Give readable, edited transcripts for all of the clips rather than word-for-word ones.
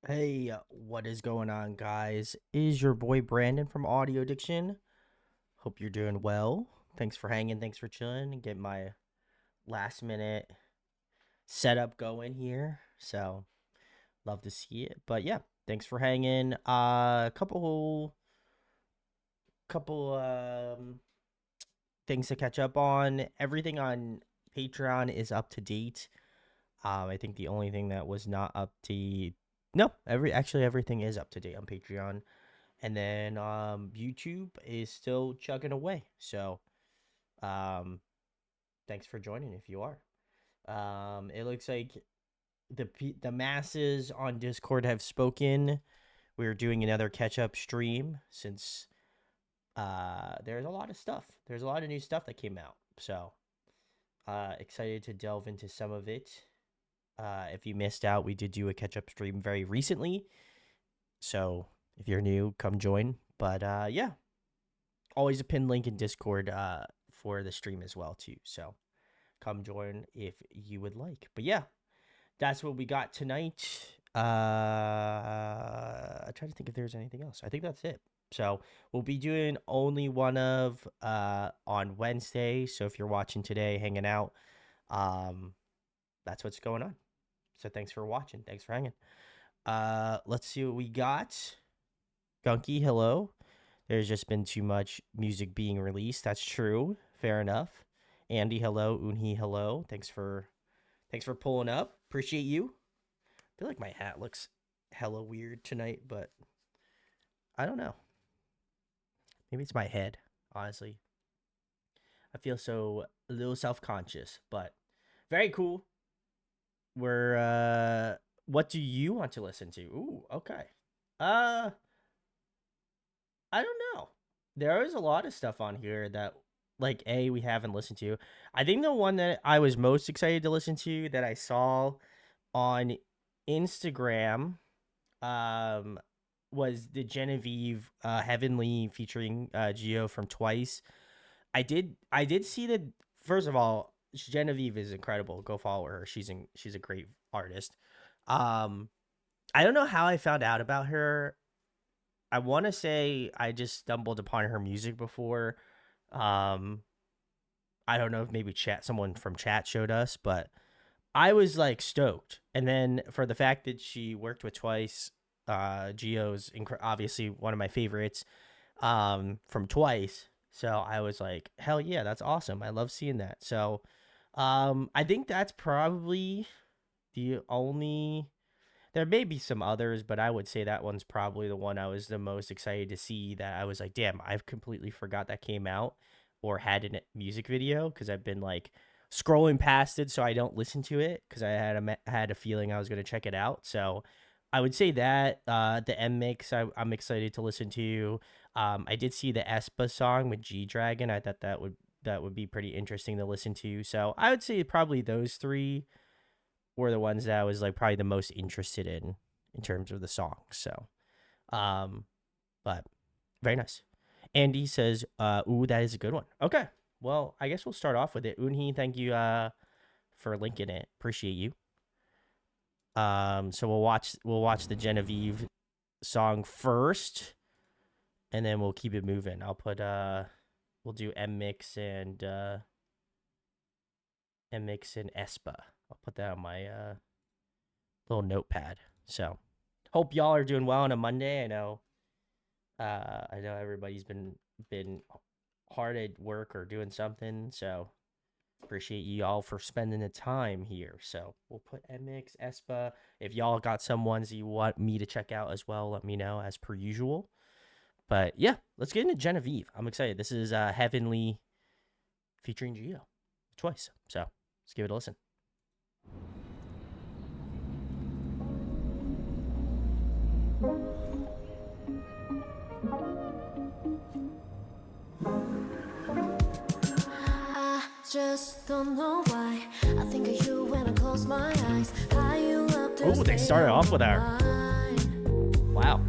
Hey, what is going on, guys? Is your boy Brandon from Audio Addiction. Hope you're doing well. Thanks for hanging. Thanks for chilling and getting my last minute setup going here. So, love to see it. But yeah, thanks for hanging. A couple things to catch up on. Everything on Patreon is up to date. I think the only thing that was not up to no, everything is up to date on Patreon. And then YouTube is still chugging away. So um, thanks for joining if you are. It looks like the masses on Discord have spoken. We're doing another catch up stream since there's a lot of stuff. There's a lot of new stuff that came out. So excited to delve into some of it. If you missed out, we did do a catch up stream very recently. So if you're new, come join. But yeah, always a pinned link in Discord for the stream as well too. So come join if you would like. But yeah, that's what we got tonight. I try to think if there's anything else. I think that's it. So we'll be doing only one of on Wednesday. So if you're watching today, hanging out, that's what's going on. So thanks for watching. Thanks for hanging. Let's see what we got. Gunky, hello. There's just been too much music being released. That's true. Fair enough. Andy, hello. Unhi, hello. Thanks for pulling up. Appreciate you. I feel like my hat looks hella weird tonight, but I don't know. Maybe it's my head, honestly. I feel so a little self-conscious, but very cool. We're what do you want to listen to? Ooh, okay. Uh I don't know. There is a lot of stuff on here that like we haven't listened to. I think the one that I was most excited to listen to that I saw on Instagram um was the Genevieve Heavenly featuring Geo from Twice. I did see that. First of all, Genevieve is incredible. Go follow her. She's a great artist. Um I don't know how I found out about her. I want to say I just stumbled upon her music before. Um, I don't know if maybe someone from chat showed us, but I was like stoked. And then for the fact that she worked with Twice, Geo's obviously one of my favorites from Twice. So I was like, hell yeah, that's awesome. I love seeing that. So I think that's probably the only there may be some others, but I would say that one's probably the one I was the most excited to see that I was like, damn, I've completely forgot that came out or had a music video because I've been like scrolling past it so I don't listen to it because I had a feeling I was going to check it out. So I would say that the NMIXX I'm excited to listen to. I did see the aespa song with G Dragon. I thought that would be pretty interesting to listen to. So I would say probably those three were the ones that I was like probably the most interested in terms of the song. So, um, but very nice. Andy says, "Ooh, that is a good one." Okay, well, I guess we'll start off with it. Unhi, thank you for linking it. Appreciate you. So we'll watch the Genevieve song first, and then we'll keep it moving. We'll do NMIXX and aespa. I'll put that on my little notepad. So hope y'all are doing well on a Monday. I know everybody's been hard at work or doing something. So appreciate you all for spending the time here. So we'll put NMIXX, aespa. If y'all got some ones that you want me to check out as well, let me know as per usual. But yeah, let's get into Genevieve. I'm excited. This is Heavenly featuring Geo Twice. So let's give it a listen. I just don't know why. I think of you when I close my eyes. How you up to Oh, they started off with our wow.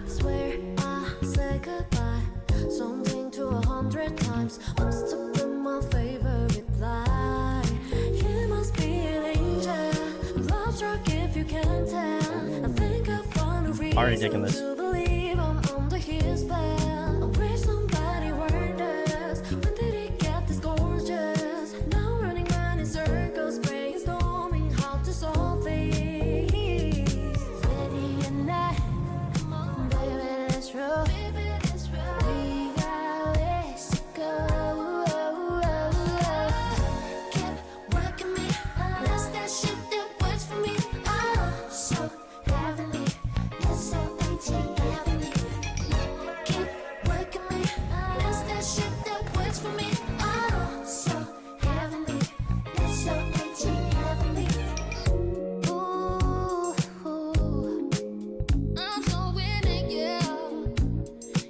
Swear I said goodbye. Something to 100 times. Must have been my favorite lie. You must be an angel. Love struck if you can't tell. I think I fall already reason digging this. to believe I'm under his spell. I wish somebody warned us. When did it get this gorgeous? Now running round in circles, brainstorming how to solve things. Ready or not, baby, let's roll. We got ways to go. Keep working me, that's that shit that works for me. Oh, so heavenly, that's so ancient heavenly. Keep working me, that's that shit that works for me. Oh, so heavenly, that's so ancient heavenly. Ooh, I'm so into you.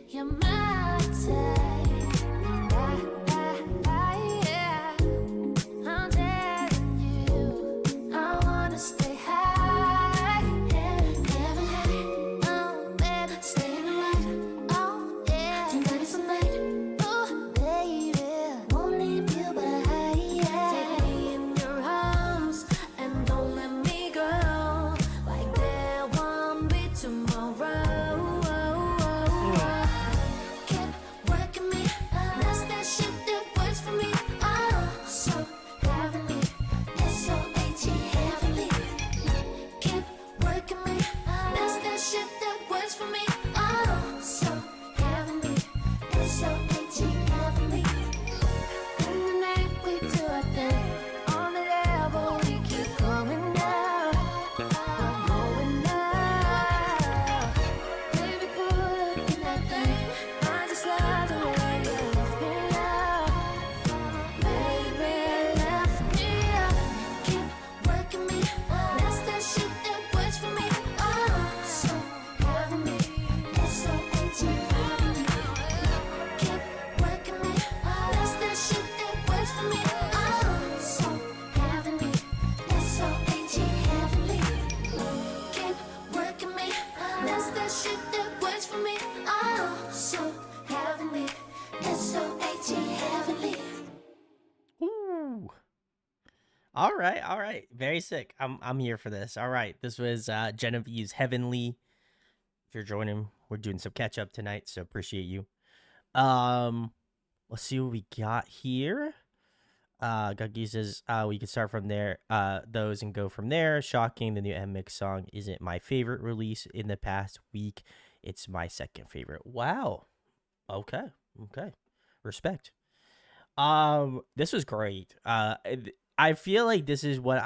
You're my type. Yeah. I'm telling you, I wanna stay high. Never high. Oh, baby, staying alive. Oh, yeah. Tonight is the night. Oh, baby, won't leave you behind. Take me in your arms and don't let me go. Like there won't be tomorrow. Keep working me, that's that shit that works for me. Oh, so heavenly, it's so ancient heavenly. Keep working me, that's that shit that works for me. Oh, so heavenly, it's so ancient heavenly. In the night we do our thing, on the level we keep going up. We're going up. Baby, pull up in that thing. I just love the way you lift me up. Baby, lift me up. Keep working me. That's that shit that works for me. Oh, so heavenly. It's so ancient heavenly. Keep working me. That's that shit that works for me. Oh, so heavenly. It's so ancient heavenly. Keep working me. That's that shit that works for me. Oh, so heavenly. It's so ancient heavenly. Ooh. All right, all right. Very sick. I'm here for this. All right. This was Genevieve's Heavenly. If you're joining, we're doing some catch up tonight, so appreciate you. Let's see what we got here. Guggy says we can start from there, those and go from there. Shocking, the new NMIXX song isn't my favorite release in the past week. It's my second favorite. Wow. Okay. Okay. Respect. This was great. I feel like this is what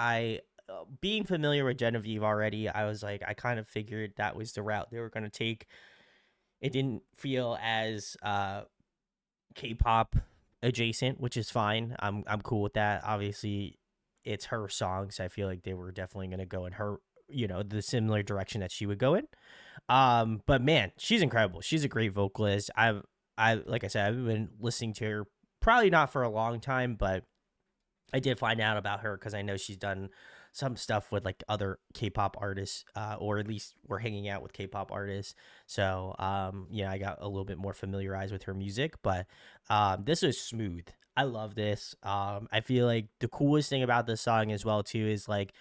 being familiar with Genevieve already, I was like, I kind of figured that was the route they were going to take. It didn't feel as K-pop adjacent, which is fine. I'm cool with that. Obviously, it's her songs. I feel like they were definitely going to go in her, the similar direction that she would go in. But man, she's incredible. She's a great vocalist. I like I said, I've been listening to her probably not for a long time, but I did find out about her because I know she's done some stuff with like other K-pop artists, or at least we're hanging out with K-pop artists. So, I got a little bit more familiarized with her music, but this is smooth. I love this. I feel like the coolest thing about this song as well too is like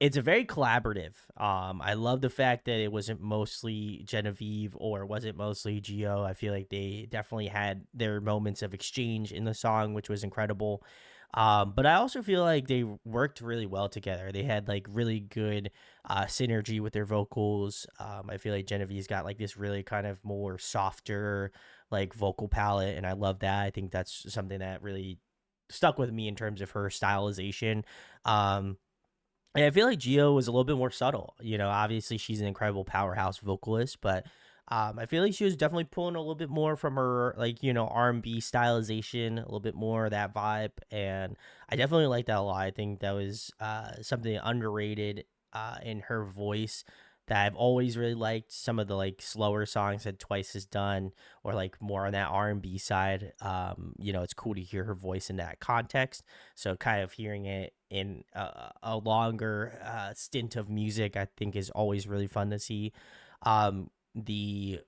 it's a very collaborative. I love the fact that it wasn't mostly Genevieve or wasn't mostly Geo. I feel like they definitely had their moments of exchange in the song, which was incredible. But I also feel like they worked really well together. They had like really good synergy with their vocals. I feel like Genevieve's got like this really kind of more softer like vocal palette, and I love that. I think that's something that really stuck with me in terms of her stylization. And I feel like Geo was a little bit more subtle. Obviously she's an incredible powerhouse vocalist, but I feel like she was definitely pulling a little bit more from her like R&B stylization, a little bit more of that vibe, and I definitely like that a lot. I think that was something underrated in her voice that I've always really liked. Some of the like slower songs that Twice has done, or like more on that R&B side. It's cool to hear her voice in that context. So kind of hearing it in a longer stint of music, I think is always really fun to see. The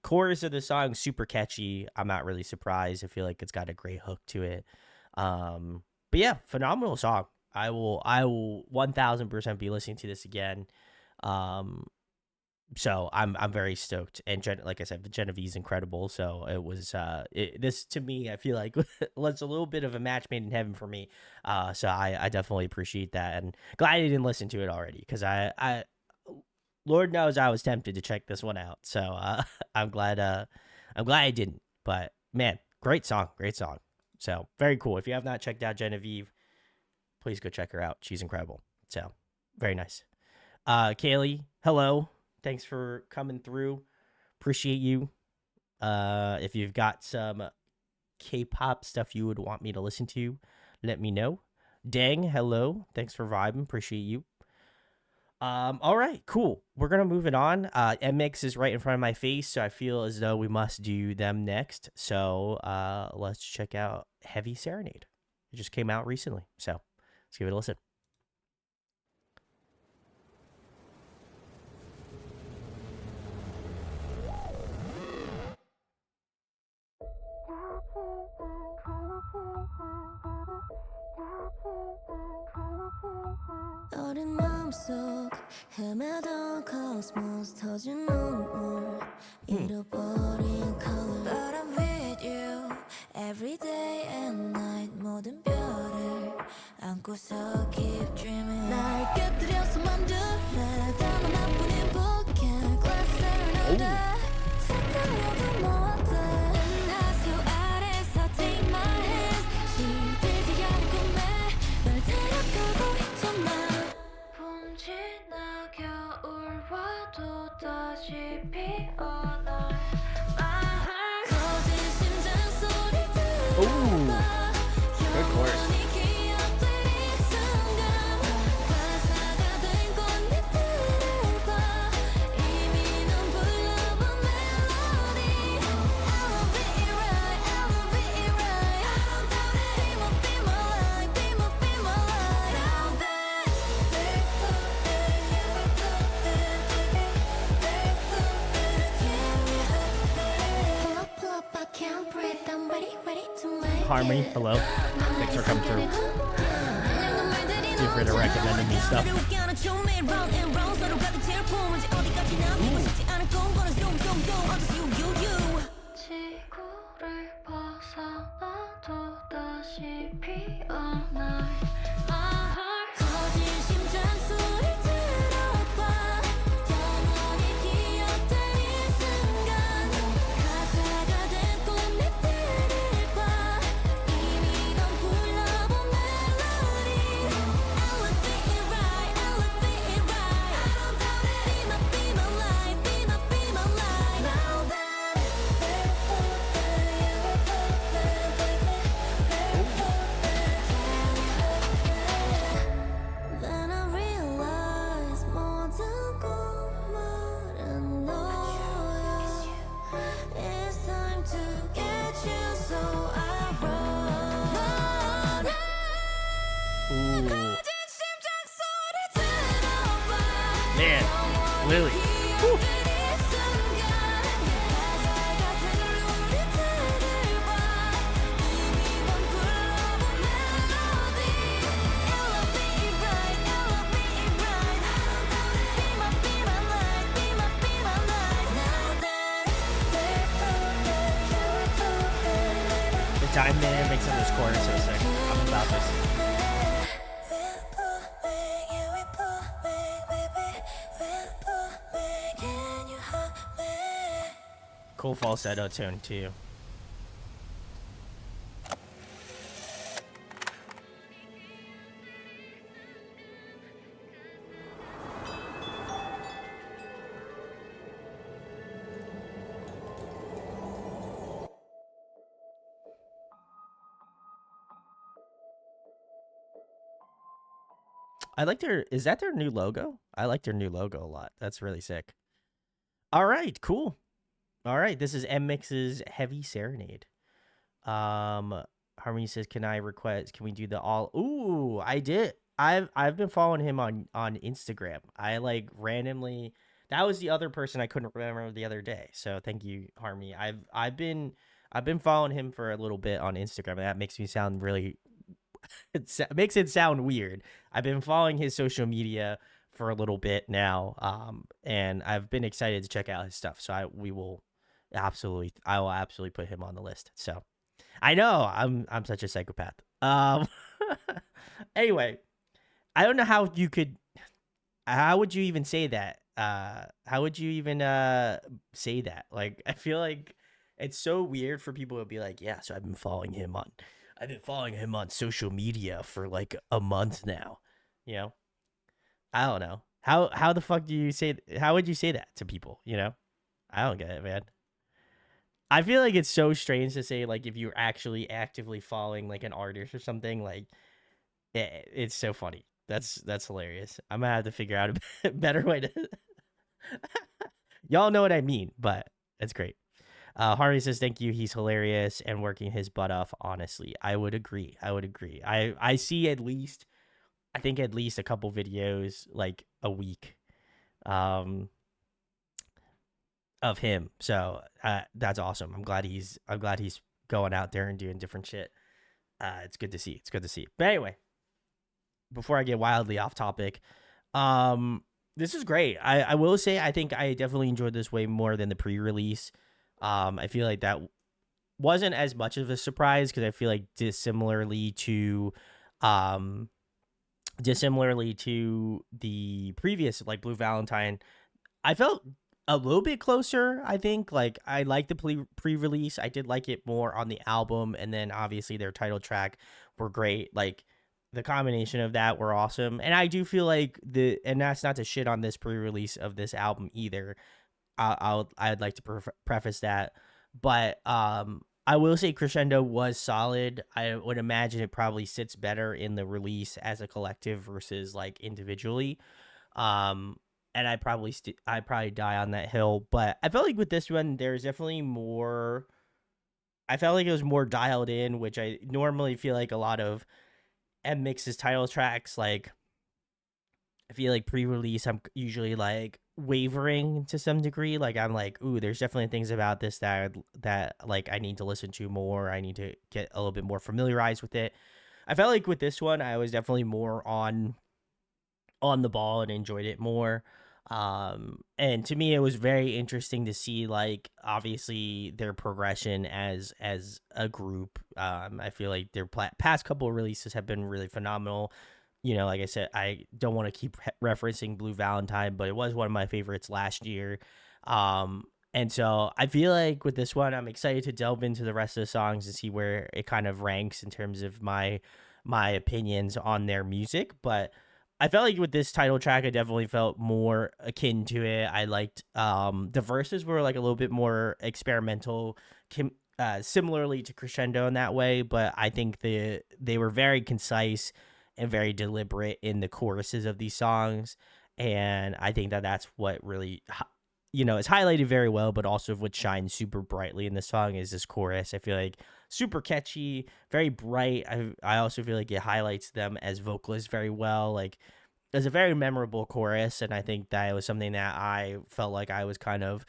chorus of the song super catchy. I'm not really surprised. I feel like it's got a great hook to it. But yeah, phenomenal song. I will 1000% be listening to this again. So I'm very stoked, and like I said, Genevieve's incredible. So it was this to me, I feel like was a little bit of a match made in heaven for me. So I definitely appreciate that, and glad I didn't listen to it already because I Lord knows I was tempted to check this one out. So I'm glad I didn't. But man, great song, great song. So very cool. If you have not checked out Genevieve, please go check her out. She's incredible. So very nice. Kaylee, hello. Thanks for coming through. Appreciate you. If you've got some K-pop stuff you would want me to listen to, let me know. Dang, hello. Thanks for vibing. Appreciate you. All right, cool. We're gonna move it on. NMIXX is right in front of my face, so I feel as though we must do them next. So let's check out Heavy Serenade. It just came out recently, so let's give it a listen. 어린 마음속 헤매던 cosmos 터진 눈물 잃어버린 color But I'm with you every day and night 모든 별을 안고서 keep dreaming 날 깨뜨려서 만들래 다만 나뿐인 bookend glass serenade 색깔로도 못해 하수 아래서 take my hands 시들지 않은 꿈에 널 데려가고 있잖아 봄지나 겨울 와도 다시 피어나 My heart 거진 심장 소리 들어봐 Good chorus. 영원히 기억될 이 순간 가사가 된 꽃잎들을 봐 이미 넌 불러본 멜로디 I love it right I love it right I don't doubt it Be my life Be my life Now that Pull up, I can't breathe I'm ready to make Harmony, hello. Thanks for coming through. Feel free to recommend me stuff. 지구를 벗어나도 다시 피어날 My heart 거진 심장 소리 들어봐 영원히 기억될 이 순간 가사가 된 꽃잎들을 봐 이미 넌 불러본 멜로디 Elevate it right Elevate it right I don't doubt it Be my life Be my life Now that Then I realize 모든 꿈은 너야 It's time to get you so I run Ooh, 거진 심장 소리 들어봐 man, Lily. Woo. 기억될 이 순간 가사가 된 우리들을 봐 이미 넌 불러본 멜로디 Elevate it right Elevate it right I don't doubt it Be my life Be my life Now that The time dynamics of this chorus are sick. I'm about this. Cool falsetto tone too. I like their. Is that their new logo? I like their new logo a lot. That's really sick. All right, cool. All right, this is NMIXX's Heavy Serenade. Harmony says, "Can I request? Can we do the all?" Ooh, I did. I've been following him on Instagram. I like randomly. That was the other person I couldn't remember the other day. So thank you, Harmony. I've been following him for a little bit on Instagram. And that makes me sound really. It makes it sound weird. I've been following his social media for a little bit now, and I've been excited to check out his stuff. So I will absolutely put him on the list. So I know I'm such a psychopath. Anyway, I don't know how you could. How would you even say that? How would you even say that? Like, I feel like it's so weird for people to be like, yeah, so I've been following him on social media for like a month now. You know, I don't know. How the fuck do you say? How would you say that to people? You know, I don't get it, man. I feel like it's so strange to say like if you're actually actively following like an artist or something. Like it's so funny. That's hilarious. I'm gonna have to figure out a better way to. Y'all know what I mean, but it's great. Harvey says thank you. He's hilarious and working his butt off. Honestly, I would agree. I would agree. I see at least I think at least a couple videos like a week, um, of him. So that's awesome. I'm glad he's going out there and doing different shit. It's good to see. It's good to see. But anyway, before I get wildly off topic, this is great. I will say I think I definitely enjoyed this way more than the pre-release. I feel like that wasn't as much of a surprise because I feel like um, dissimilarly to the previous like Blue Valentine, I felt a little bit closer. I think like I liked the pre-release. I did like it more on the album, and then obviously their title track were great. Like the combination of that were awesome, and I do feel like and that's not to shit on this pre-release of this album either. I'd like to preface that, but I will say Crescendo was solid. I would imagine it probably sits better in the release as a collective versus like individually. Um, and I probably die on that hill, but I felt like with this one there's definitely more. I felt like it was more dialed in, which I normally feel like a lot of NMIXX's title tracks like I feel like pre-release, I'm usually like wavering to some degree. Like I'm like, ooh, there's definitely things about this that like I need to listen to more. I need to get a little bit more familiarized with it. I felt like with this one, I was definitely more on the ball and enjoyed it more. And to me, it was very interesting to see like obviously their progression as a group. I feel like their past couple of releases have been really phenomenal. You know, like I said, I don't want to keep referencing Blue Valentine, but it was one of my favorites last year. And so I feel like with this one, I'm excited to delve into the rest of the songs and see where it kind of ranks in terms of my opinions on their music. But I felt like with this title track, I definitely felt more akin to it. I liked the verses were like a little bit more experimental, similarly to Crescendo in that way. But I think they were very concise and very deliberate in the choruses of these songs, and I think that that's what really is highlighted very well, but also what shines super brightly in the song is this chorus. I feel like super catchy, very bright. I also feel like it highlights them as vocalists very well. Like it's a very memorable chorus, and I think that it was something that I felt like I was kind of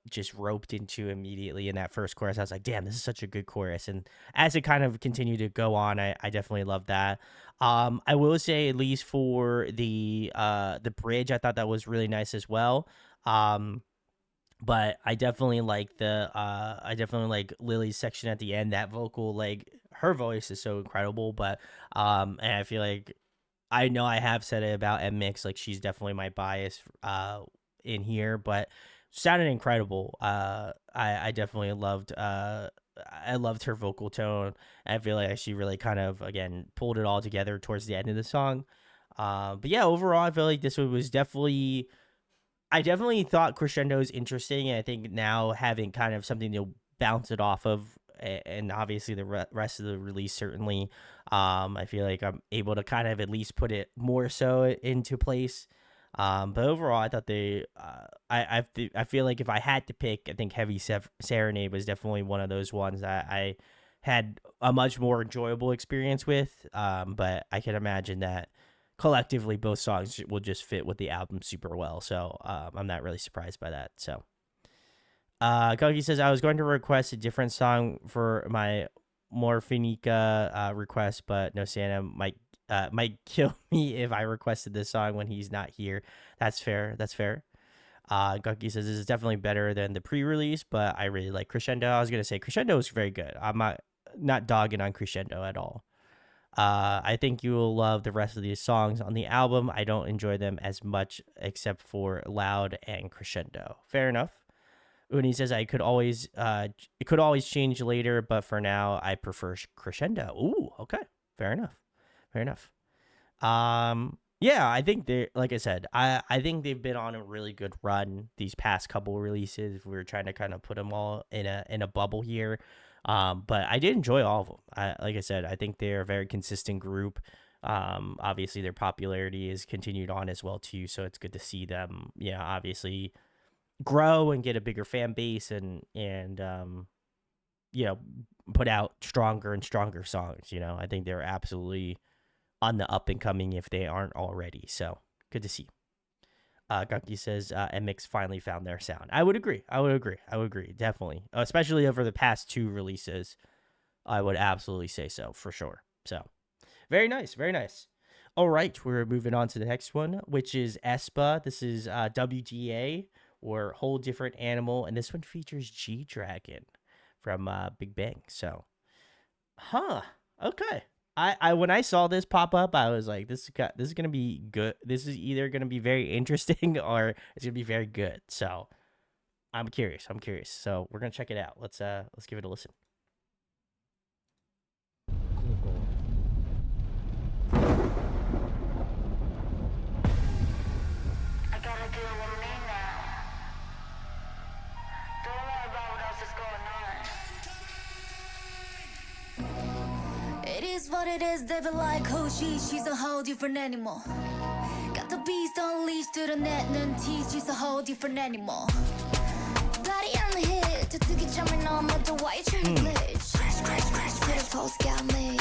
just roped into immediately in that first chorus. I was like, damn, this is such a good chorus. And as it kind of continued to go on, I definitely love that. I will say, at least for the bridge, I thought that was really nice as well. But I definitely like Lily's section at the end. That vocal, like her voice is so incredible. But and I feel like I know I have said it about NMIXX, like she's definitely my bias in here, but sounded incredible. I definitely loved I loved her vocal tone. I feel like she really kind of again pulled it all together towards the end of the song. But yeah, overall, I feel like this one was definitely. I definitely thought Crescendo is interesting, and I think now having kind of something to bounce it off of, and obviously the rest of the release certainly, I feel like I'm able to kind of at least put it more so into place. But overall, I thought I feel like if I had to pick, I think Heavy Serenade was definitely one of those ones that I had a much more enjoyable experience with. But I can imagine that collectively both songs will just fit with the album super well. So I'm not really surprised by that. So Kogi says I was going to request a different song for my Morphinica request, but no Santa might might kill me if I requested this song when he's not here. That's fair. That's fair. Gunky says this is definitely better than the pre-release, but I really like Crescendo. I was gonna say Crescendo is very good. I'm not dogging on Crescendo at all. I think you will love the rest of these songs on the album. I don't enjoy them as much except for Loud and Crescendo. Fair enough. Uni says it could always change later, but for now I prefer Crescendo. Ooh, okay. Fair enough. Fair enough. Yeah, I think they, like I said, I think they've been on a really good run these past couple releases. If we were trying to kind of put them all in a bubble here. But I did enjoy all of them. Like I said, I think they're a very consistent group. Obviously their popularity is continued on as well too, so it's good to see them, obviously grow and get a bigger fan base and put out stronger and stronger songs. I think they're absolutely on the up and coming if they aren't already. So good to see. Gunky says NMIXX finally found their sound. I would agree. Definitely. Especially over the past 2 releases. I would absolutely say so for sure. So very nice. Very nice. All right. We're moving on to the next one, which is aespa. This is WDA or Whole Different Animal. And this one features G-Dragon from Big Bang. So, okay. I when I saw this pop up, I was like, this is gonna be good. This is either gonna be very interesting or it's gonna be very good. So I'm curious. So we're gonna check it out. Let's give it a listen. I gotta deal with me now. Don't worry about what else is going on. It is what it is, they be like, who she's a whole different animal. Got the beast unleashed to the net and tease, she's a whole different animal. Body on the hit, to get jumping on, but the white trying to glitch. To the post got me.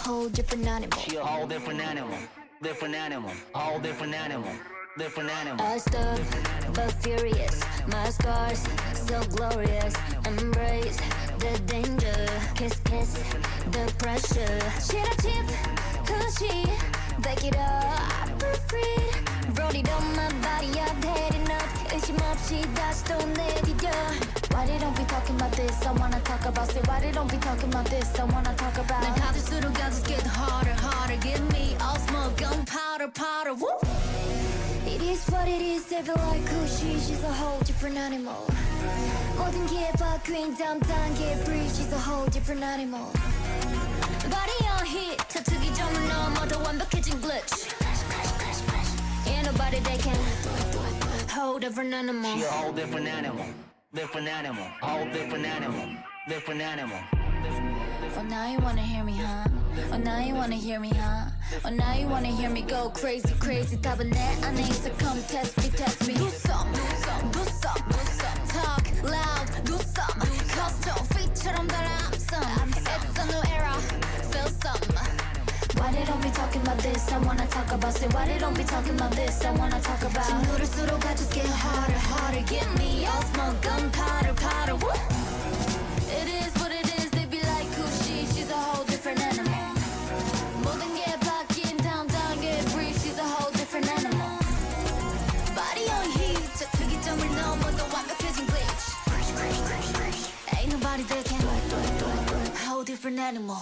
Whole different animal. She a whole different animal. Different animal. Whole different animal. Different animal. I stuck, but furious. My scars, so glorious. Embrace the danger. Kiss, the pressure. Shit a chip, cushy. Back it up, free. Wrote it on my body, I've had enough. 의심 없이 다시 또 내디뎌. Why they don't be talking about this? I wanna talk about it. Why they don't be talking about this? I wanna talk about 난 가질수록 I just get harder. Give me all smoke, gunpowder, woo! It is what it is, they feel like she's a whole different animal. 모든 게 바뀐 다음 단계 breathe, she's a whole different animal. Body on hit, 터뜨기 점을 넘어도 완벽해진 glitch. Ain't nobody they can whole different animal. She a whole different animal. Different animal. Whole different animal. Different animal. Oh, now you wanna hear me, huh? Oh, now you wanna hear me, huh? Oh, now you wanna hear me go crazy. 답은 내 안에 있어, come test me. Do some. Talk loud, do some. Custom feature처럼 달아, I'm some. It's a new era, feel some. Why they don't be talking about this? I wanna talk about it. Why they don't be talking about this? I wanna talk about it. 누를수록 I just get harder. Give me all smoke, gunpowder, woo! It is what it is, they be like, she's a whole different animal. 모든 게 바뀐 다음 단계 breathe, she's a whole different animal. Body on heat, 저 특이점을 넘어도 완벽해진 glitch. Ain't nobody that can whole different animal.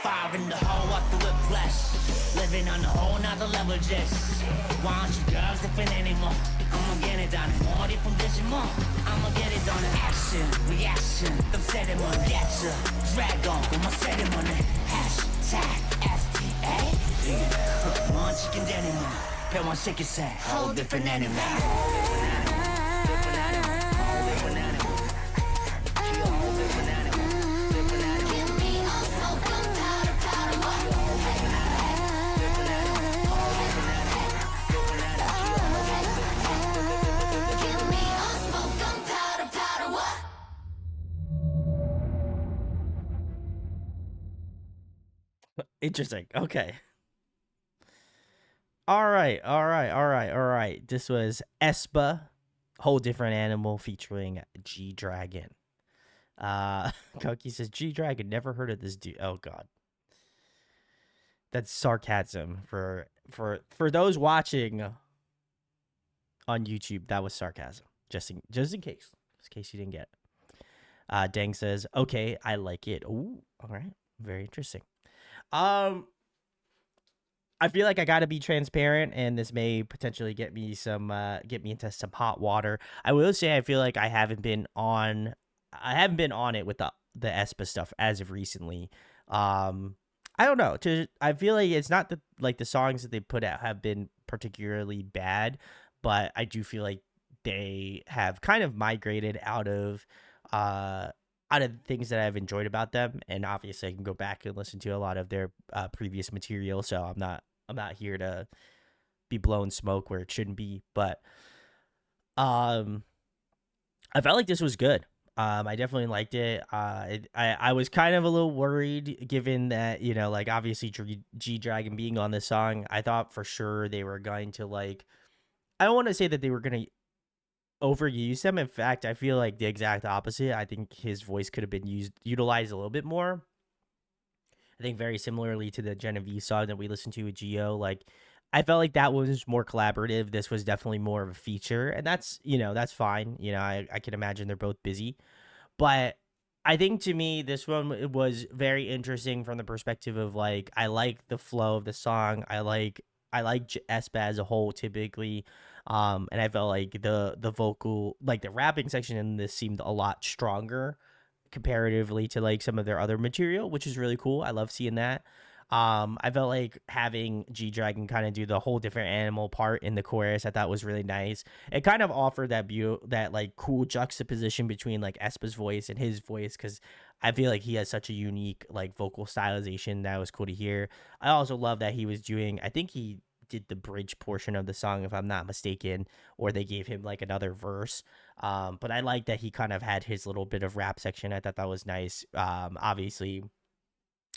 Fire in the hole, up the whiplash. Living on a whole nother level, just want you girls, different animal. I'ma get it done, more different vision, more. I'ma get it done. Action, reaction, 좀 세레머니, getcha. Dragon, 고마 세레머니. Hashtag STA. One chicken animal, 배원 시킬 새. Whole different animal. Interesting. Okay. All right. This was aespa, Whole Different Animal featuring G-Dragon. Koki says G-Dragon, never heard of this dude. Oh god. That's sarcasm for those watching on YouTube. That was sarcasm. Just in case you didn't get it. Dang says, okay, I like it. Ooh, all right, very interesting. Um, I feel like I gotta be transparent, and this may potentially get me into some hot water. I will say I feel like I haven't been on it with the aespa stuff as of recently. I don't know. I feel like it's not the songs that they put out have been particularly bad, but I do feel like they have kind of migrated uh out of things that I've enjoyed about them, and obviously I can go back and listen to a lot of their previous material. So I'm not here to be blowing smoke where it shouldn't be, but um, I felt like this was good. I definitely liked it. I was kind of a little worried given that, like obviously G Dragon being on this song. I thought for sure they were going to like. I don't want to say that they were going to overuse them. In fact, I feel like the exact opposite. I think his voice could have been utilized a little bit more. I think very similarly to the Genevieve song that we listened to with Geo, like I felt like that was more collaborative. This was definitely more of a feature, and that's fine. I can imagine they're both busy, but I think to me this one was very interesting from the perspective of like I like the flow of the song. I like aespa as a whole typically, and I felt like the vocal, like the rapping section in this seemed a lot stronger comparatively to like some of their other material, which is really cool. I love seeing that. I felt like having G Dragon kind of do the whole different animal part in the chorus. I thought was really nice. It kind of offered that like cool juxtaposition between like Espa's voice and his voice, because I feel like he has such a unique like vocal stylization that was cool to hear. I also love that he was doing. I think he did the bridge portion of the song, if I'm not mistaken, or they gave him like another verse. But I like that he kind of had his little bit of rap section. I thought that was nice. Obviously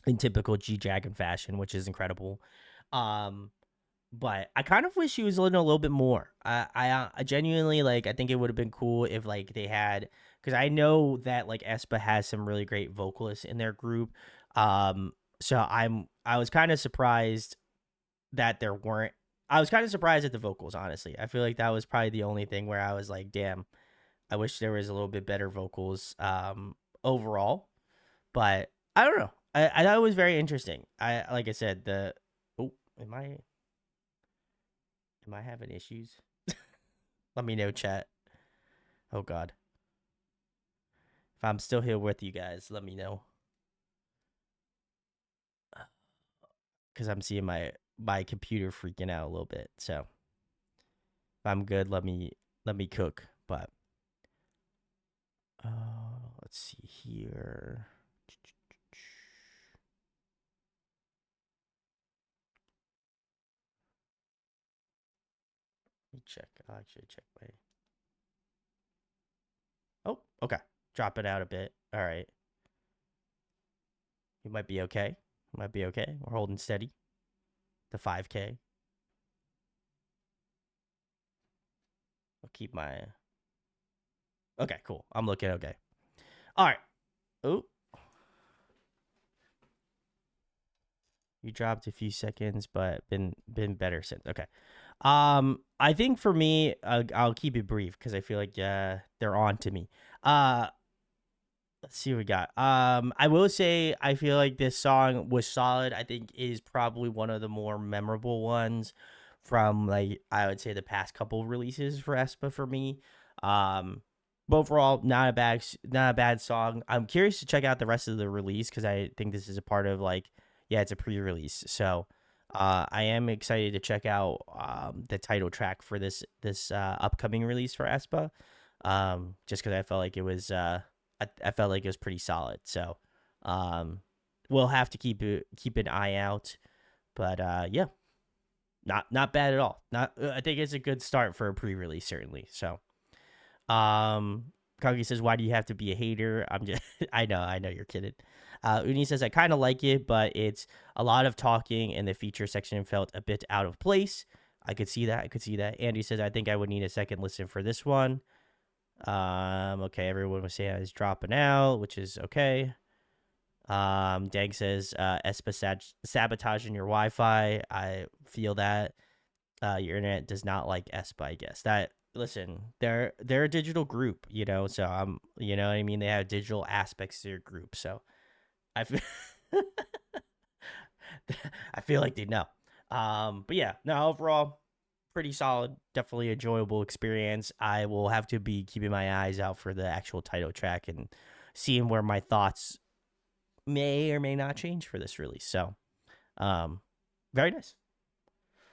in typical G Dragon fashion, which is incredible. Um, but I kind of wish he was a little bit more. I genuinely like. I think it would have been cool if like they had, because I know that like aespa has some really great vocalists in their group. So I was kind of surprised that there weren't. I was kind of surprised at the vocals, honestly. I feel like that was probably the only thing where I was like, damn, I wish there was a little bit better vocals overall, but I don't know. I thought it was very interesting. I like I said the oh am I having issues? Let me know, chat. Oh God, if I'm still here with you guys, let me know, because I'm seeing my computer freaking out a little bit. So if I'm good, let me cook. But let's see here. Let me check. I'll actually check my. Oh, okay. Drop it out a bit. All right. You might be okay. Might be okay. We're holding steady. The 5K. I'll keep my. Okay, cool. I'm looking okay. All right. Oh, you dropped a few seconds, but been better since. Okay. I think for me, I'll keep it brief because I feel like they're on to me. Uh, let's see what we got. I will say I feel like this song was solid. I think it is probably one of the more memorable ones from like I would say the past couple releases for aespa for me. Um, but overall, not a bad song. I'm curious to check out the rest of the release because I think this is a part of like yeah, it's a pre-release. So I am excited to check out the title track for this upcoming release for aespa. Just because I felt like it was I felt like it was pretty solid. So um, we'll have to keep an eye out. But yeah, not bad at all. Not I think it's a good start for a pre-release certainly. So Kagi says, "Why do you have to be a hater?" I'm just I know you're kidding. Uni says, "I kind of like it, but it's a lot of talking, and the feature section felt a bit out of place." I could see that. I could see that. Andy says, "I think I would need a second listen for this one." Okay, everyone was saying I was dropping out, which is okay. Dag says, aespa sabotaging your Wi-Fi. I feel that. Your internet does not like aespa, I guess. That listen, they're a digital group, you know. So you know what I mean. They have digital aspects to their group. So I feel, I feel like they know. But yeah, no, overall, pretty solid. Definitely enjoyable experience. I will have to be keeping my eyes out for the actual title track and seeing where my thoughts may or may not change for this release. So, very nice.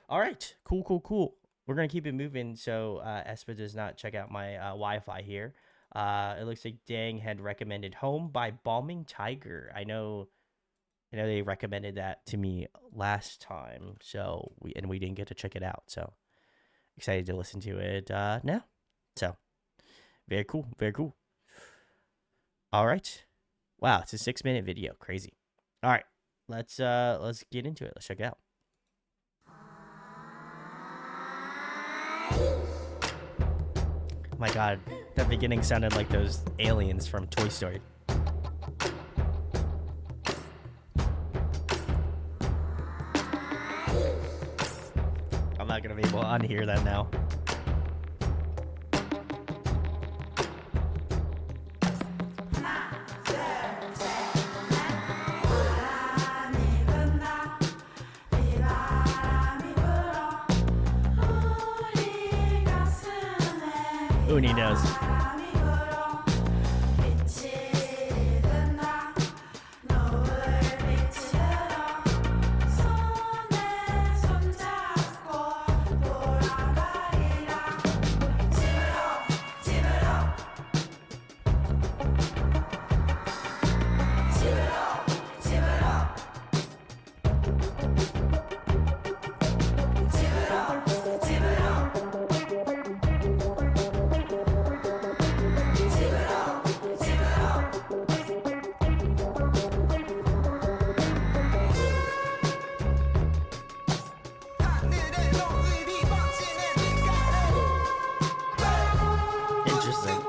All right, cool. We're gonna keep it moving. So, aespa does not check out my Wi-Fi here. It looks like Dang had recommended "Home" by Balming Tiger. I know they recommended that to me last time, so we didn't get to check it out. So excited to listen to it now. So very cool. All right. Wow, it's a 6-minute video. Crazy. All right, let's get into it. Let's check it out. My God, that beginning sounded like those aliens from Toy Story. I'm not gonna be able to unhear that now. Uni knows. Interesting.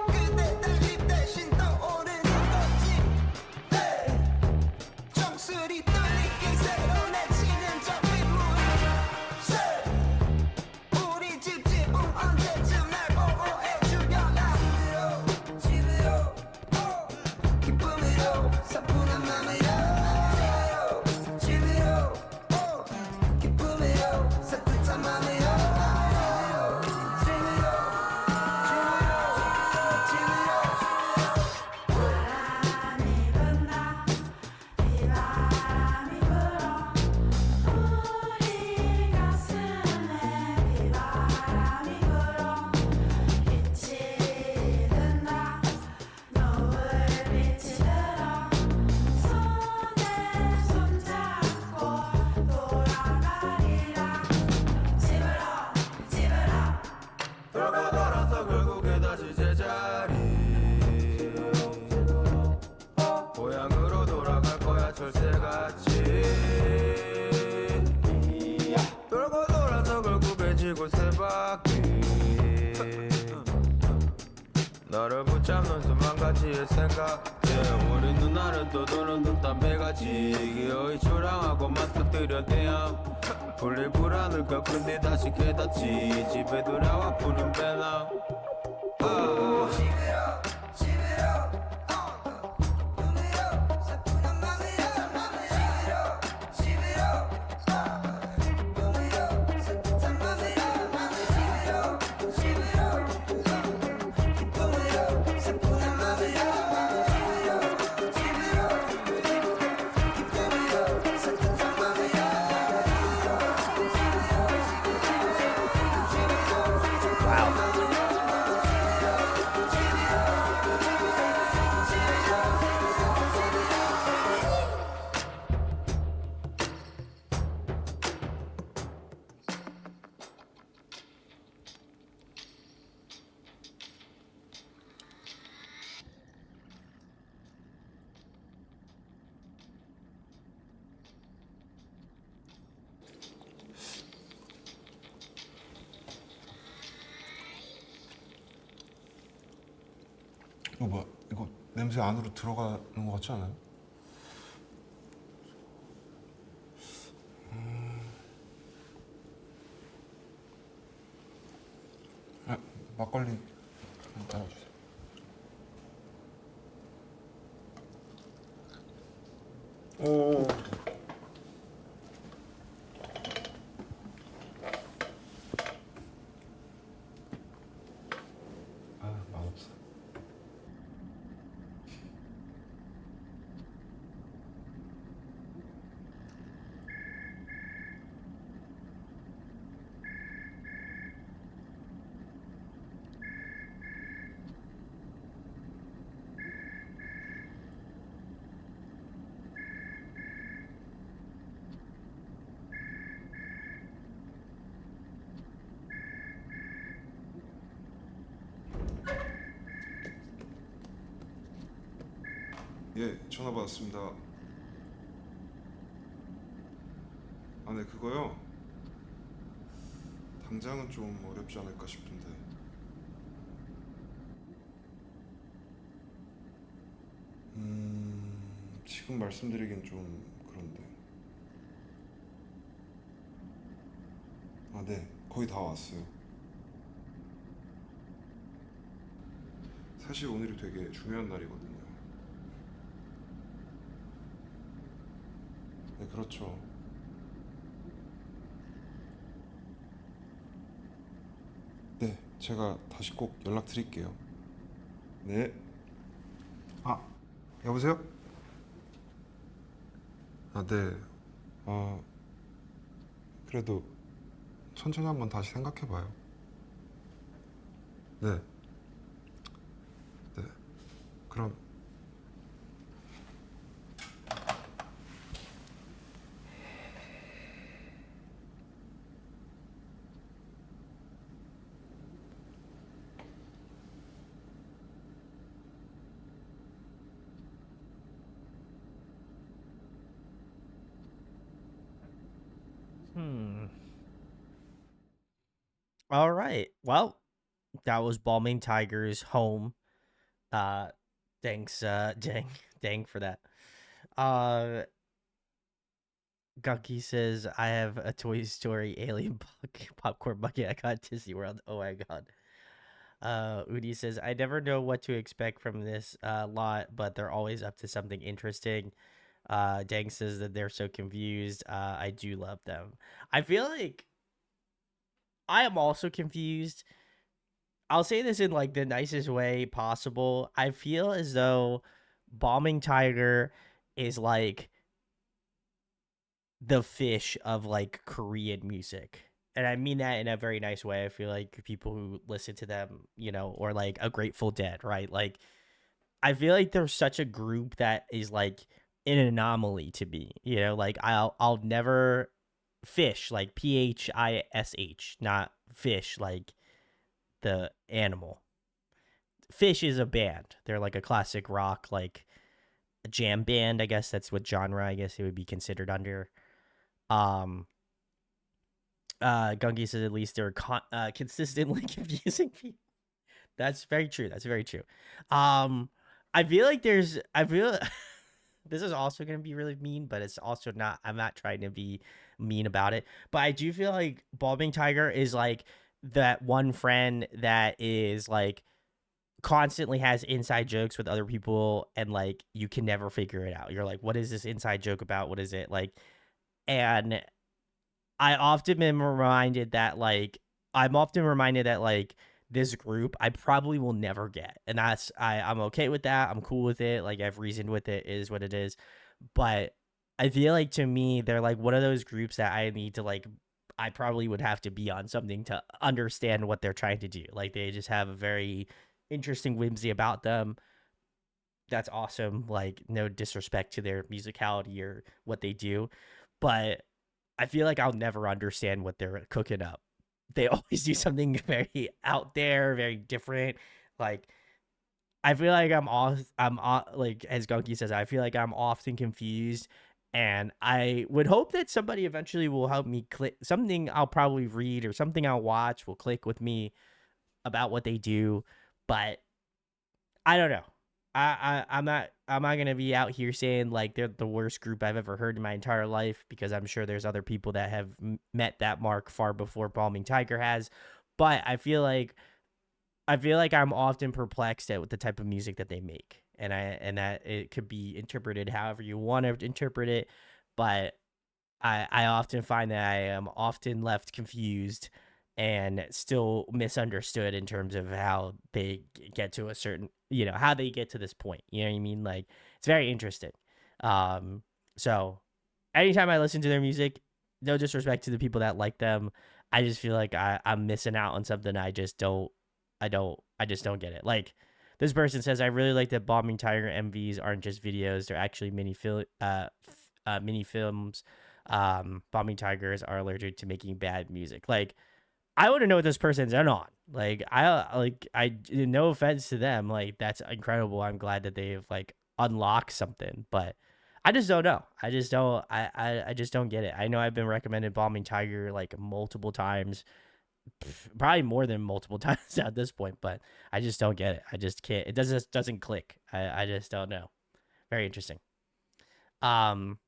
너를 붙잡는 수만가지의 생각에 우리 누나는 또 도는 듯 담배같이 기어이 초랑하고 맞닥뜨려 대함 분리불안을 겪은 뒤 다시 깨닫지 집에 돌아와 푸는 배낭 이거 뭐야? 이거 냄새 안으로 들어가는 것 같지 않아요? 아, 막걸리 좀 따라주세요. 오. 아, 맛없어. 예, 전화 받았습니다. 아, 네, 그거요. 당장은 좀 어렵지 않을까 싶은데. 지금 말씀드리긴 좀 그런데. 아, 네, 거의 다 왔어요. 사실 오늘이 되게 중요한 날이거든요. 네, 그렇죠. 네, 제가 다시 꼭 연락드릴게요. 네. 아, 여보세요? 아, 네. 아, 그래도 천천히 한번 다시 생각해봐요. 네. 네. 그럼. All right. Well, that was Balming Tiger's home. Uh, thanks, dang for that. Gunky says I have a Toy Story alien popcorn bucket. I got Disney World. Oh my god. Udi says I never know what to expect from this lot, but they're always up to something interesting. Dang says that they're so confused. I do love them. I feel like I am also confused. I'll say this in like the nicest way possible. I feel as though Bombing Tiger is like the fish of like Korean music. And I mean that in a very nice way. I feel like people who listen to them, you know, or like a Grateful Dead, right? Like I feel like there's such a group that is like an anomaly to me. You know, like I'll never fish like PHISH, not fish like the animal. Fish is a band. They're like a classic rock, like a jam band. I guess that's what genre I guess it would be considered under. Um, Gungi says at least they're consistently confusing people. That's very true. That's very true. Um, I feel like I feel this is also going to be really mean, but it's also not. I'm not trying to be mean about it, but I do feel like Balding Tiger is like that one friend that is like constantly has inside jokes with other people, and like you can never figure it out. You're like, what is this inside joke about? What is it like? And I often am reminded that like I'm often reminded that like this group I probably will never get. And I'm okay with that. I'm cool with it. Like I've reasoned with it, is what it is. But I feel like to me they're like one of those groups that I need to like I probably would have to be on something to understand what they're trying to do. Like they just have a very interesting whimsy about them. That's awesome. Like no disrespect to their musicality or what they do, but I feel like I'll never understand what they're cooking up. They always do something very out there, very different. Like I feel like like as Gunky says, I feel like I'm often confused, and I would hope that somebody eventually will help me click something I'll probably read or something I'll watch will click with me about what they do, but I don't know. I'm not gonna be out here saying like they're the worst group I've ever heard in my entire life, because I'm sure there's other people that have met that mark far before Balming Tiger has. But I feel like I feel like I'm often perplexed at the type of music that they make, and that it could be interpreted however you want to interpret it, but I often find that I am often left confused and still misunderstood in terms of how they get to a certain, how they get to this point. You know what I mean? Like, it's very interesting. Um, so anytime I listen to their music, no disrespect to the people that like them, I just feel like I'm missing out on something. I just don't get it. Like, this person says, I really like that Bombing Tiger MVs aren't just videos; they're actually mini films. Bombing Tigers are allergic to making bad music. Like, I want to know what this person's in on. Like, no offense to them. Like, that's incredible. I'm glad that they've like unlocked something, but I just don't know. I just don't get it. I know I've been recommended Bombing Tiger like multiple times, probably more than multiple times at this point, but I just don't get it. I just can't. It doesn't click. I just don't know. Very interesting. Um,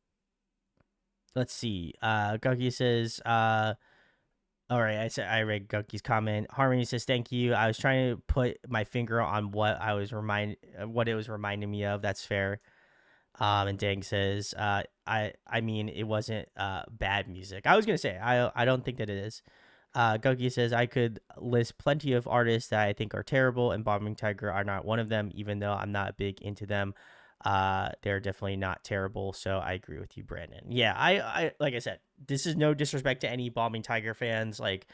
let's see. Gunky says, all right, I read Gunky's comment. Harmony says, "Thank you. I was trying to put my finger on what it was reminding me of. That's fair." And Dang says, I mean, it wasn't bad music. I was gonna say, I don't think that it is. Gunky says, I could list plenty of artists that I think are terrible, and Bombing Tiger are not one of them. Even though I'm not big into them, they're definitely not terrible. So I agree with you, Brandon. Yeah, I like I said, this is no disrespect to any Bombing Tiger fans. Like,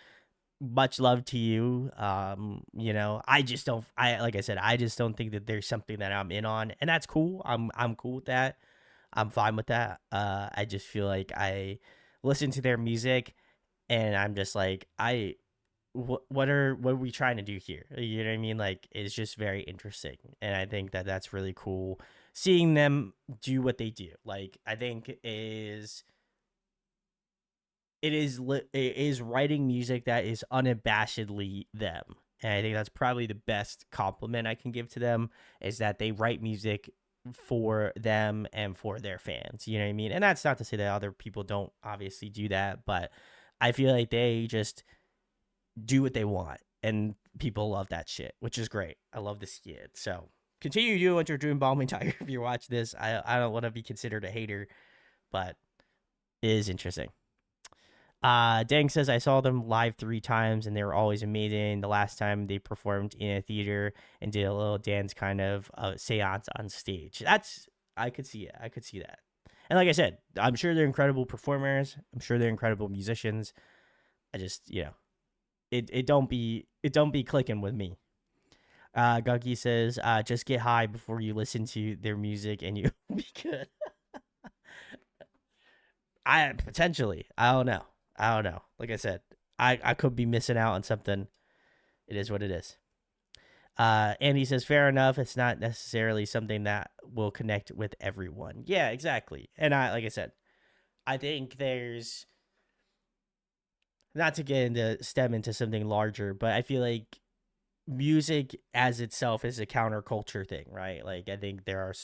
much love to you. I just don't. I like I said, I just don't think that there's something that I'm in on, and that's cool. I'm cool with that. I'm fine with that. I just feel like I listen to their music, and I'm just like, what are we trying to do here? You know what I mean? Like, it's just very interesting, and I think that that's really cool seeing them do what they do. Like, I think it is writing music that is unabashedly them. And I think that's probably the best compliment I can give to them, is that they write music for them and for their fans. You know what I mean? And that's not to say that other people don't obviously do that, but I feel like they just do what they want, and people love that shit, which is great. I love to see it. So continue doing what you're doing, Bombing Tiger. If you watch this, I don't want to be considered a hater, but it is interesting. Dang says, I saw them live 3 times and they were always amazing. The last time they performed in a theater and did a little dance kind of seance on stage. I could see it. I could see that. And like I said, I'm sure they're incredible performers. I'm sure they're incredible musicians. I just, it don't be clicking with me. Gunky says, just get high before you listen to their music and you'll be good. I don't know. Like I said, I could be missing out on something. It is what it is. Andy says, fair enough. It's not necessarily something that will connect with everyone. Yeah, exactly. And like I said, I think there's, not to get into stem into something larger, but I feel like music as itself is a counterculture thing, right? Like, I think there are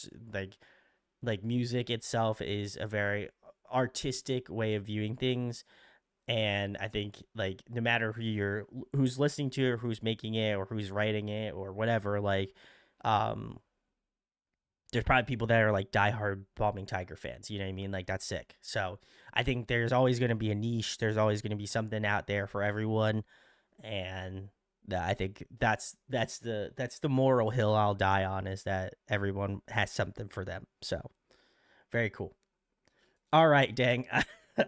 like music itself is a very artistic way of viewing things, and I think, like, no matter who's listening to it, or who's making it, or who's writing it, or whatever, like, um there's probably people that are like diehard Bombing Tiger fans. You know what I mean? Like, that's sick. So I think there's always going to be a niche. There's always going to be something out there for everyone, and I think that's the moral hill I'll die on, is that everyone has something for them. So very cool. All right, dang.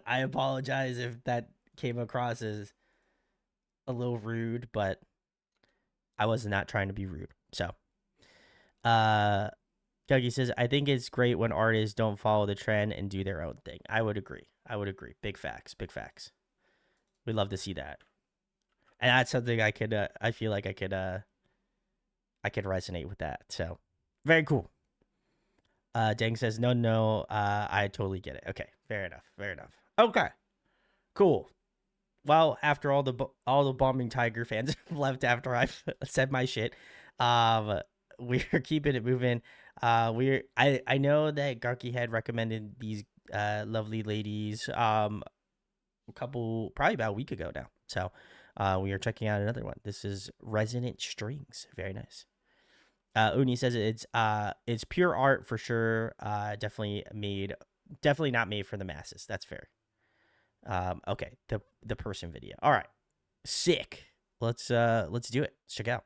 I apologize if that came across as a little rude, but I was not trying to be rude. So, Dougie says, I think it's great when artists don't follow the trend and do their own thing. I would agree. Big facts. Big facts. We'd love to see that. And that's something I feel like I could resonate with that. So, very cool. Dang says, no, I totally get it. Okay, fair enough. Okay, cool. Well, after all the Bombing Tiger fans left after I've said my shit, we're keeping it moving. I know that Garky had recommended these lovely ladies probably about a week ago now. So We are checking out another one. This is Resonant Strings. Very nice. Uni says it's pure art for sure. Definitely not made for the masses. That's fair. Okay, the person video. All right, sick. Let's do it. Let's check it out.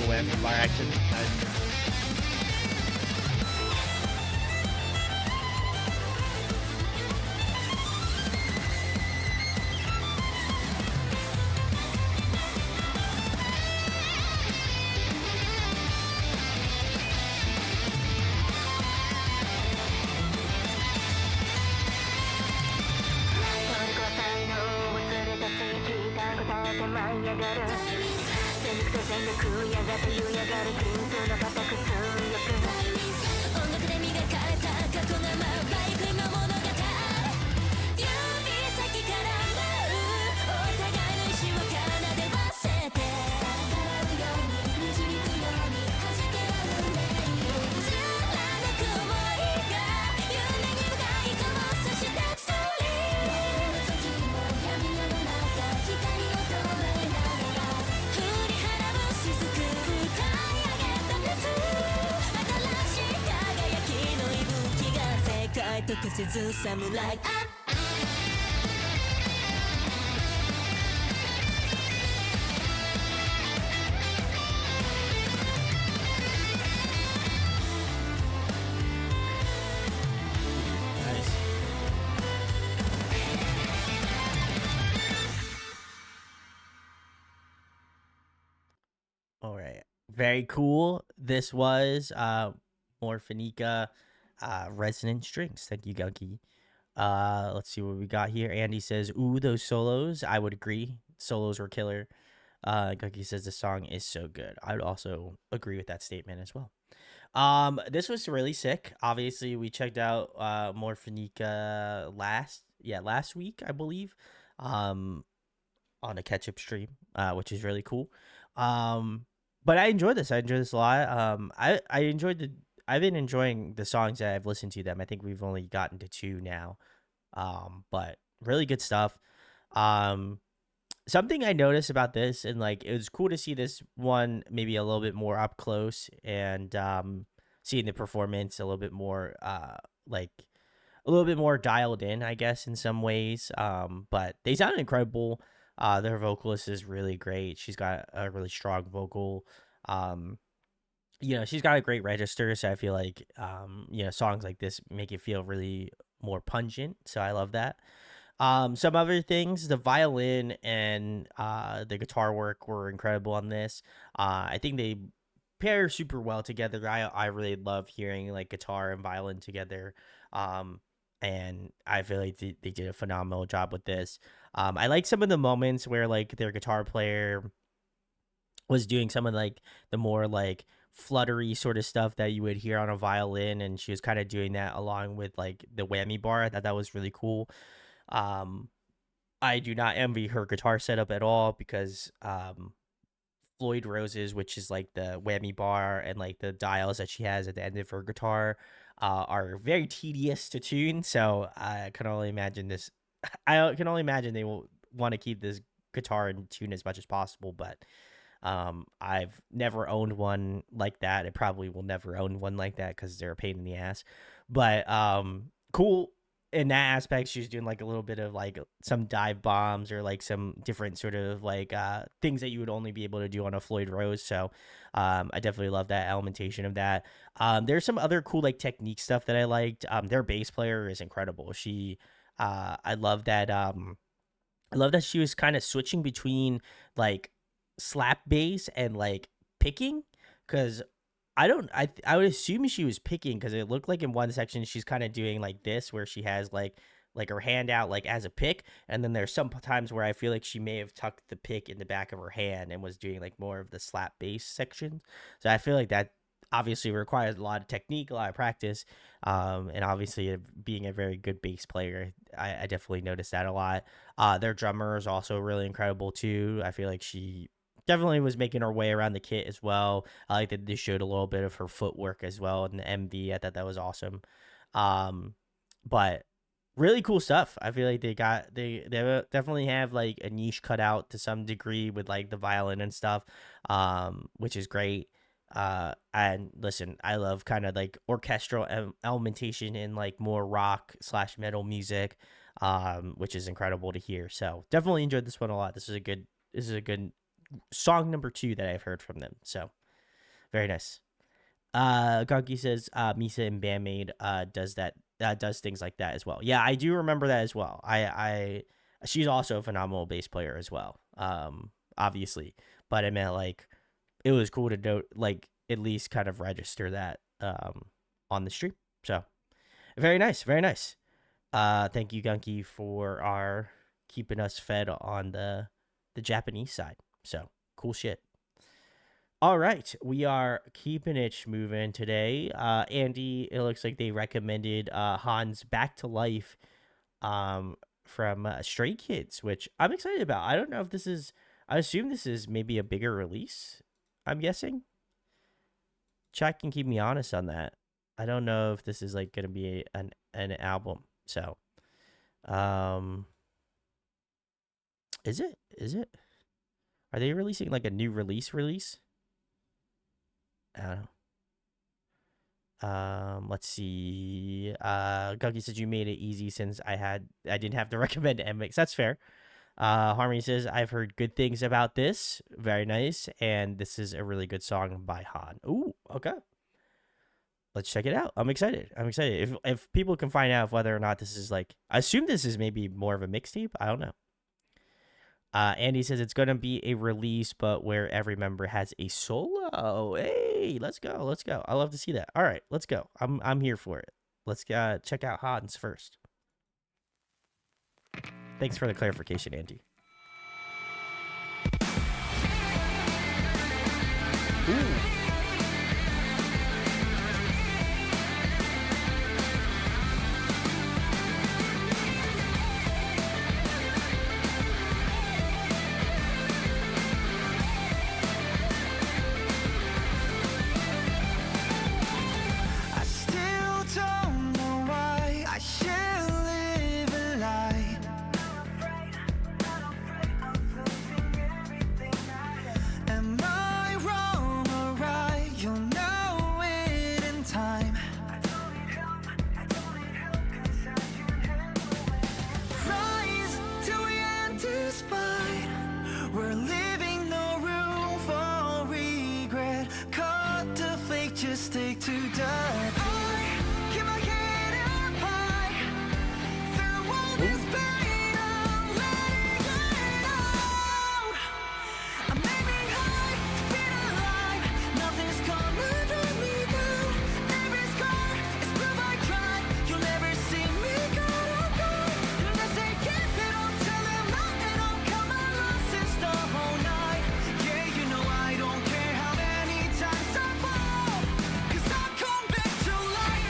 Went from bar action. Nice. All right. Very cool. This was Morphinica Resonant Strings. Thank you, Gunky. Let's see what we got here. Andy says, ooh, those solos. I would agree. Solos were killer. Gunky says the song is so good. I would also agree with that statement as well. This was really sick. Obviously, we checked out Morphinica last week, I believe. On a catch-up stream, which is really cool. But I enjoyed this. I enjoyed this a lot. I've been enjoying the songs that I've listened to them. I think we've only gotten to 2 now. But really good stuff. something I noticed about this, and like it was cool to see this one maybe a little bit more up close, and seeing the performance a little bit more like a little bit more dialed in, I guess, in some ways. But they sound incredible. Their vocalist is really great. She's got a really strong vocal. Um, she's got a great register, so I feel like songs like this make it feel really more pungent. So I love that. Some other things, the violin and the guitar work were incredible on this. I think they pair super well together. I really love hearing like guitar and violin together. Um, and I feel like they did a phenomenal job with this. I like some of the moments where like their guitar player was doing some of like the more like fluttery sort of stuff that you would hear on a violin, and she was kind of doing that along with like the whammy bar. I thought that was really cool. Um, I do not envy her guitar setup at all because Floyd Rose's, which is like the whammy bar and like the dials that she has at the end of her guitar, are very tedious to tune. So I can only imagine this. I can only imagine they will want to keep this guitar in tune as much as possible. But I've never owned one like that. I probably will never own one like that because they're a pain in the ass. But cool in that aspect. She's doing like a little bit of like some dive bombs or like some different sort of like things that you would only be able to do on a Floyd Rose. So I definitely love that elementation of that. There's some other cool like technique stuff that I liked. Their bass player is incredible. She I love that I love that she was kind of switching between like slap bass and like picking, because I would assume she was picking because it looked like in one section she's kind of doing like this where she has like her hand out like as a pick, and then there's some times where I feel like she may have tucked the pick in the back of her hand and was doing like more of the slap bass section. So I feel like that obviously requires a lot of technique, a lot of practice, and obviously being a very good bass player, I definitely noticed that a lot. Their drummer is also really incredible too. I feel like she definitely was making her way around the kit as well. I like that they showed a little bit of her footwork as well in the MV. I thought that was awesome. But really cool stuff. I feel like they definitely have like a niche cut out to some degree with like the violin and stuff, which is great. And listen, I love kind of like orchestral elementation in like more rock / metal music, which is incredible to hear. So definitely enjoyed this one a lot. This is a good song number 2 that I've heard from them. So very nice. Gonki says Misa and Bandmate does things like that as well. Yeah, I do remember that as well. She's also a phenomenal bass player as well. Obviously, but I meant like it was cool to note, like at least kind of register that on the stream. So very nice, very nice. Thank you, Gunky, for keeping us fed on the Japanese side. So cool shit. All right, we are keeping it moving today. Andy, it looks like they recommended Han's Back to Life from Stray Kids, which I'm excited about. I don't know if this is, I assume this is maybe a bigger release, I'm guessing. Chat can keep me honest on that. I don't know if this is like going to be an album. So, is it? Are they releasing like a new release? I don't know. Let's see. Gunky says you made it easy since I didn't have to recommend NMIXX. That's fair. Harmony says I've heard good things about this. Very nice, and this is a really good song by Han. Ooh, okay. Let's check it out. I'm excited. If people can find out whether or not this is like, I assume this is maybe more of a mixtape. I don't know. Andy says it's going to be a release, but where every member has a solo. Hey, let's go. I love to see that. All right, let's go. I'm here for it. Let's check out Hans first. Thanks for the clarification, Andy. Ooh. I still don't know why I should live a lie. stick to the truth. I keep my head up high through all this pain. I'm letting it out. I'm aiming high to feel alive. Nothing's gonna turn me down. Every scar is proof I tried. You'll never see me go. Unless they keep it on, tell them not, and I'll come along since the whole night. Yeah, you know I don't care how many times I fall, 'cause I'll come back to life.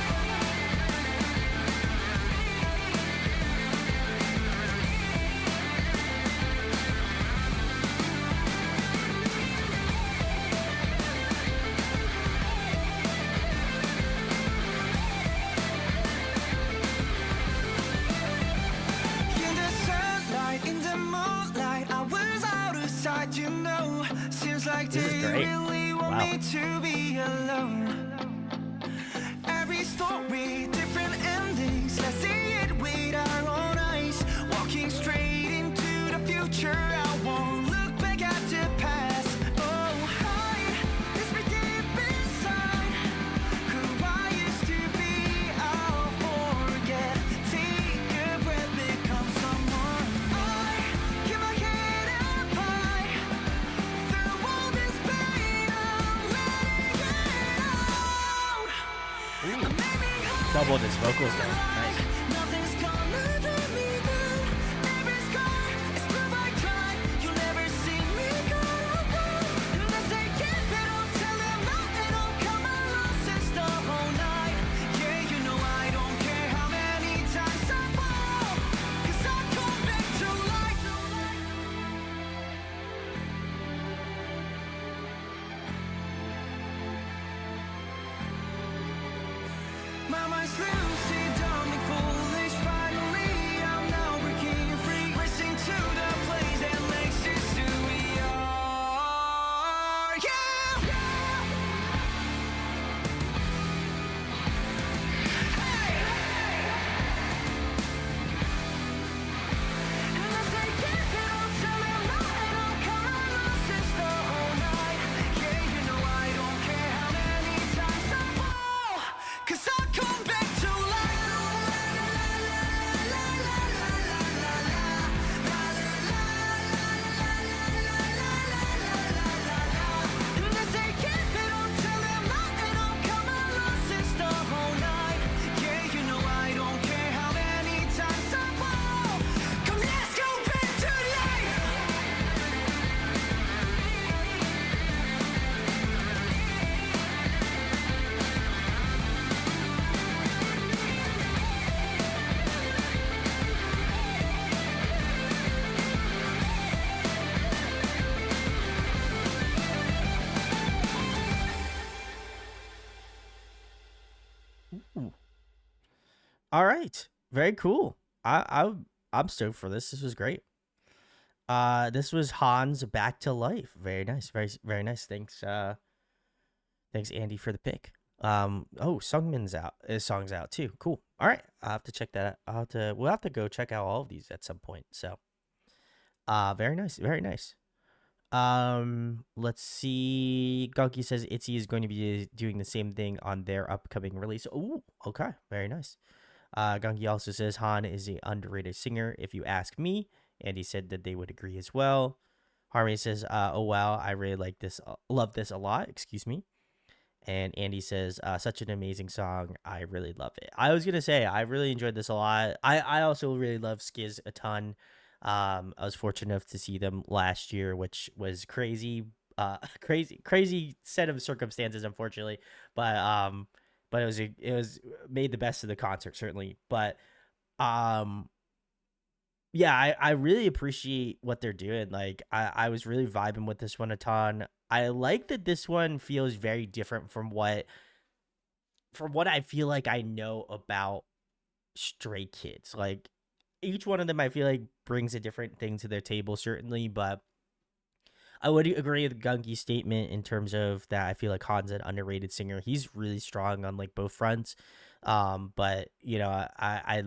In the sunlight, in the moonlight, I was out of sight, you know. Seems like This is they great. really want Wow. me to be alone. Every story, different endings. Let's see it with our own eyes. Walking straight into the future. I won't look back at the past. Oh, hi, this me deep inside. Who I used to be, I'll forget. Take a breath, become someone. I keep my head up high through all this pain. I'm letting it out. I'm aiming high. Doubled his vocals there. Nice. Nothing's gonna turn me down. Every scar is proof I tried. You'll never see me go. Unless they keep it on, tell them not, and I'll come along since the whole night. Yeah, you know I don't care how many times I fall, 'cause I'll come back to life. My mind's lucid, dumb and foolish. Finally, I'm now breaking free. Racing to the place that makes us who we are. Yeah! Unless they keep it on, tell them not, and I'll come along since the whole night. Yeah, you know I don't care how many times I fall, 'cause I'll come back to life. Unless they keep it on, tell them not, and I'll come along since the whole night. Yeah, you know I don't care how many times I fall. Come, let's go back to life. All right. Very cool. I'm stoked for this. This was great. This was Han's Back to Life. Very nice. Very nice. Thanks Andy for the pick. Sungmin's out. His song's out too. Cool. All right. I'll have to check that out. We'll have to go check out all of these at some point. So, very nice. Very nice. Let's see. Gunky says ITZY is going to be doing the same thing on their upcoming release. Oh, okay. Very nice. Gunky also says Han is an underrated singer, if you ask me. Andy said that they would agree as well. Harmony says, oh wow, I really like this, love this a lot. Excuse me. And Andy says, such an amazing song. I really love it. I was gonna say I really enjoyed this a lot. I also really love Skiz a ton. I was fortunate enough to see them last year, which was crazy. Crazy set of circumstances, unfortunately. But it was made the best of the concert, certainly. But yeah, I really appreciate what they're doing. Like I was really vibing with this one a ton. I like that this one feels very different from what I feel like I know about Stray Kids. Like each one of them I feel like brings a different thing to their table, certainly, but I would agree with Gunky's statement in terms of that I feel like Han's an underrated singer. He's really strong on like both fronts. But you know, I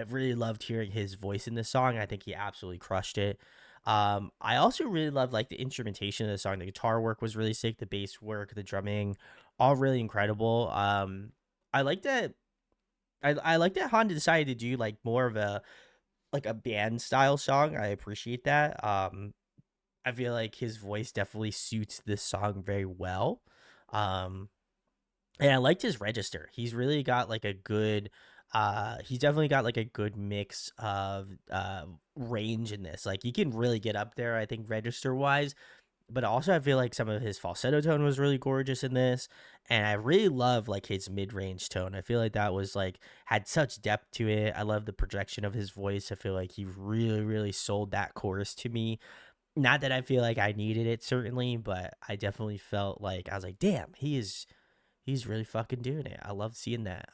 really loved hearing his voice in this song. I think he absolutely crushed it. I also really loved like the instrumentation of the song. The guitar work was really sick, the bass work, the drumming. all really incredible. I like that. I like that Han decided to do like more of a like a band style song. I appreciate that. I feel like his voice definitely suits this song very well. Um, and I liked his register. He's really got like a good he's definitely got like a good mix of range in this. Like he can really get up there, I think, register wise. But also I feel like some of his falsetto tone was really gorgeous in this. And I really love like his mid range tone. I feel like that was like had such depth to it. I love the projection of his voice. I feel like he really, really sold that chorus to me. Not that I feel like I needed it certainly, but I definitely felt like I was like, damn, he's really fucking doing it. I love seeing that.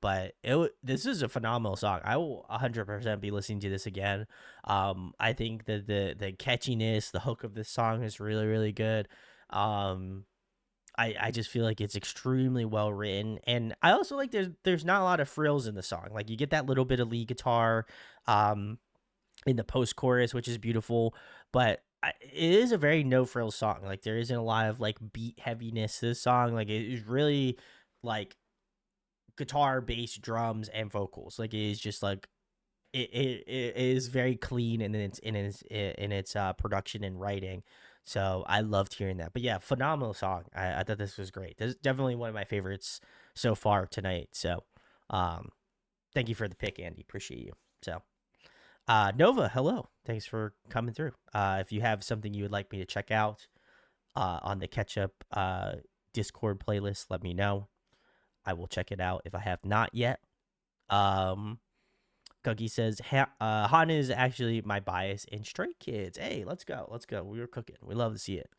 But this is a phenomenal song. I will 100% be listening to this again. I think that the catchiness, the hook of this song is really, really good. I just feel like it's extremely well written, and I also like there's not a lot of frills in the song. Like you get that little bit of lead guitar, in the post chorus, which is beautiful, but it is a very no frills song. Like there isn't a lot of like beat heaviness to this song. Like it is really like guitar, bass, drums, and vocals. Like it is just like it is very clean in its production and writing. So I loved hearing that. But yeah, phenomenal song. I thought this was great. This is definitely one of my favorites so far tonight. So thank you for the pick, Andy. Appreciate you. So Nova, hello. Thanks for coming through. If you have something you would like me to check out on the Ketchup Discord playlist, let me know. I will check it out if I have not yet. Cookie says, Han is actually my bias in Stray Kids. Hey, let's go. Let's go. We were cooking. We love to see it.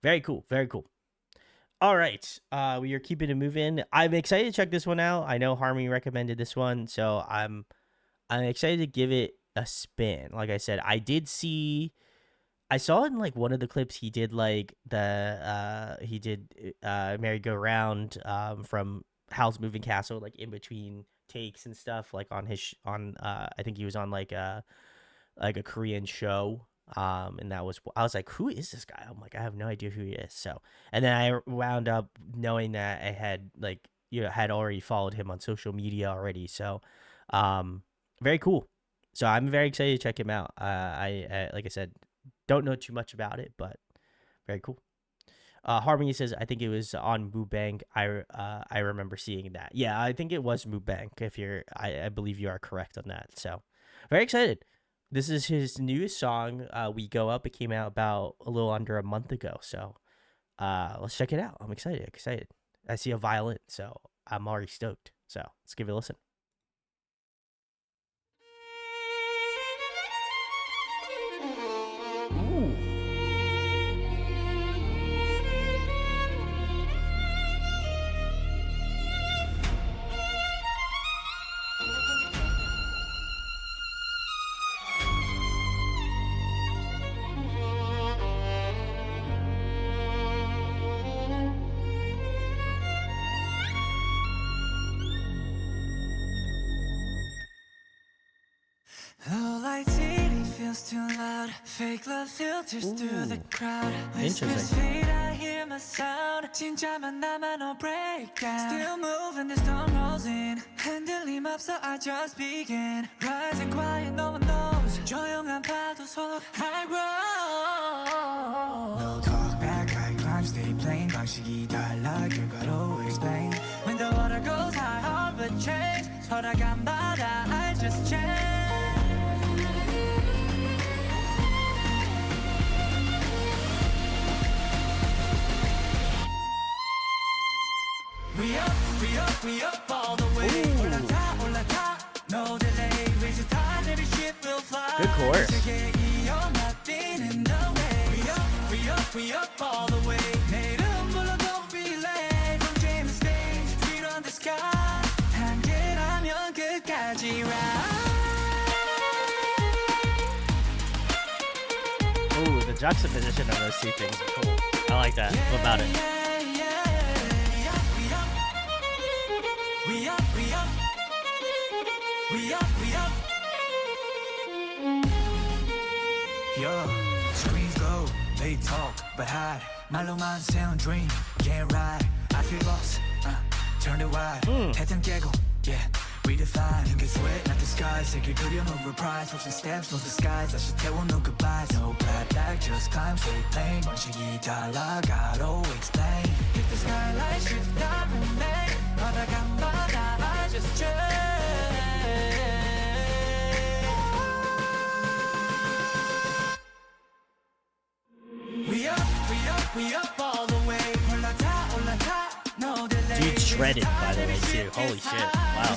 Very cool. Very cool. All right. We are keeping it moving. I'm excited to check this one out. I know Harmony recommended this one, so I'm excited to give it a spin. Like I said, I saw in like one of the clips he did like merry-go-round from Howl's Moving Castle, like in between takes and stuff, like on his I think he was on like a Korean show. And I was like, who is this guy? I'm like, I have no idea who he is. So, and then I wound up knowing that I had had already followed him on social media already. So, very cool. So I'm very excited to check him out. I like I said, don't know too much about it, but very cool. Harmony says, I think it was on Mubang. I remember seeing that. Yeah, I think it was Mubang. I believe you are correct on that. So very excited. This is his newest song. We Go Up. It came out about a little under a month ago. So let's check it out. I'm excited. I see a violin, so I'm already stoked. So let's give it a listen. Ooh. Low light city feels too loud. Fake love filters through the crowd. Whispers fade, I hear my sound. 진짜만 나만 no breakdown. Still moving, the storm rolls in. 흔들림 없어, I just begin. Rising quiet, no one knows. 조용한 파도 속 I grow. No talk back, I climb, stay plain. 방식이 달라, 결과로 explain. When the water goes high, hard but change. 허락 안 받아, I just change. We up all the way. 올라타, no delay. Raise the tide, every ship will fly. Good chorus. you're nothing in the way. We up all the way. 내 이름 불러, don't be late. From James stage, feet on the sky. 함께라면 끝까지 ride. Ooh, the juxtaposition of those two things are cool. I like that. What about it? We up. Yo, screens go, they talk, but hide. 말로만 세운 dream, can't ride. I feel lost, turn it wide, 패턴 깨고, yeah. Redefine, can get sweat, not disguise. Take your good, no reprise. Pushing steps, no disguise. I should tell no goodbyes. No clap back, just climb, stay plain. 방식이 달라, gotta explain. If the skyline shift, I remain. 바다가 I just change. We up all the way. 올라타, no delay. Dude shredded, by the way, too. Holy shit. Wow.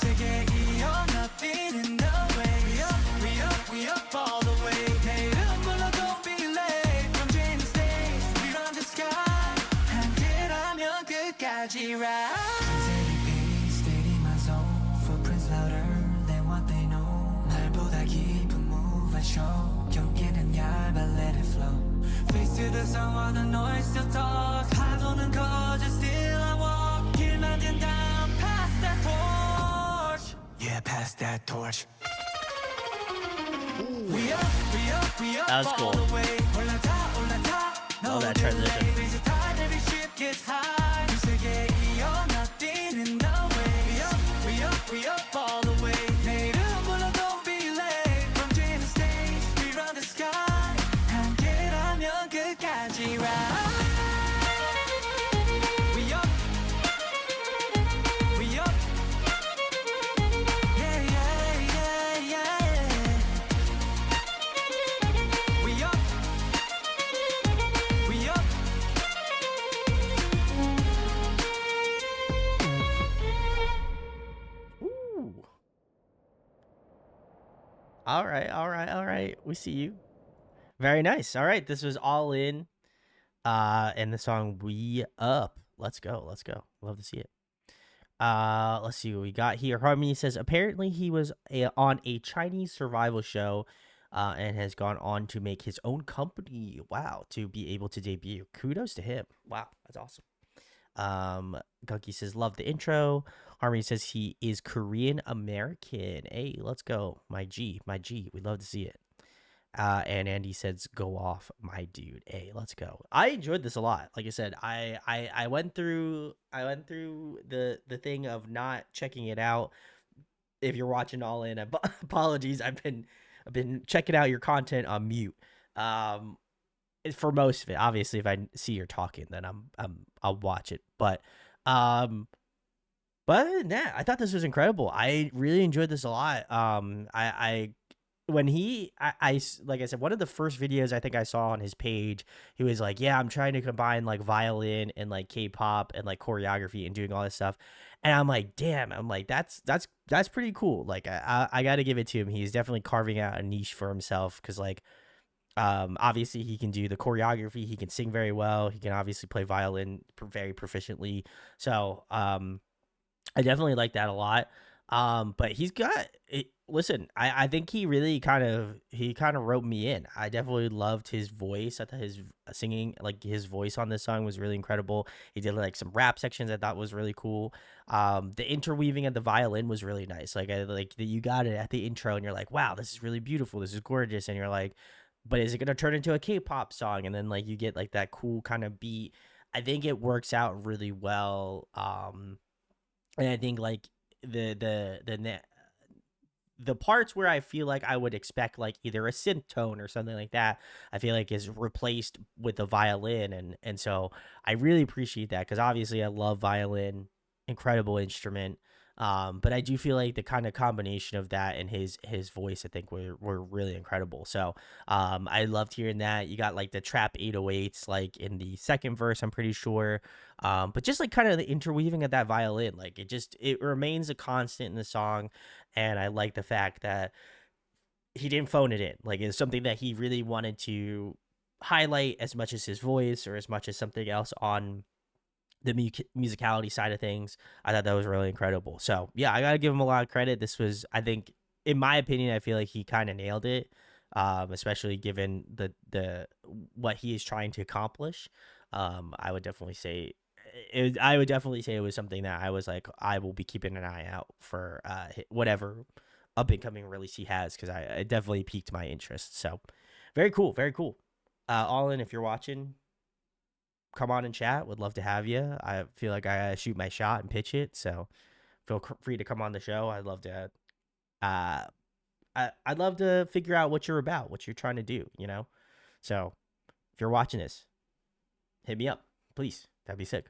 We up all the way. 내일은 몰라, don't be late. From Jane to stage, we run the sky. 함께라면 끝까지 ride. Steady pace, steady my zone. Footprints louder than what they know. 날보다 깊은 move I show. 경계는 얇아, let it flow. Face to the sun while the noise still talks. 파도는 커져, still I walk. 길만 된 down, pass that torch. Yeah, pass that torch. We up That was cool. all the way. 올라타, no Love that transition. delay. There's a tide, every ship gets high. 두 세계 이어 nothing in the way. We up all the way. 내일은 몰라, don't be late. From Jane to stage, we run the sky. 함께라면 끝까지 ride. We up. Yeah. We up. Ooh. All right. We see you. Very nice. All right, this was All In, and the song We Up. Let's go. Love to see it. Let's see what we got here. Harmony says apparently he was on a Chinese survival show, and has gone on to make his own company. Wow, to be able to debut. Kudos to him. Wow, that's awesome. Gunky says love the intro. Harmony says he is Korean American. Hey, let's go. My G. We love to see it. And Andy says, "Go off, my dude." Hey, let's go. I enjoyed this a lot. Like I said, I went through the thing of not checking it out. If you're watching All In, apologies. I've been checking out your content on mute. For most of it, obviously, if I see you're talking, then I'll watch it. But other than that, I thought this was incredible. I really enjoyed this a lot. When like I said, one of the first videos I think I saw on his page, he was like, yeah, I'm trying to combine like violin and like K-pop and like choreography and doing all this stuff. And I'm like, damn, that's pretty cool. Like I got to give it to him. He's definitely carving out a niche for himself. Cause like, obviously he can do the choreography. He can sing very well. He can obviously play violin very proficiently. So, I definitely like that a lot. But he's got it. Listen, I think he really kind of wrote me in. I definitely loved his voice. I thought his singing, like his voice on this song was really incredible. He did like some rap sections I thought was really cool. The interweaving of the violin was really nice. Like you got it at the intro and you're like, wow, this is really beautiful. This is gorgeous. And you're like, but is it going to turn into a K-pop song? And then like you get like that cool kind of beat. I think it works out really well. And I think like the parts where I feel like I would expect like either a synth tone or something like that, I feel like is replaced with the violin. And so I really appreciate that because obviously I love violin, incredible instrument. But I do feel like the kind of combination of that and his voice, I think were really incredible. So I loved hearing that. You got like the trap 808s like in the second verse, I'm pretty sure. But just like kind of the interweaving of that violin, like it remains a constant in the song. And I like the fact that he didn't phone it in. Like it's something that he really wanted to highlight as much as his voice or as much as something else on the musicality side of things. I thought that was really incredible. So yeah, I gotta give him a lot of credit. This was, I think, in my opinion, I feel like he kind of nailed it, especially given the what he is trying to accomplish. I would definitely say it was something that I was like, I will be keeping an eye out for whatever up and coming release he has, because it definitely piqued my interest. So very cool. All In, if you're watching, come on and chat. Would love to have you. I feel like I gotta shoot my shot and pitch it. So feel free to come on the show. I'd love to. I'd love to figure out what you're about, what you're trying to do. So if you're watching this, hit me up, please. That'd be sick.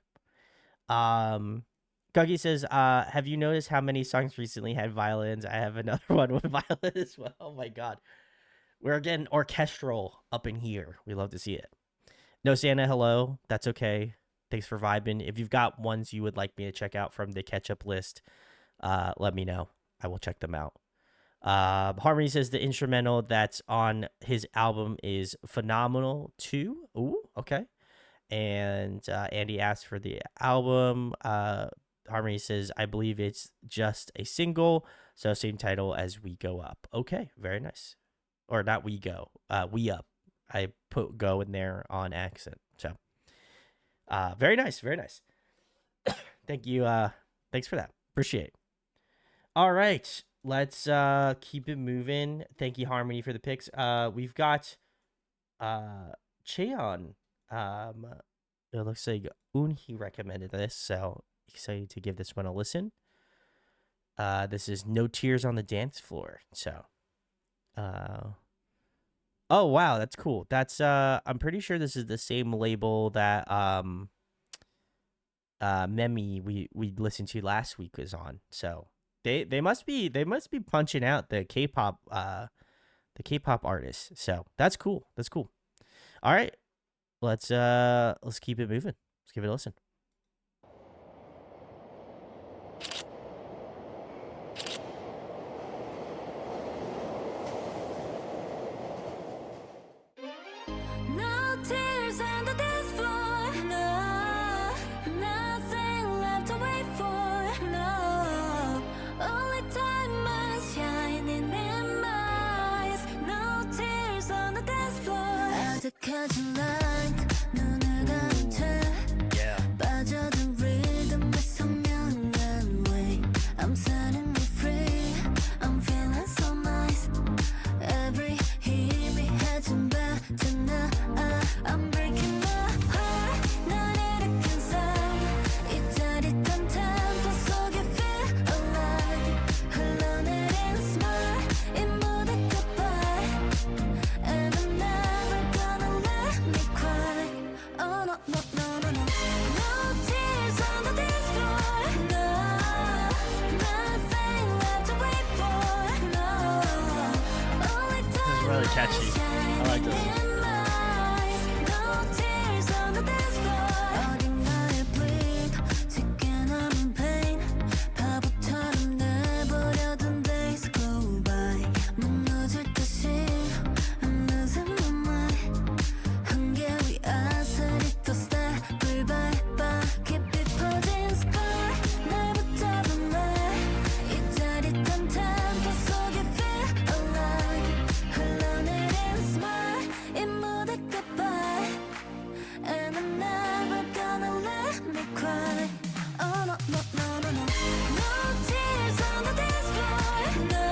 Guggy says, have you noticed how many songs recently had violins? I have another one with violin as well. Oh my god. We're getting orchestral up in here. We love to see it. No Santa, hello. That's okay. Thanks for vibing. If you've got ones you would like me to check out from the catch-up list, let me know. I will check them out. Harmony says the instrumental that's on his album is phenomenal too. Ooh, okay. And Andy asked for the album. Harmony says, I believe it's just a single, so same title as We Go Up. Okay, very nice. Or not We Go, We Up. I put go in there on accent. So very nice, very nice. Thank you. Thanks for that. Appreciate it. All right, let's keep it moving. Thank you, Harmony, for the picks. We've got Chaeyeon. It looks like Unhee recommended this, so excited to give this one a listen. This is No Tears on the Dance Floor. So oh wow, that's cool. That's I'm pretty sure this is the same label that Memi we listened to last week was on. So they must be punching out the K-pop artists. So that's cool. That's cool. All right. Let's keep it moving. Let's give it a listen. No tears on the dance floor. No, nothing left to wait for. No, only diamonds shining in my eyes. No tears on the dance floor. 아득해진 light 눈을 감채 빠져든 rhythm의 선명한 way. I'm setting me free. I'm feeling so nice. Every 희미해진 같은 나. I'm breaking my heart. 날 일으킨 sound. 이 짜릿한 tempo 속에 feel alive. 흘러내린 smile. 이 무대 goodbye. And I'm never gonna let me cry. Oh no no no no no. No tears on the dance floor. No, nothing left to wait for. No, only This is really catchy. I like this. no tears on the dance floor. 어딘가에 bleed 짙게 남은 pain. 바보처럼 내버려둔 days go by. 무너질 듯이 I'm losing my mind. 한계 위 아슬이 또 step을 밟아 깊이 퍼진 scar. 날 붙잡은 이 짜릿한 tempo 속에 feel alive. 흘러내린 smile. 이 무대 goodbye. And I'm never gonna let me cry. Oh no no no no no. No tears on the dance floor. No,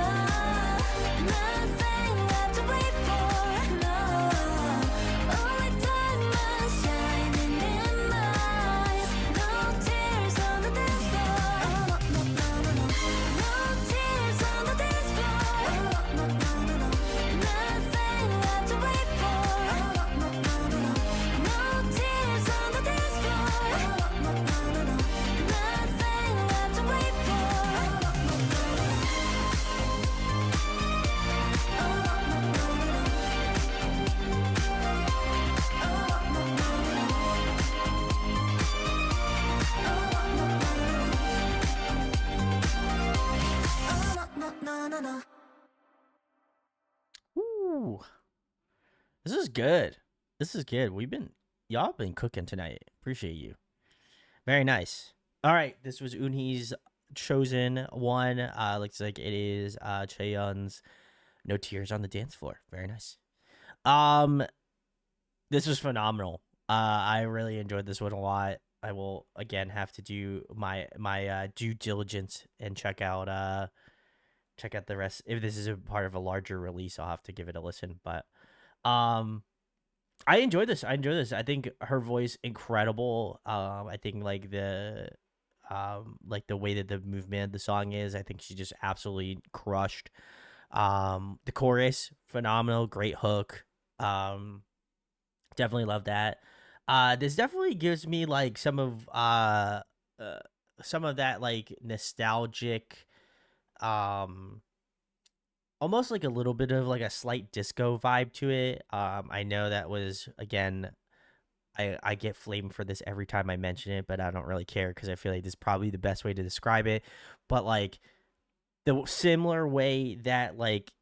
nothing left to wait for. No, only diamonds shining in my eyes. No tears on the dance floor. Oh no no no no no. No tears on the dance floor. Oh no no no no. Nothing left to wait for. Oh no no no no. No tears on the dance floor. Oh no no no no. Nothing left to wait for. Oh no no no no. Ooh. This is good. This is good. Y'all been cooking tonight. Appreciate you. Very nice. All right, this was Unhee's chosen one. Looks like it is Chaeyeon's No Tears on the Dance Floor. Very nice. This was phenomenal. I really enjoyed this one a lot. I will again have to do my due diligence and check out the rest. If this is a part of a larger release, I'll have to give it a listen. But I enjoy this. I enjoy this. I think her voice incredible. I think like the way that the movement of the song is, I think she just absolutely crushed. The chorus phenomenal, great hook. Um, Definitely love that. This definitely gives me like uh some of that like nostalgic, um almost like a little bit of like a slight disco vibe to it. I know that was again, I get flamed for this every time I mention it, but I don't really care because I feel like this is probably the best way to describe it. But like the similar way that like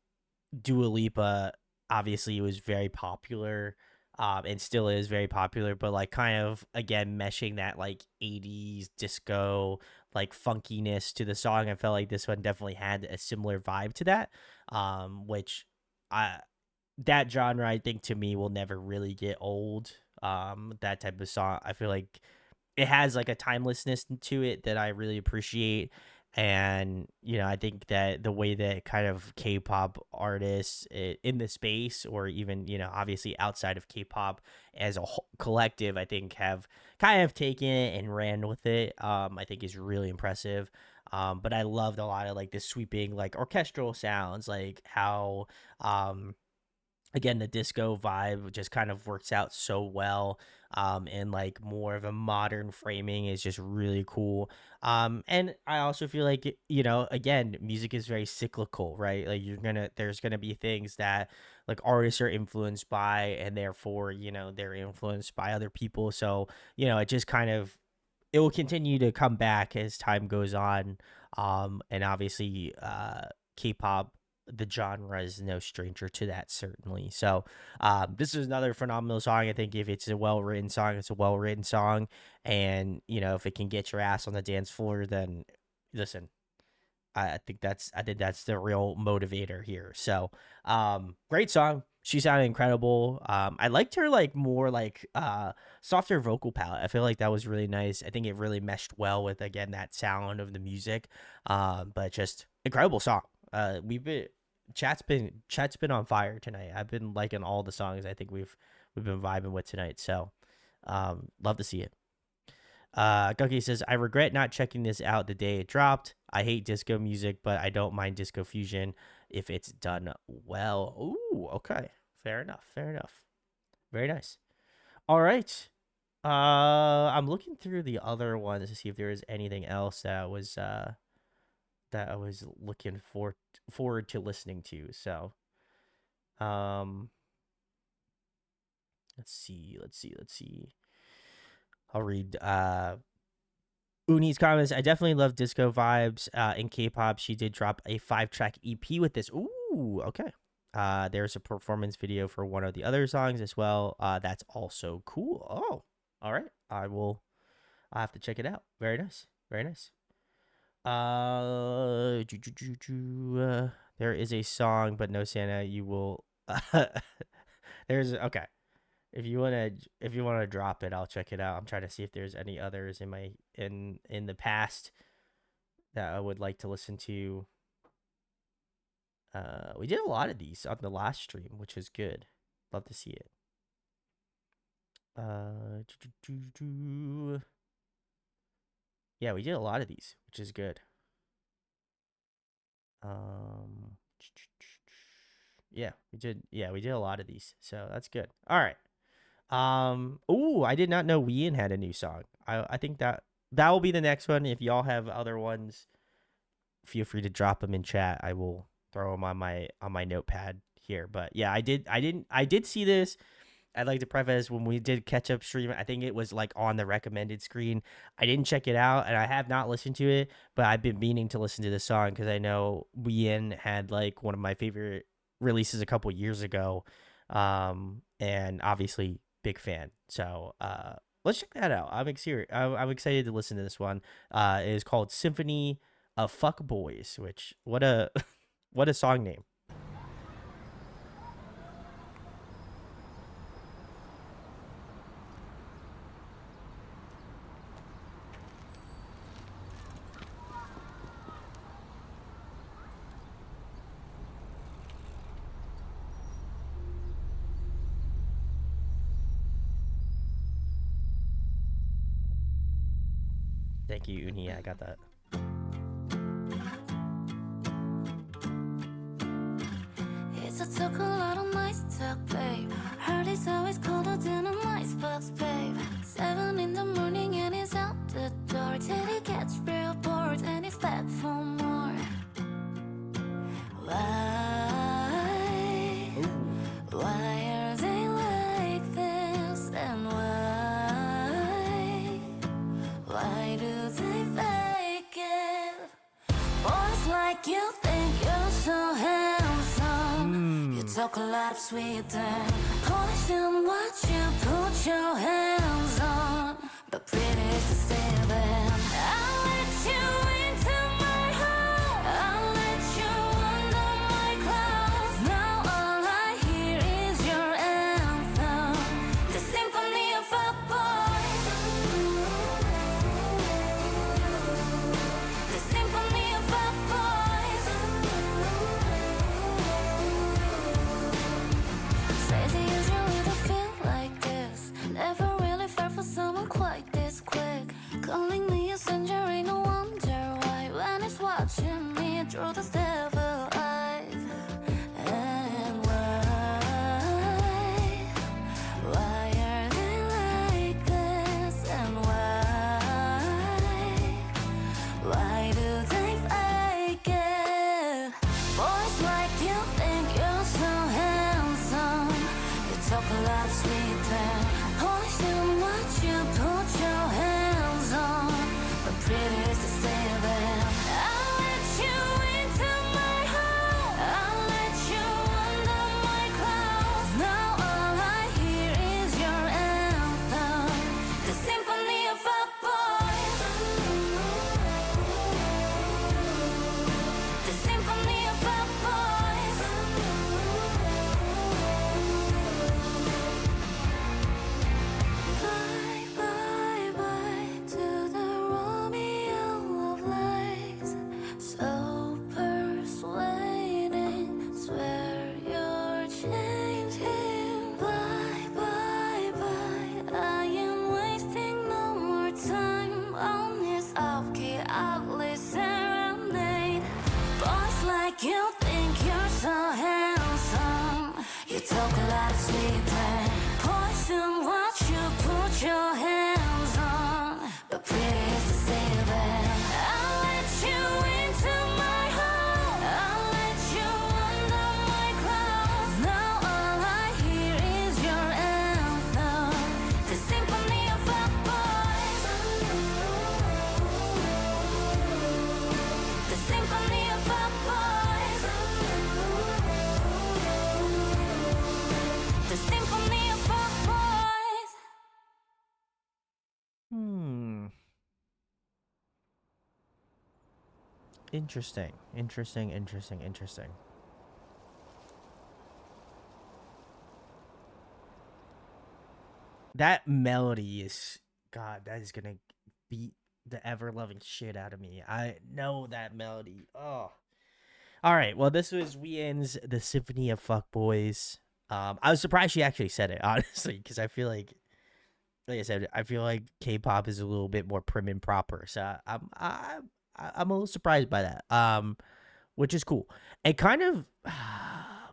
Dua Lipa obviously was very popular, and still is very popular, but like kind of again meshing that like 80s disco like funkiness to the song. I felt like this one definitely had a similar vibe to that, which I that genre I think to me will never really get old. That type of song, I feel like it has like a timelessness to it that I really appreciate. And I think that the way that kind of K-pop artists in the space, or even obviously outside of K-pop as a whole collective, I think have kind of taken it and ran with it. I think is really impressive. But I loved a lot of like the sweeping like orchestral sounds, like how again the disco vibe just kind of works out so well, and like more of a modern framing is just really cool. And I also feel like again, music is very cyclical, right? Like there's gonna be things that like artists are influenced by, and therefore they're influenced by other people. So it just kind of, it will continue to come back as time goes on. And obviously K-pop, the genre, is no stranger to that, certainly. So this is another phenomenal song. I think if it's a well-written song, it's a well-written song. And if it can get your ass on the dance floor, then listen, I think that's the real motivator here. So, great song. She sounded incredible. I liked her like more like softer vocal palette. I feel like that was really nice. I think it really meshed well with again that sound of the music. But just incredible song. We've been chat's been on fire tonight. I've been liking all the songs. I think we've been vibing with tonight. So, love to see it. Gunky says, I regret not checking this out the day it dropped. I hate disco music, but I don't mind disco fusion if it's done well. Ooh, okay. Fair enough. Fair enough. Very nice. All right. I'm looking through the other ones to see if there is anything else that I was looking forward to listening to. So, um, let's see. I'll read Uni's comments. I definitely love disco vibes in K-pop. She did drop a 5-track EP with this. Ooh, okay. There's a performance video for one of the other songs as well. That's also cool. Oh, all right. I'll have to check it out. Very nice. Very nice. There is a song, but no Santa. You will. There's okay. If you wanna drop it, I'll check it out. I'm trying to see if there's any others in the past that I would like to listen to. We did a lot of these on the last stream, which is good. Love to see it. Yeah, we did a lot of these, which is good. Yeah, we did. Yeah, we did a lot of these, so that's good. All right. Ooh, I did not know Ween had a new song. I think that will be the next one. If y'all have other ones, feel free to drop them in chat. I will throw them on my notepad here. But yeah, I did see this. I'd like to preface, when we did catch up stream, I think it was like on the recommended screen. I didn't check it out, and I have not listened to it, but I've been meaning to listen to this song because I know Wien had like one of my favorite releases a couple years ago, and obviously big fan. So let's check that out. I'm excited to listen to this one. It is called Symphony of Fuck Boys, which what a what a song name. Thank you, Uni. I got that. It's a took a lot of nice talk, babe. Heard it's always colder than a nice box, babe. 7 in the morning and he's out the door till he gets real bored and he's back for more. Why? Why are they like this? And why? Why do they fake it? Boys like you think you're so handsome. You talk a lot of sweet things. Poison what you put your hands on. But pretty is the same. I'll let you into my heart. I'll let you under my clouds. Now all I hear is your anthem. The symphony of a boy. The symphony of a boy. Say they usually don't feel like this. Never really felt for someone quite this quick. Calling me a stranger ain't no wonder why. When he's watching me through those devil eyes. And why are they like this? And why do they fake it? Boys like you think you're so handsome. You talk a lot of sweet things. Poison what you put your hands on. But pretty is the same. I'll let you into my heart. I'll let you under my clouds. Now all I hear is your anthem. The symphony of a boy. The symphony of a boy. Bye, bye, bye to the Romeo of lies. So persuading, swear you're changing. Bye, bye, bye. I am wasting no more time on this off-key, ugly serenade. Boys like you think you're so handsome. You talk a lot of sweet things. Poison what you put your hands on. But pretty is the same. I'll let you into my heart. I'll let you under my clouds. Now all I hear is your anthem. The symphony of a boy. The symphony of a boy. The symphony of a boys. Interesting. Interesting. That melody is, God, that is gonna beat the ever loving shit out of me. I know that melody. Oh. All right. Well, this was Wien's The Symphony of Fuckboys. I was surprised she actually said it, honestly, because I feel like I said, I feel like K-pop is a little bit more prim and proper. So I'm a little surprised by that. Which is cool. And kind of,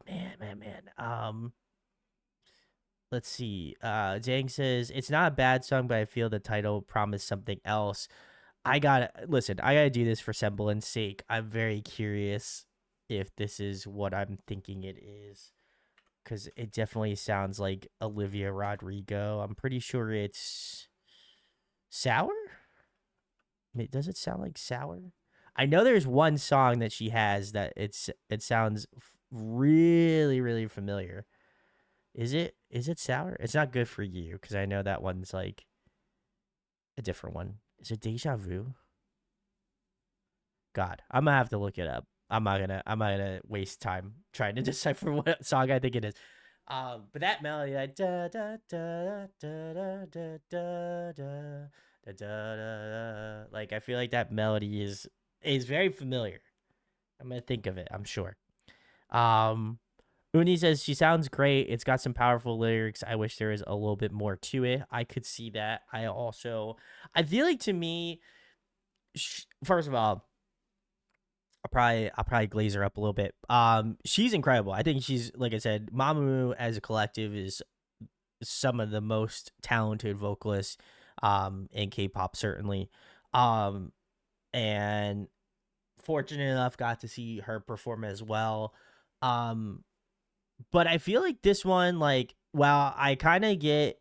man. Let's see. Zhang says it's not a bad song, but I feel the title promised something else. I gotta do this for semblance sake. I'm very curious if this is what I'm thinking it is, because it definitely sounds like Olivia Rodrigo. I'm pretty sure it's Sour. Does it sound like Sour? I know there's one song that she has that it sounds really, really familiar. Is it Sour? It's not Good For You, because I know that one's like a different one. Is it Deja Vu? God, I'm gonna have to look it up. I'm not gonna waste time trying to decipher what song I think it is. But that melody, like da da da da da da da da da da, like I feel like that melody is very familiar. I'm gonna think of it. I'm sure. Uni says she sounds great. It's got some powerful lyrics. I wish there was a little bit more to it. I could see that. I feel like, to me, first of all, I'll probably glaze her up a little bit. She's incredible. I think she's, like I said, Mamamoo as a collective is some of the most talented vocalists in K-pop, certainly. Um, and fortunate enough, got to see her perform as well. Um, but I feel like this one, like, well, I kind of get,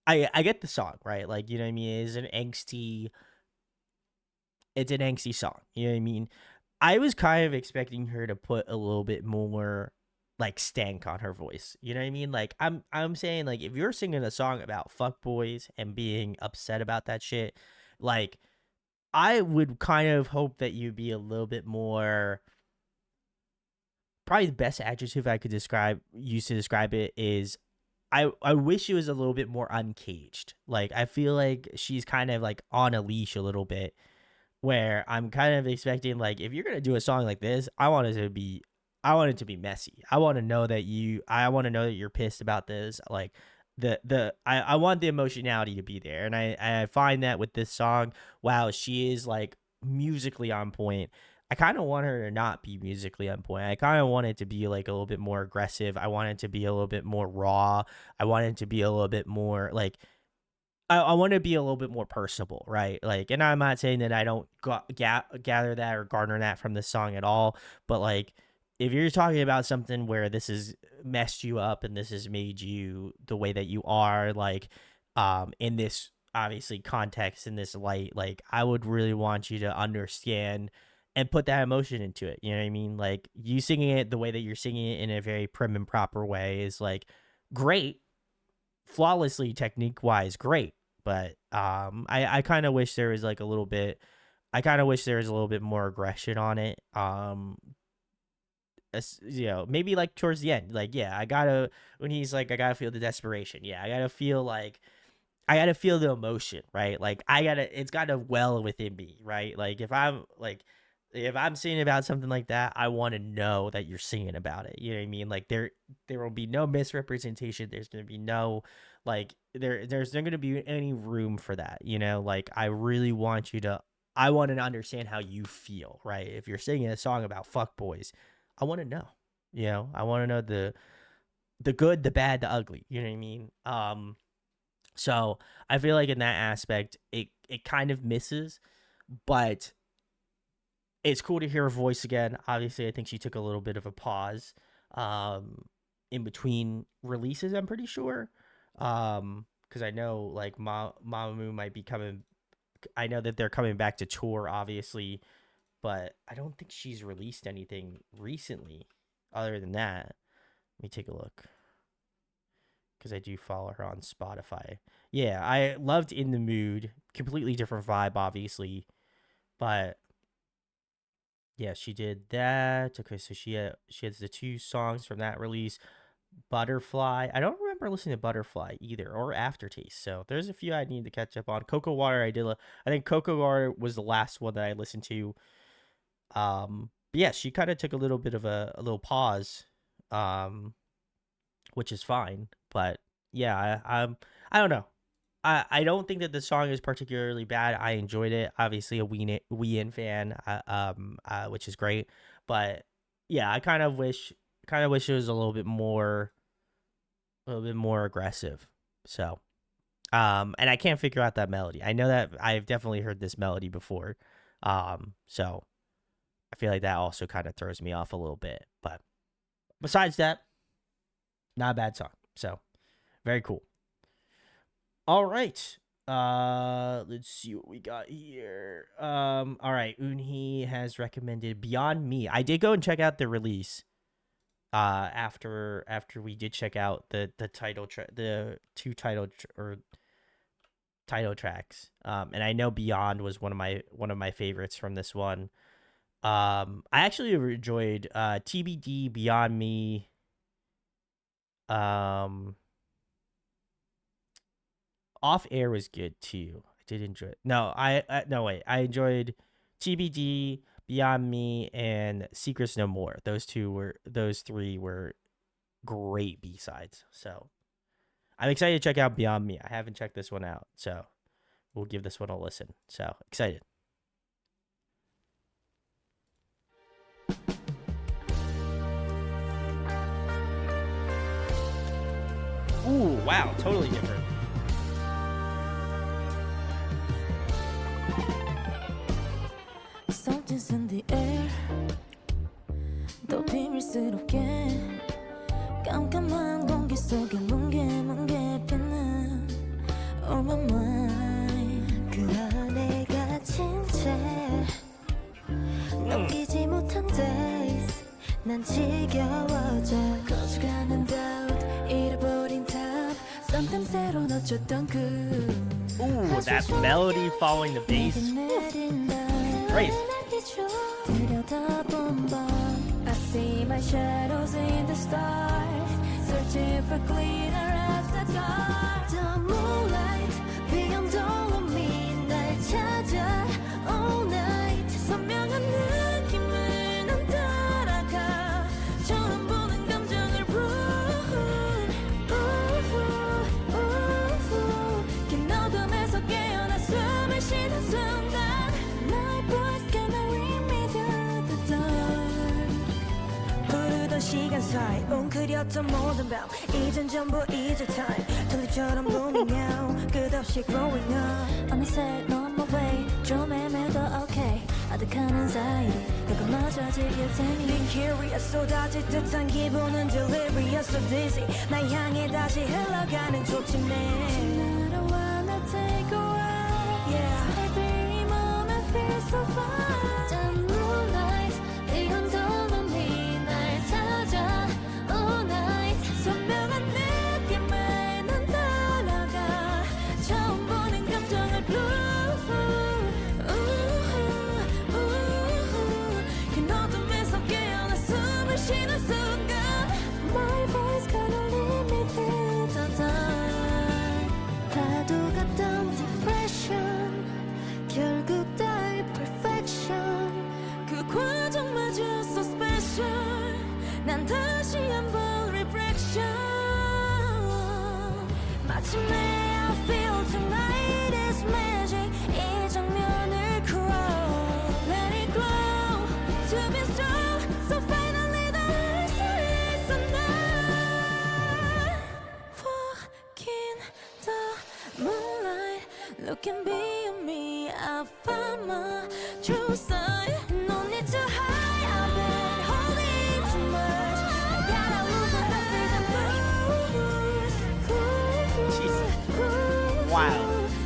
I get the song, right? Like, you know what I mean? It's an angsty song. You know what I mean? I was kind of expecting her to put a little bit more like stank on her voice. You know what I mean? Like I'm saying, like, if you're singing a song about fuck boys and being upset about that shit, like, I would kind of hope that you'd be a little bit more, probably the best adjective I could use to describe it is, I wish it was a little bit more uncaged. Like, I feel like she's kind of like on a leash a little bit, where I'm kind of expecting, like, if you're gonna do a song like this, I want it to be messy. I want to know that you're pissed about this. Like, I want the emotionality to be there, and I find that with this song, wow, she is like musically on point. I kind of want her to not be musically on point. I kind of want it to be like a little bit more aggressive. I want it to be a little bit more raw. I want it to be a little bit more like, I want to be a little bit more personable, right? Like, and I'm not saying that I don't gather that or garner that from this song at all, but like, if you're talking about something where this has messed you up and this has made you the way that you are, like, in this obviously context, in this light, like, I would really want you to understand and put that emotion into it. You know what I mean? Like, you singing it the way that you're singing it in a very prim and proper way is like great, flawlessly technique wise, great. But I kind of wish there was like a little bit. I kind of wish there was a little bit more aggression on it. You know, maybe like towards the end, like, yeah, I gotta, when he's like, I gotta feel the desperation. Yeah, I gotta feel like, I gotta feel the emotion, right? Like, it's gotta well within me, right? Like, if I'm singing about something like that, I want to know that you're singing about it. You know what I mean? Like, there will be no misrepresentation. There's gonna be no, like, there's not gonna be any room for that. You know, like, I want to understand how you feel, right? If you're singing a song about fuck boys, I want to know. You know, I want to know the good, the bad, the ugly. You know what I mean? So I feel like in that aspect, it kind of misses, but it's cool to hear her voice again. Obviously, I think she took a little bit of a pause in between releases, I'm pretty sure. Because I know, like, Mamamoo might be coming. I know that they're coming back to tour, obviously, but I don't think she's released anything recently other than that. Let me take a look, because I do follow her on Spotify. Yeah, I loved In the Mood. Completely different vibe, obviously, but yeah, she did that. Okay, so she has the two songs from that release. Butterfly. I don't remember listening to Butterfly either, or Aftertaste. So there's a few I need to catch up on. Cocoa Water, I think Cocoa Water was the last one that I listened to. But yeah, she kind of took a little bit of a little pause, um, which is fine. But yeah, I don't know. I don't think that the song is particularly bad. I enjoyed it. Obviously, a Ween fan, which is great. But yeah, I kind of wish it was a little bit more aggressive. So, and I can't figure out that melody. I know that I've definitely heard this melody before. So I feel like that also kind of throws me off a little bit. But besides that, not a bad song. So very cool. All right. Let's see what we got here. All right. Unhee has recommended Beyond Me. I did go and check out the release. After we did check out the title track, the two title tracks. And I know Beyond was one of my favorites from this one. I actually enjoyed TBD, Beyond Me. Off Air was good too. I did enjoy it. No, no wait. I enjoyed TBD, Beyond Me, and Secrets No More. Those three were great B-sides. So I'm excited to check out Beyond Me. I haven't checked this one out, so we'll give this one a listen. So excited. Ooh, wow, totally different. Something's in the air 또 비밀스럽게 깜깜한 공기 속에 뭉게 피는 All my mind 그 안에 갇힌 채 넘기지 못한 days 난 지겨워져 거쳐가는 doubt 잃어버린 답 sometimes 새로 놓쳤던 그 Ooh, that melody following the bass. Great. I see my shadows in the stars searching for cleaner after dark The moonlight 비온 동음이 날 찾아 all night 선명한 느낌을 난 따라가 처음 보는 감정을 긴 어둠에서 깨어나 숨을 쉬는 순간 My voice gonna lead me through the dark 부르던 시간 사이 웅크렸던 모든 밤 이젠 전부 잊을 time tulip처럼 blooming now 끝없이 growing up 어느새 on my way 좀 애매도 okay 아득한 anxiety 그것마저 지킬 테니 Being curious 쏟아질 듯한 기분은 delirious so dizzy 날 향해 다시 흘러가는 조짐에 날아와 날 take away Yeah every moment feels so fine The moonlight 이건 동음이 날 찾아 all night 선명한 느낌을 난 따라가 처음 보는 감정을 blue 긴 어둠에서 깨어나 숨을 쉬는 순간 My voice gonna lead me through the dark 파도 같던 depression 결국 달 perfection 그 과정마저 so special 난 다시 한번 reflection 마침내 I feel tonight is magic 이 장면을 crow let it glow to be strong so finally 닿을 수 있어 난 Walk in the moonlight looking beyond me I found my true side no need to hide I've been holding too much I gotta lose all the things I lose Wow.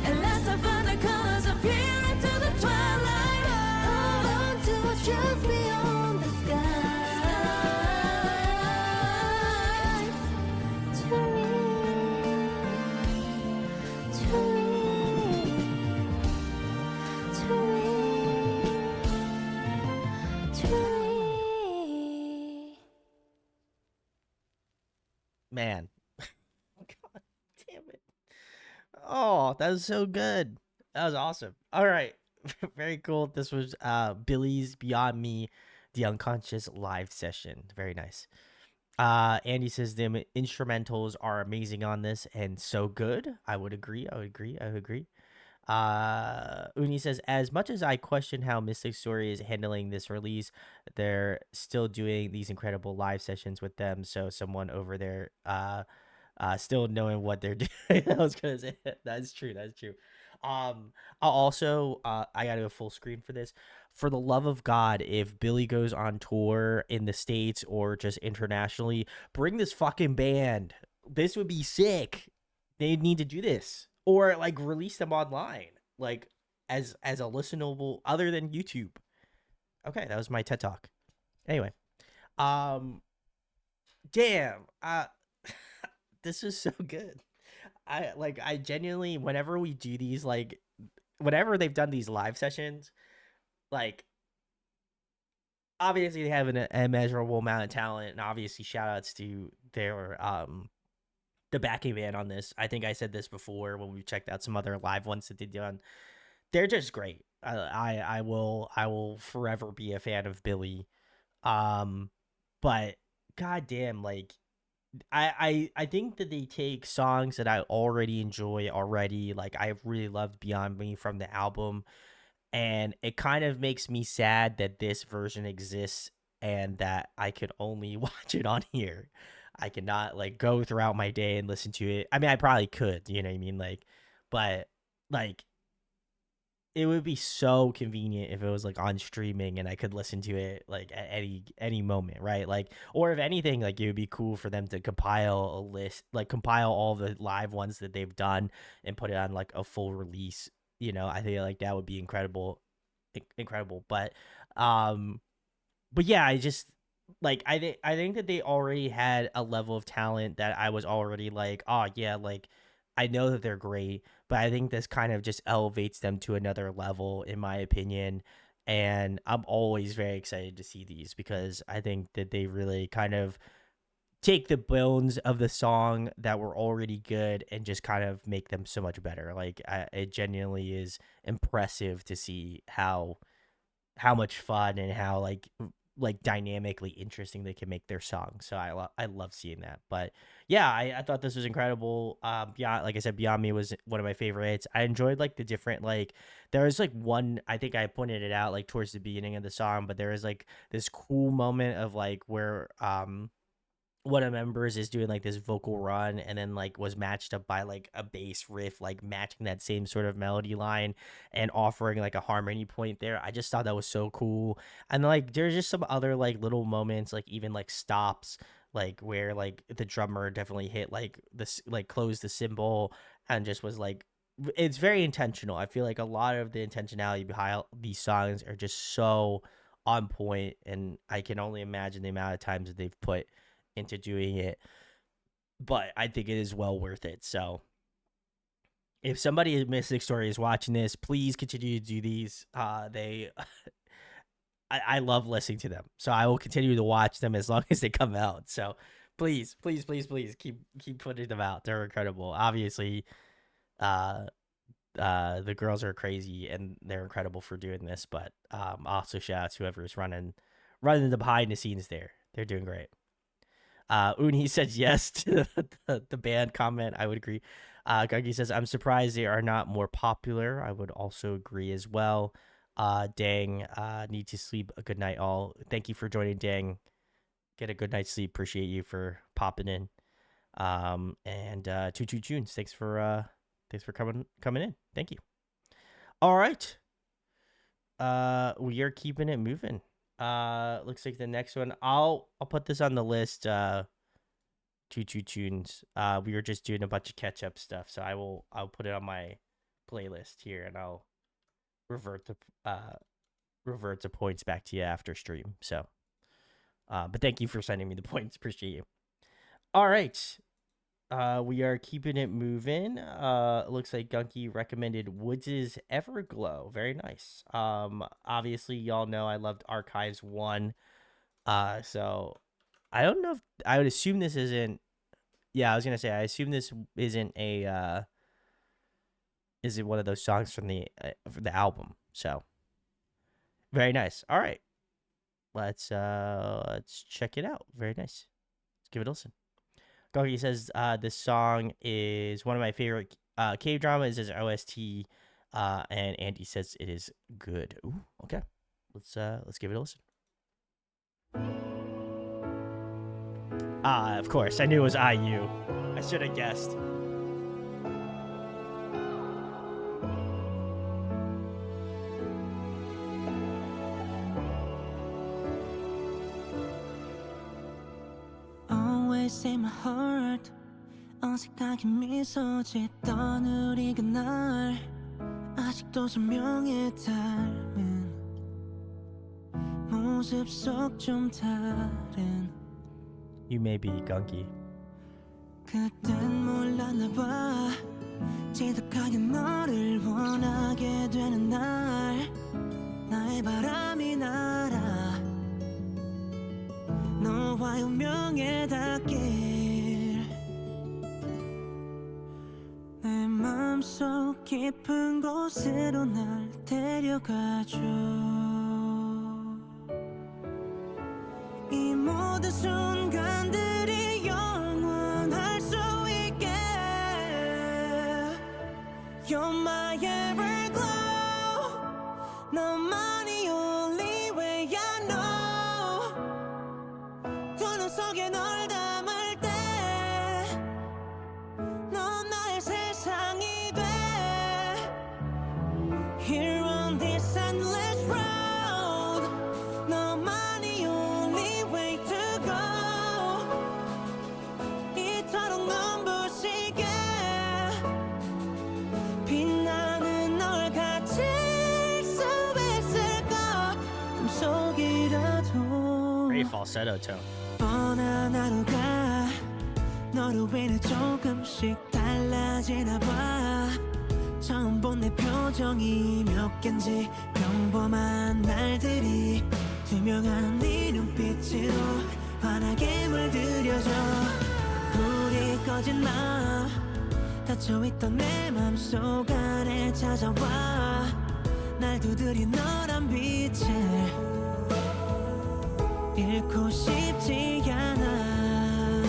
Unless I find the colors appear into the twilight Hold on to a truth beyond the skies To read To read To read To read Man. God damn it. Oh, that was so good. That was awesome. All right. Very cool. This was Billy's Beyond Me, the Unconscious live session. Very nice. Andy says the instrumentals are amazing on this and so good. I would agree. Uni says, as much as I question how Mystic Story is handling this release, they're still doing these incredible live sessions with them. So someone over there, still knowing what they're doing. I was gonna say that's true. I'll also, I gotta go full screen for this. For the love of God, if Billy goes on tour in the States or just internationally, bring this fucking band. This would be sick. They need to do this or like release them online, like as a listenable other than YouTube. Okay, that was my TED talk. Anyway, damn, this is so good. I genuinely, whenever we do these, like whenever they've done these live sessions, like obviously they have an immeasurable amount of talent, and obviously shout outs to their the backing band on this. I think I said this before when we checked out some other live ones that they done. They're just great. I will forever be a fan of Billy. But goddamn, like I think that they take songs that I already enjoy already. Like I really loved Beyond Me from the album, and it kind of makes me sad that this version exists and that I could only watch it on here. I cannot like go throughout my day and listen to it. I mean, I probably could, you know what I mean? Like, but like it would be so convenient if it was like on streaming and I could listen to it like at any moment, right? Like, or if anything, like it would be cool for them to compile a list, like compile all the live ones that they've done and put it on like a full release. You know, I think like that would be incredible. Um, but yeah, I just like I think that they already had a level of talent that I was already like, oh yeah, like I know that they're great, but I think this kind of just elevates them to another level, in my opinion. And I'm always very excited to see these because I think that they really kind of take the bones of the song that were already good and just kind of make them so much better. Like it genuinely is impressive to see how much fun and how like dynamically interesting they can make their songs. So I love seeing that. But yeah, I thought this was incredible. Beyond, like I said, Beyond Me was one of my favorites. I enjoyed like the different, like there was like one, I think I pointed it out like towards the beginning of the song, but there was like this cool moment of like where one of the members is doing like this vocal run and then like was matched up by like a bass riff like matching that same sort of melody line and offering like a harmony point there. I just thought that was so cool. And like there's just some other like little moments, like even like stops, like where like the drummer definitely hit like this, like closed the cymbal and just was like, it's very intentional. I feel like a lot of the intentionality behind these songs are just so on point, and I can only imagine the amount of times that they've put into doing it, but I think it is well worth it. So if somebody in Mystic Story is watching this, please continue to do these. They I love listening to them, so I will continue to watch them as long as they come out. So please keep putting them out. They're incredible. Obviously, the girls are crazy and they're incredible for doing this, but also shout out to whoever's running the behind the scenes there. They're doing great. Uni says yes to the band comment. I would agree. Gungy says, I'm surprised they are not more popular. I would also agree as well. Dang, need to sleep. A good night, all. Thank you for joining, Dang. Get a good night's sleep. Appreciate you for popping in. And two tunes. Thanks for coming in. Thank you. All right. We are keeping it moving. Looks like the next one, I'll put this on the list. Two tunes. We were just doing a bunch of catch up stuff, so I'll put it on my playlist here, and I'll revert the points back to you after stream. So, but thank you for sending me the points. Appreciate you. All right. We are keeping it moving. It looks like Gunky recommended Woods' Everglow. Very nice. Obviously y'all know I loved Archives 1. So I don't know if I would assume this isn't. Yeah, I was gonna say I assume this isn't a. Is it one of those songs from the album? So very nice. All right, let's check it out. Very nice. Let's give it a listen. Gogi says this song is one of my favorite cave dramas as OST, and Andy says it is good. Ooh, okay. Let's give it a listen. Of course, I knew it was IU. I should have guessed. Always in my heart 어색하게 미소 짓던 우리가 날 아직도 선명히 닮은 모습 속 좀 다른 You may be Gunky. 그땐 몰랐나 봐 지독하게 너를 원하게 되는 날 나의 바람이 날아 너와 운명에 닿길 내 맘속 깊은 곳으로 날 데려가줘 이 모든 순간들이 영원할 수 있게 You're my everglow 너만이 only way I know 두 눈 속에 널 담을 때 falsetto tone. 뻔한 하루가 너로 인해 조금씩 달라지나 봐. 처음 본 내 표정이 몇 갠지 평범한 날들이 투명한 네 눈빛으로 환하게 물들여져. 불이 꺼진 마음 닫혀있던 내 맘속 안에 찾아와 날 두드린 너란 빛을 잃고 싶지 않아.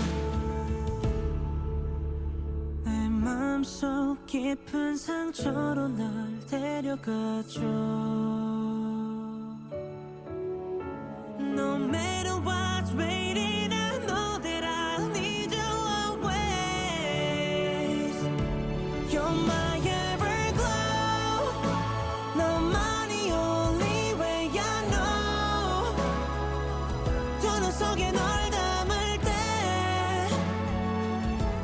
내 맘속 깊은 상처로 날 데려가줘. No matter what's waiting, I know that I'll need you always. You're my everglow. 너만이 only way I know. 두 눈 속에 널 담을 때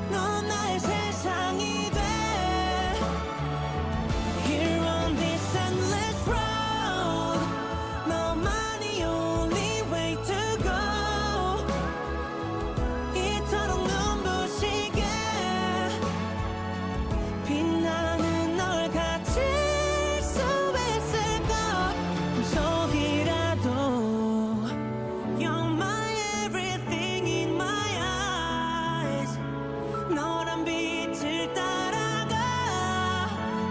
넌 나의 세상이 돼. Here on this endless road 너만이 only way to go. 이토록 눈부시게 빛나는 널 가질 수 있을까. 꿈속이라도 You're my everything in my eyes. 너란 빛을 따라가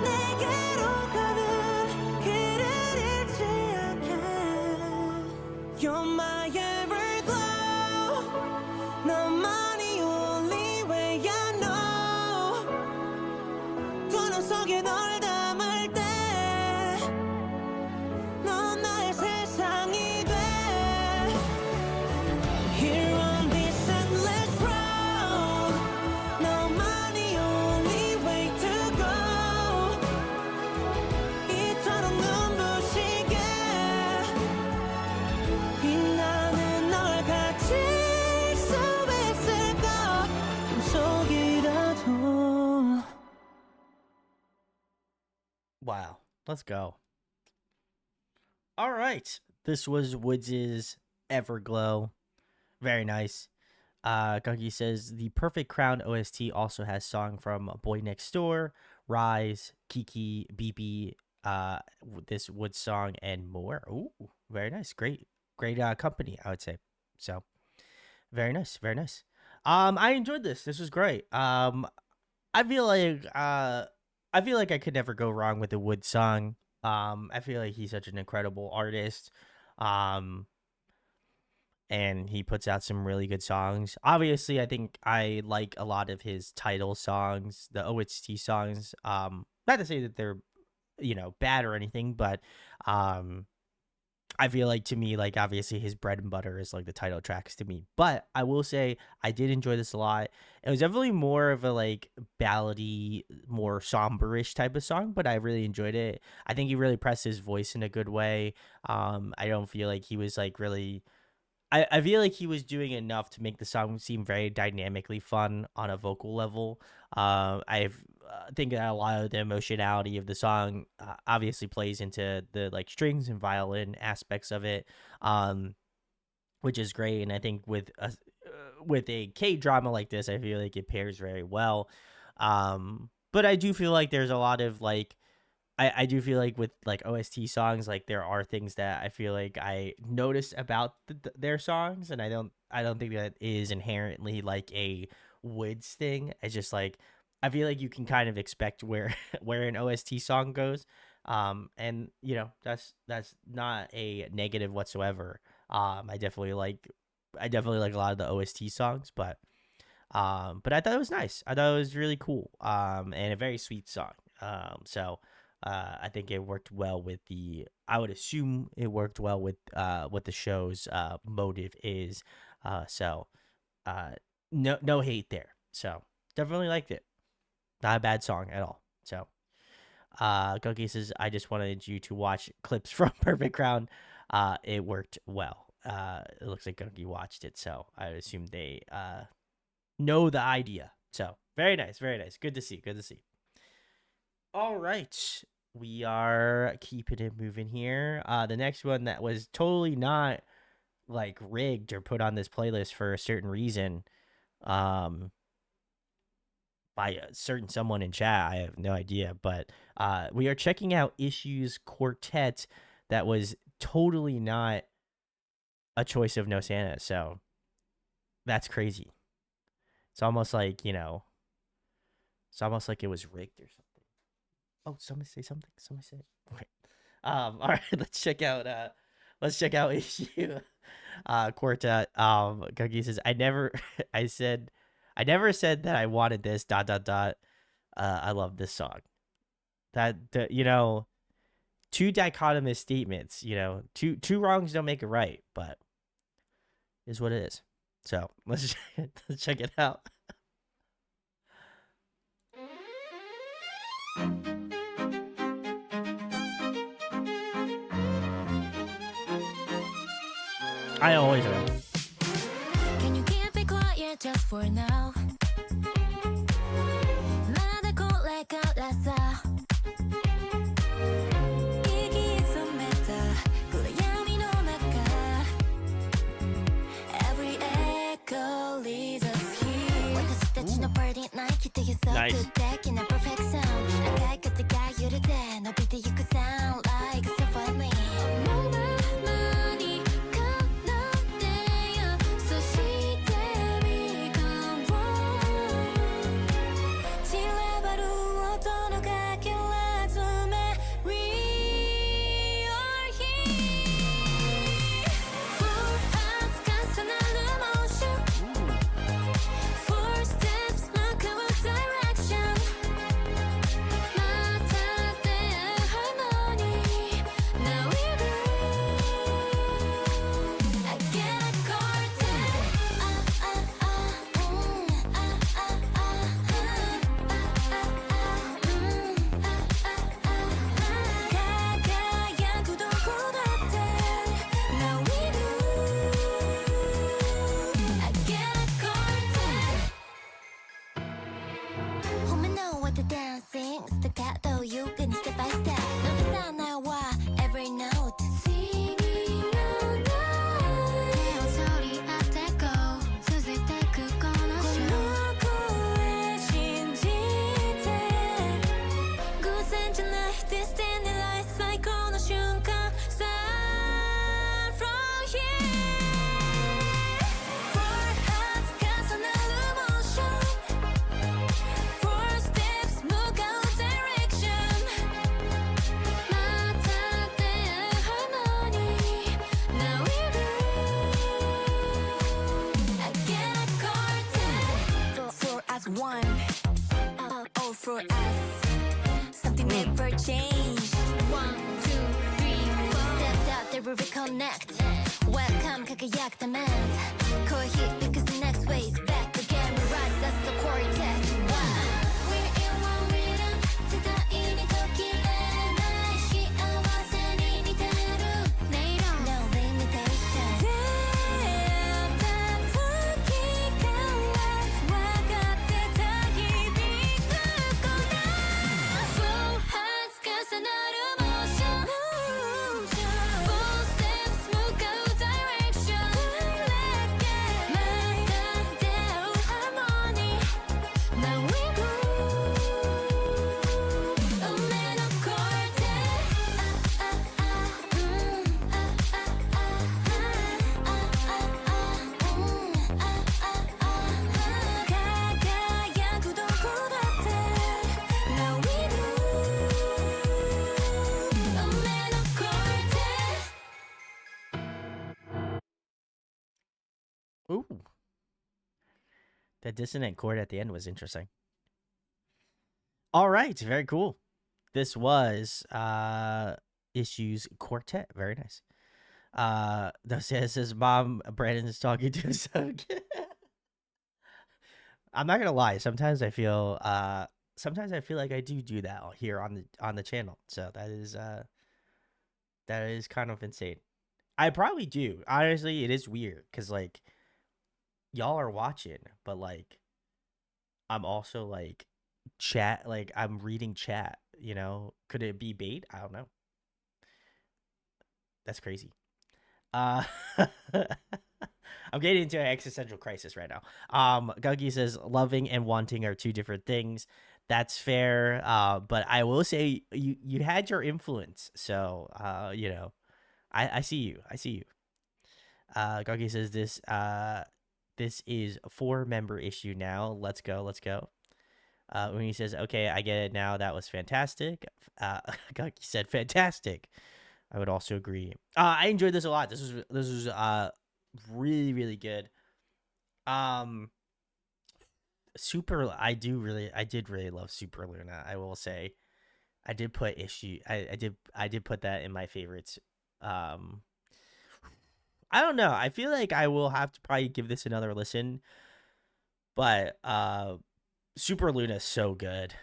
내게로 가는 길을 잃지 않게. You're my everglow. 너만이 only way I know. 두 눈 속에 널 담을 때 넌 나의 세상이 돼. Here on this endless road 너만이 only way to go. 이토록 눈부시게 빛나는 널 가질 수 있을까. 꿈속이라도. Wow. Let's go. All right. This was Woods' Everglow. Very nice. Gunky says the Perfect Crown OST also has song from Boy Next Door, Rise, Kiki, BB, this Woods song, and more. Ooh, very nice. Great company, I would say. So, very nice. Very nice. I enjoyed this. This was great. I feel like I could never go wrong with a Woods song. I feel like he's such an incredible artist. And he puts out some really good songs. Obviously, I think I like a lot of his title songs, the OST songs. Not to say that they're, bad or anything, but I feel like, to me, like, obviously his bread and butter is like the title tracks to me. But I will say I did enjoy this a lot. It was definitely more of a like ballady, more somber-ish type of song, but I really enjoyed it. I think he really pressed his voice in a good way. I don't feel like he was like really. I feel like he was doing enough to make the song seem very dynamically fun on a vocal level. I think that a lot of the emotionality of the song obviously plays into the like strings and violin aspects of it, which is great. And I think with a K drama like this, I feel like it pairs very well. But I do feel like there's a lot of like. I do feel like with like OST songs, like there are things that I feel like I notice about their songs, and I don't think that is inherently like a Woods thing. It's just like I feel like you can kind of expect where where an OST song goes, and that's not a negative whatsoever. I definitely like a lot of the OST songs, but I thought it was nice. I thought it was really cool, and a very sweet song. So. I think it worked well with I would assume it worked well with what the show's motive is. So no hate there. So definitely liked it. Not a bad song at all. So Gunky says, I just wanted you to watch clips from Perfect Crown. It worked well. It looks like Gunky watched it, so I assume they know the idea. So very nice, very nice. Good to see. Good to see. All right. We are keeping it moving here. The next one that was totally not like rigged or put on this playlist for a certain reason, um, by a certain someone in chat. I have no idea, but we are checking out Issues Quartet. That was totally not a choice of No Santa, so that's crazy. It's almost like, it's almost like it was rigged or something. Oh, somebody say something. Somebody say it. Okay. All right, let's check out issue Quartet. Cookie says, I never said that I wanted this. Dot dot dot. I love this song. Two dichotomous statements. Two wrongs don't make it right, but is what it is. So let's check it out. I always am. Can you keep it quiet just for now? 마다 골래갈라서 이기 있음에다 굴레야미 노나가 Every echo leads us here When the stage no party night 기대했어 Nice. 그때 in a perfect sound 아까 그때가 유리돼 너 비트 you could sound like a symphony 많이 건너대요 So she tell me come on 지뢰바로 어떤 가길래 둠에 We are here Four hands constant motion Four steps look our direction 마타대 harmony Now we're good I get a cortex 가가야 구동구다대 Now we do I get a cortex Home and know what the dancing staccato you can step by step 너가 나와 every note Singing all night 내 소리 앞대고 슬슬 때 그거는 누구의 신지대 Good night this day 내 life cycle 어느 순간 Start from here Four hands constant motion Four steps look our direction 마타대 harmony Now we're good I get a cortex For us one All for us Something never change 1, 2, 3, 4 Stepped out there we reconnect Welcome 가가약 the man Core hit because the next way is back again We rise that's the quartet We're in one rhythm 뜨거이니 도끼에 나의 시아와세니 니대로 내일은 No limitation 다 토끼가 life와 같아 다 힘이 뚫고 나 Full hands constant motion Full steps move our direction 마다대 harmony Now we go man of 가가야 구동구다대 Now we do man of Ooh. That dissonant chord at the end was interesting. All right, very cool. This was Issues Quartet. Very nice. Says mom Brandon is talking to his son. I'm not gonna lie. Sometimes I feel like I do that here on the channel. So that is kind of insane. I probably do. Honestly, it is weird because like y'all are watching, but like I'm also like chat, like I'm reading chat. Could it be bait? I don't know. That's crazy. I'm getting into an existential crisis right now. Gunky says loving and wanting are two different things. That's fair. But I will say you had your influence. So you know, I see you. I see you. Gunky says this is a 4-member issue now. Let's go. Let's go. When he says, "Okay, I get it now. That was fantastic." Gunky said, "Fantastic." I would also agree. I enjoyed this a lot. This was really really good. Um, I did really love Super Luna. I will say, I did put issue. I did put that in my favorites. Um, I don't know. I feel like I will have to probably give this another listen, but Super Luna is so good.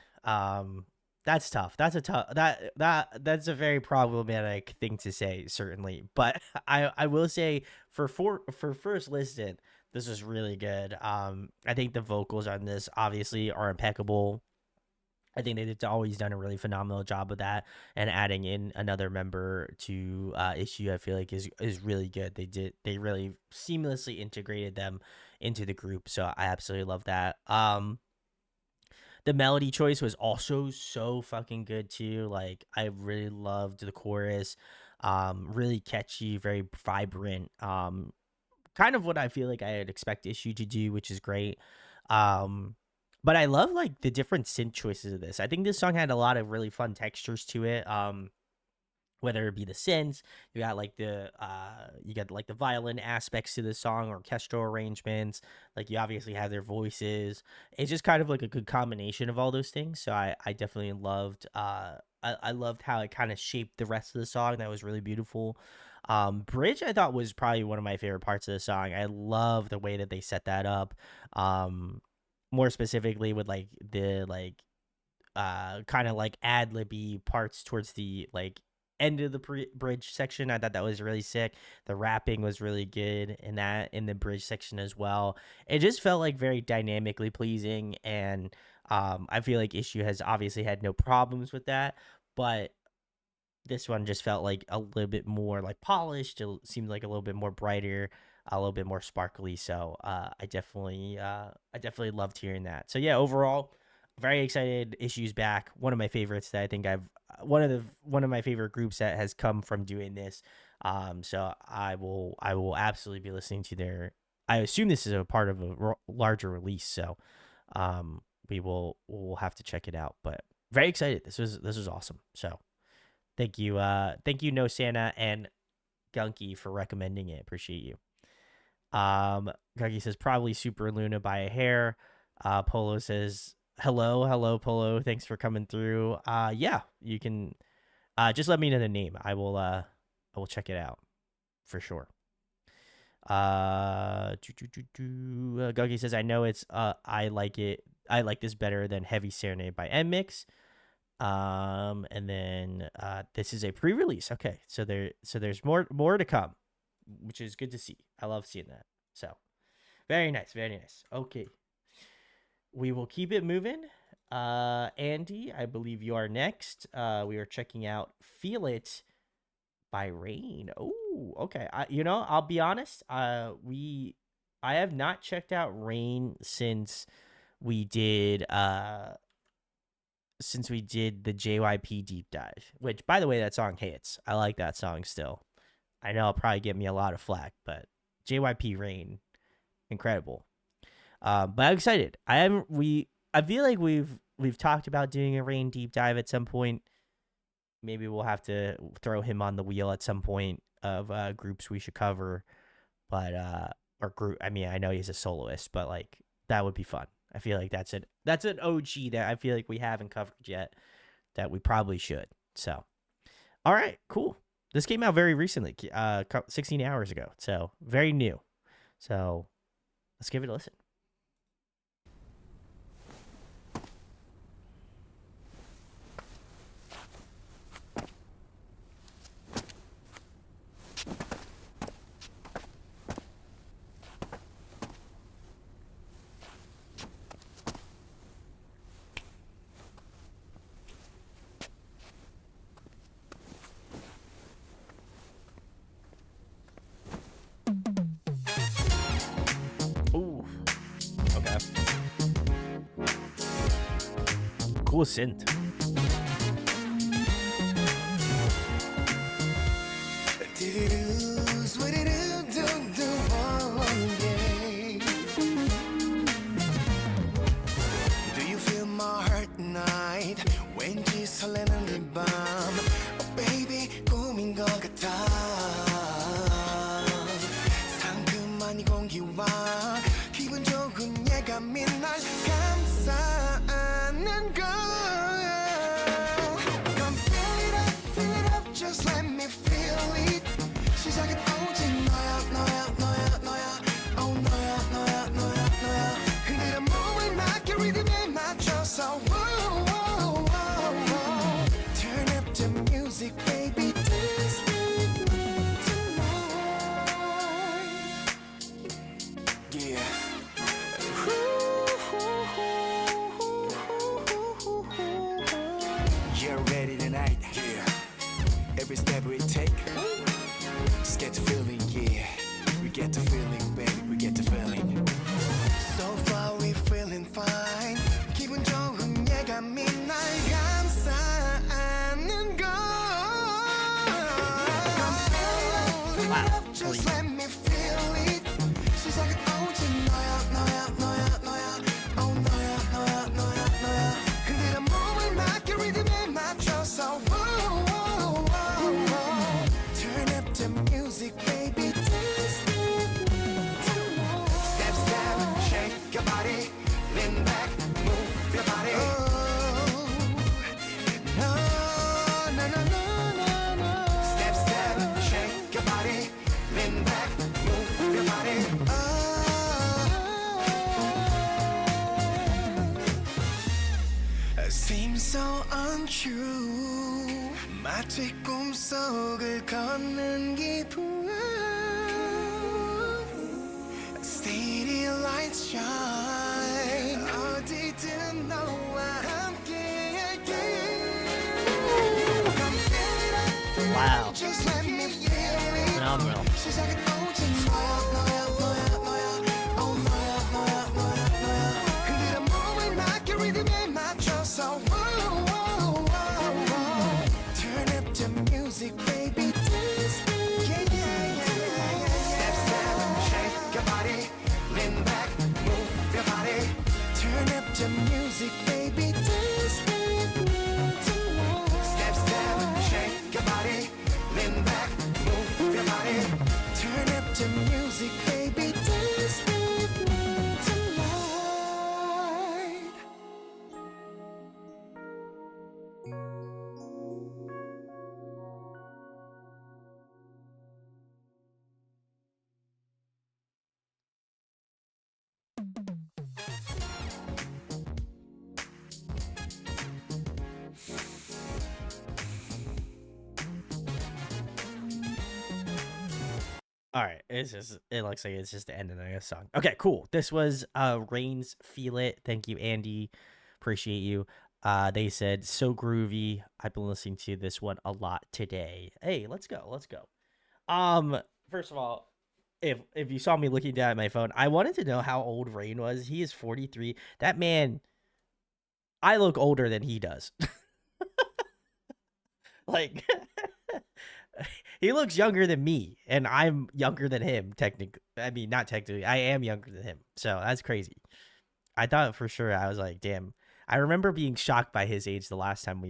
That's tough. That's a very problematic thing to say, certainly. But I will say for first listen, this was really good. I think the vocals on this obviously are impeccable. I think they've always done a really phenomenal job with that, and adding in another member to issue, I feel like is really good. They really seamlessly integrated them into the group, so I absolutely love that. The melody choice was also so fucking good too. Like I really loved the chorus. Really catchy, very vibrant. Kind of what I feel like I'd expect issue to do, which is great. Um but I love like the different synth choices of this. I think this song had a lot of really fun textures to it. Whether it be the synths, you got like the violin aspects to the song, orchestral arrangements, like you obviously have their voices. It's just kind of like a good combination of all those things. So I definitely loved I loved how it kind of shaped the rest of the song. That was really beautiful. Bridge I thought was probably one of my favorite parts of the song. I love the way that they set that up. Um More specifically with like the kind of like ad libby parts towards the like end of the bridge section. I thought that was really sick. The rapping was really good in the bridge section as well. It just felt like very dynamically pleasing, and I feel like issue has obviously had no problems with that, but this one just felt like a little bit more like polished. It seemed like a little bit more brighter, a little bit more sparkly. So I definitely loved hearing that. So yeah, overall, very excited. Issues back. One of my favorites that I think I've one of my favorite groups that has come from doing this. So I will absolutely be listening to their. I assume this is a part of a larger release. So we'll have to check it out. But very excited. This was awesome. So. Thank you, No Santa and Gunky for recommending it. Appreciate you. Gunky says probably Super Luna by a hair. Polo says hello, Polo. Thanks for coming through. Yeah, you can. Just let me know the name. I will check it out for sure. Gunky says I know it's. I like it. I like this better than Heavy Serenade by NMIXX. And then this is a pre-release. Okay, so there's more to come, which is good to see. I love seeing that. So very nice, very nice. Okay, we will keep it moving. Andy, I believe you are next. We are checking out "Feel It" by Rain. Oh, okay. I'll be honest. I have not checked out Rain since we did the JYP deep dive, which by the way, that song hits. I like that song still. I know it'll probably get me a lot of flack, but JYP Rain, incredible. But I'm excited. I feel like we've talked about doing a Rain deep dive at some point. Maybe we'll have to throw him on the wheel at some point of groups we should cover. But or group. I mean, I know he's a soloist, but like that would be fun. I feel like that's an OG that I feel like we haven't covered yet that we probably should. So, all right, cool. This came out very recently, 16 hours ago. So, very new. So, let's give it a listen. cool synth. Do you feel my heart tonight? 왠지 설레는 이 밤 Oh baby 꿈인 것 같아 상큼한 이 공기와 기분 좋은 예감이 날 감싸는 걸 Come fill it up, just let me feel it 시작은 오직 너야 너야 너야 너야 Oh 너야 너야 너야 너야 흔들어 몸을 맞게 리듬에 맞춰서 whoa, whoa, whoa, whoa. Turn up the music baby dance with me tonight Yeah You're ready tonight Yeah Every step we take Just get the feeling, yeah. We get the feeling, baby. We get the feeling. So far we feeling fine. 기분 좋은 예감이 날 감싸는 걸. Come fill it up, just let me feel it. 시작은 오직 너야, 너야, 너야, 너야. Oh 너야, 너야, 너야, 너야. 흔들어 몸을 맞게 리듬에 맞춰서. Whoa, whoa, whoa, whoa. Turn up the music, baby. Dance with me tonight. Step, step, shake your body. Lean back, move your body. Oh, no, no, no, no, no, no. Step, step, shake your body. Lean back, move your body. Oh, seems so untrue. 마치 꿈속을 걷는 기분. City lights shine. 어디든 너와 함께할게. Come fill it up, Wow. just let me feel it. Phenomenal. 시작은 오직 너야, 너야, 너야, 너야. Oh 너야, 너야, 너야, 너야. 흔들어 몸을 맞게 리듬에 맞춰서. Whoa, whoa, whoa, whoa. Turn up the music, baby. Dance with me. Yeah, yeah, yeah, yeah. Step, step, shake your body. Lean back, move your body. Turn up the music, baby. Dance with me tonight. Step, step, shake your body. Lean back, move your body. Turn up the music, baby. Dance with me tonight. All right, it looks like it's just the end of the song. Okay, cool. This was Rain's Feel It. Thank you, Andy. Appreciate you. They said so groovy. I've been listening to this one a lot today. Hey, let's go. Let's go. First of all, if you saw me looking down at my phone, I wanted to know how old Rain was. He is 43. That man, I look older than he does. Like he looks younger than me, and I'm younger than him. Technically, I mean, not technically. I am younger than him, so that's crazy. I thought for sure. I was like, damn. I remember being shocked by his age the last time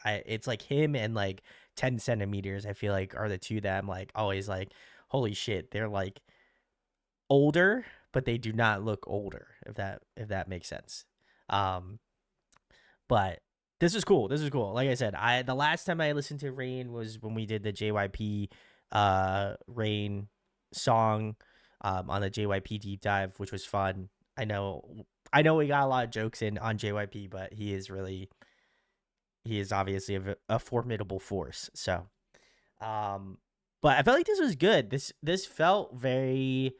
it's like him and like 10 centimeters. I feel like are the two that I'm like always like, holy shit, they're like older, but they do not look older. If that makes sense. But this is cool. This is cool. Like I said, the last time I listened to Rain was when we did the JYP Rain song on the JYP deep dive, which was fun. I know we got a lot of jokes in on JYP, but he is obviously a formidable force. So but I felt like this was good. This felt very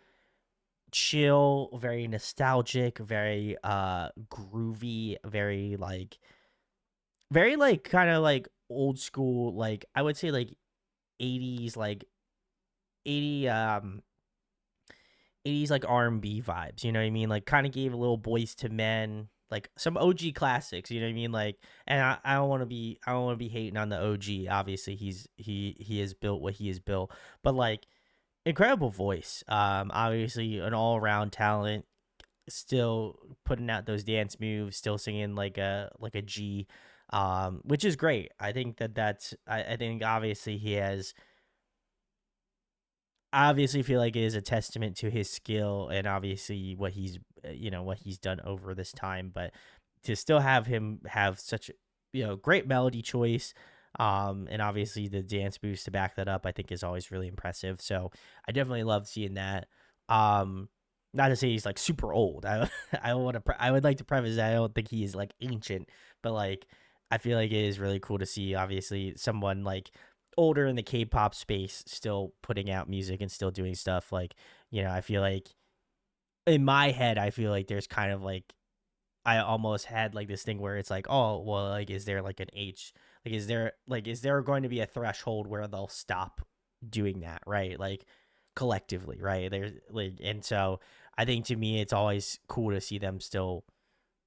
chill, very nostalgic, very groovy, very kind of like old school, like I would say like 80s, like 80s like R&B vibes, you know what I mean? Like kind of gave a little Boys to Men like some OG classics. You know what I mean? Like, and I don't want to be hating on the OG. Obviously, he has built what he has built, but like incredible voice. Obviously an all around talent. Still putting out those dance moves. Still singing like a G, which is great. I think I think obviously he has. I obviously feel like it is a testament to his skill and obviously what he's done over this time, but to still have him have such great melody choice, and obviously the dance moves to back that up, I think is always really impressive. So I definitely love seeing that. Not to say he's like super old. I would like to preface that I don't think he is like ancient, but like I feel like it is really cool to see obviously someone like older in the K-pop space still putting out music and still doing stuff. Like, I feel like in my head, I feel like there's kind of like I almost had like this thing where it's like, oh well, like is there like an age, like is there going to be a threshold where they'll stop doing that, right? Like collectively, right? There's like, and so I think to me it's always cool to see them still,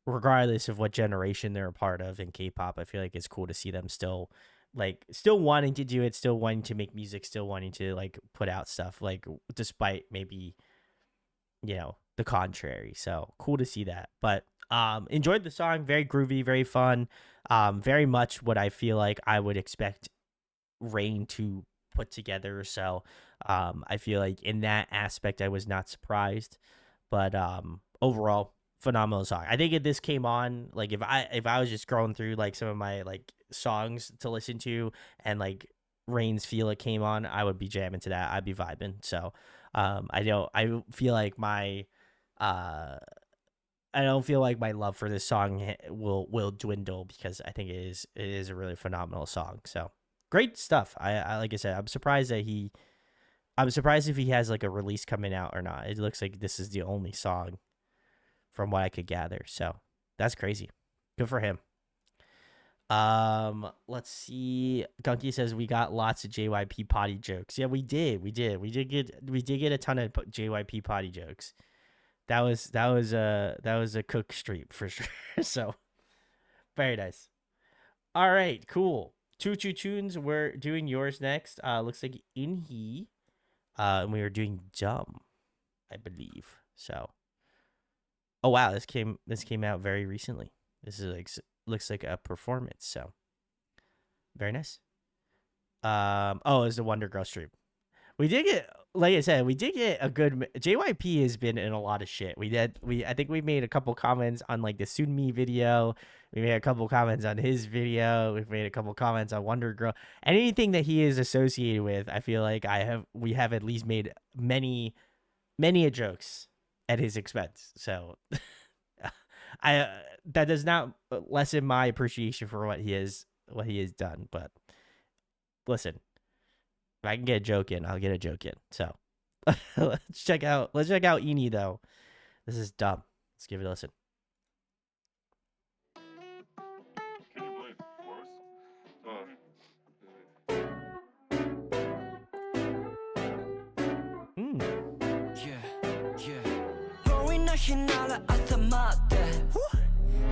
regardless of what generation they're a part of in K-pop. I feel like it's cool to see them still wanting to do it, still wanting to make music, still wanting to like put out stuff, like despite maybe the contrary. So cool to see that. But enjoyed the song, very groovy, very fun, very much what I feel like I would expect Rain to put together. So I feel like in that aspect I was not surprised, but overall phenomenal song. I think if this came on, like if I was just scrolling through like some of my like songs to listen to and like Rain's Feel It came on, I would be jamming to that. I'd be vibing. So I feel like my I don't feel like my love for this song will dwindle, because I think it is a really phenomenal song. So great stuff. I like I said, I'm surprised if he has like a release coming out or not. It looks like this is the only song from what I could gather. So that's crazy. Good for him. Let's see. Gunky says we got lots of JYP potty jokes. Yeah, we did get a ton of JYP potty jokes. That was a cook street for sure. So very nice. All right, cool. Choo tunes. We're doing yours next. Looks like Inhee. And we are doing Dumb, I believe. So, oh wow, this came out very recently. This is like looks like a performance. So very nice. Oh, it's a Wonder Girl stream. We did get, like I said, a good. JYP has been in a lot of shit. I think we made a couple comments on like the Sunmi video. We made a couple comments on his video. We've made a couple comments on Wonder Girl. Anything that he is associated with, I feel like we have at least made many jokes at his expense. So that does not lessen my appreciation for what he has done. But listen, if I can get a joke in, I'll get a joke in. So let's check out Inhee though. This is Dumb. Let's give it a listen.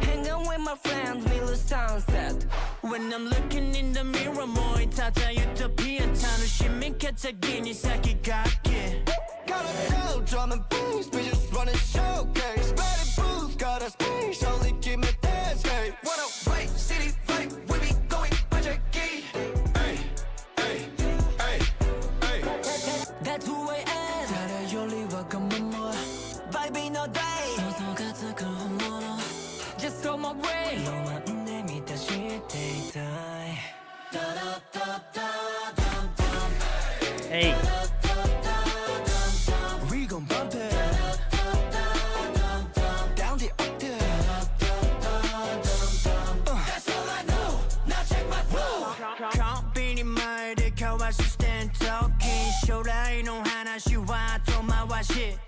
Hanging with my friends, we lose sunset. When I'm looking in the mirror, more 타자 utopia. 자존심이 개짝이니 사기각기. Got a dough, drum and bass, we just run a showcase. Ready booth, got a space, only give me that space. What a right, city right, we be going budget key. Hey, hey, hey, hey. That's who I am. 다른 요리와 검은 뭐 vibe no day. 소소 같은 그 humor. Just on my way. 너만 내 밑에 shit day. Hey. We gon' bump it. Down the up there. That's all I know. Now check my flow. Can't be any more. They call us stand talking. Show that no 하나씩 와 또 마와 shit.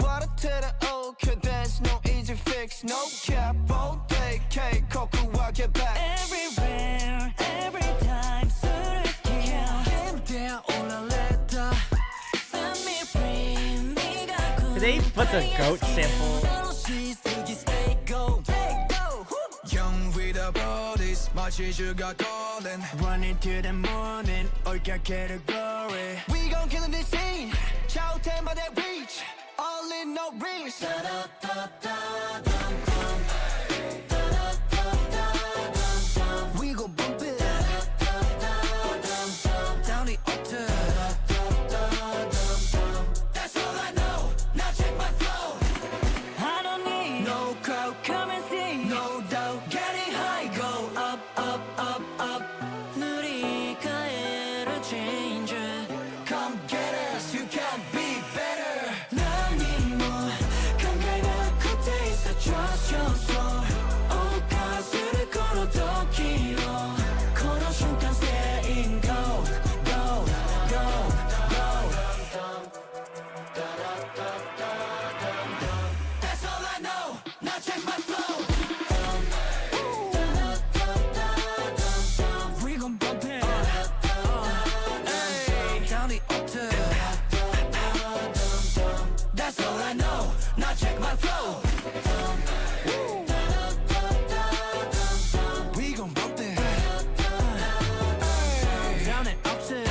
What a terror, okay, there's no easy fix. No cap, all day, cake, cocoa, get back. Everywhere, every time, soon as kill. Down all I let the set me free. Did they put the goat sample? 지주가 calling running to the moon and 올겨울의 glory we gon' kill this scene shout tempo that reach all in no reach we gon' bump it down the altar that's all I know now check my flow I don't need no crowd come and see no doubt getting high go up up up up 누리가 era change come get us you can be better 남이 뭐 감각나 끝에 있어 trust your soul 오가수를 걸어 더 길어 걸어 순간 staying gold gold gold gold that's all I know now check my flow we gon' bump it hey, down the altar that's all I know now check my flow we gon' bump it hey, down the altar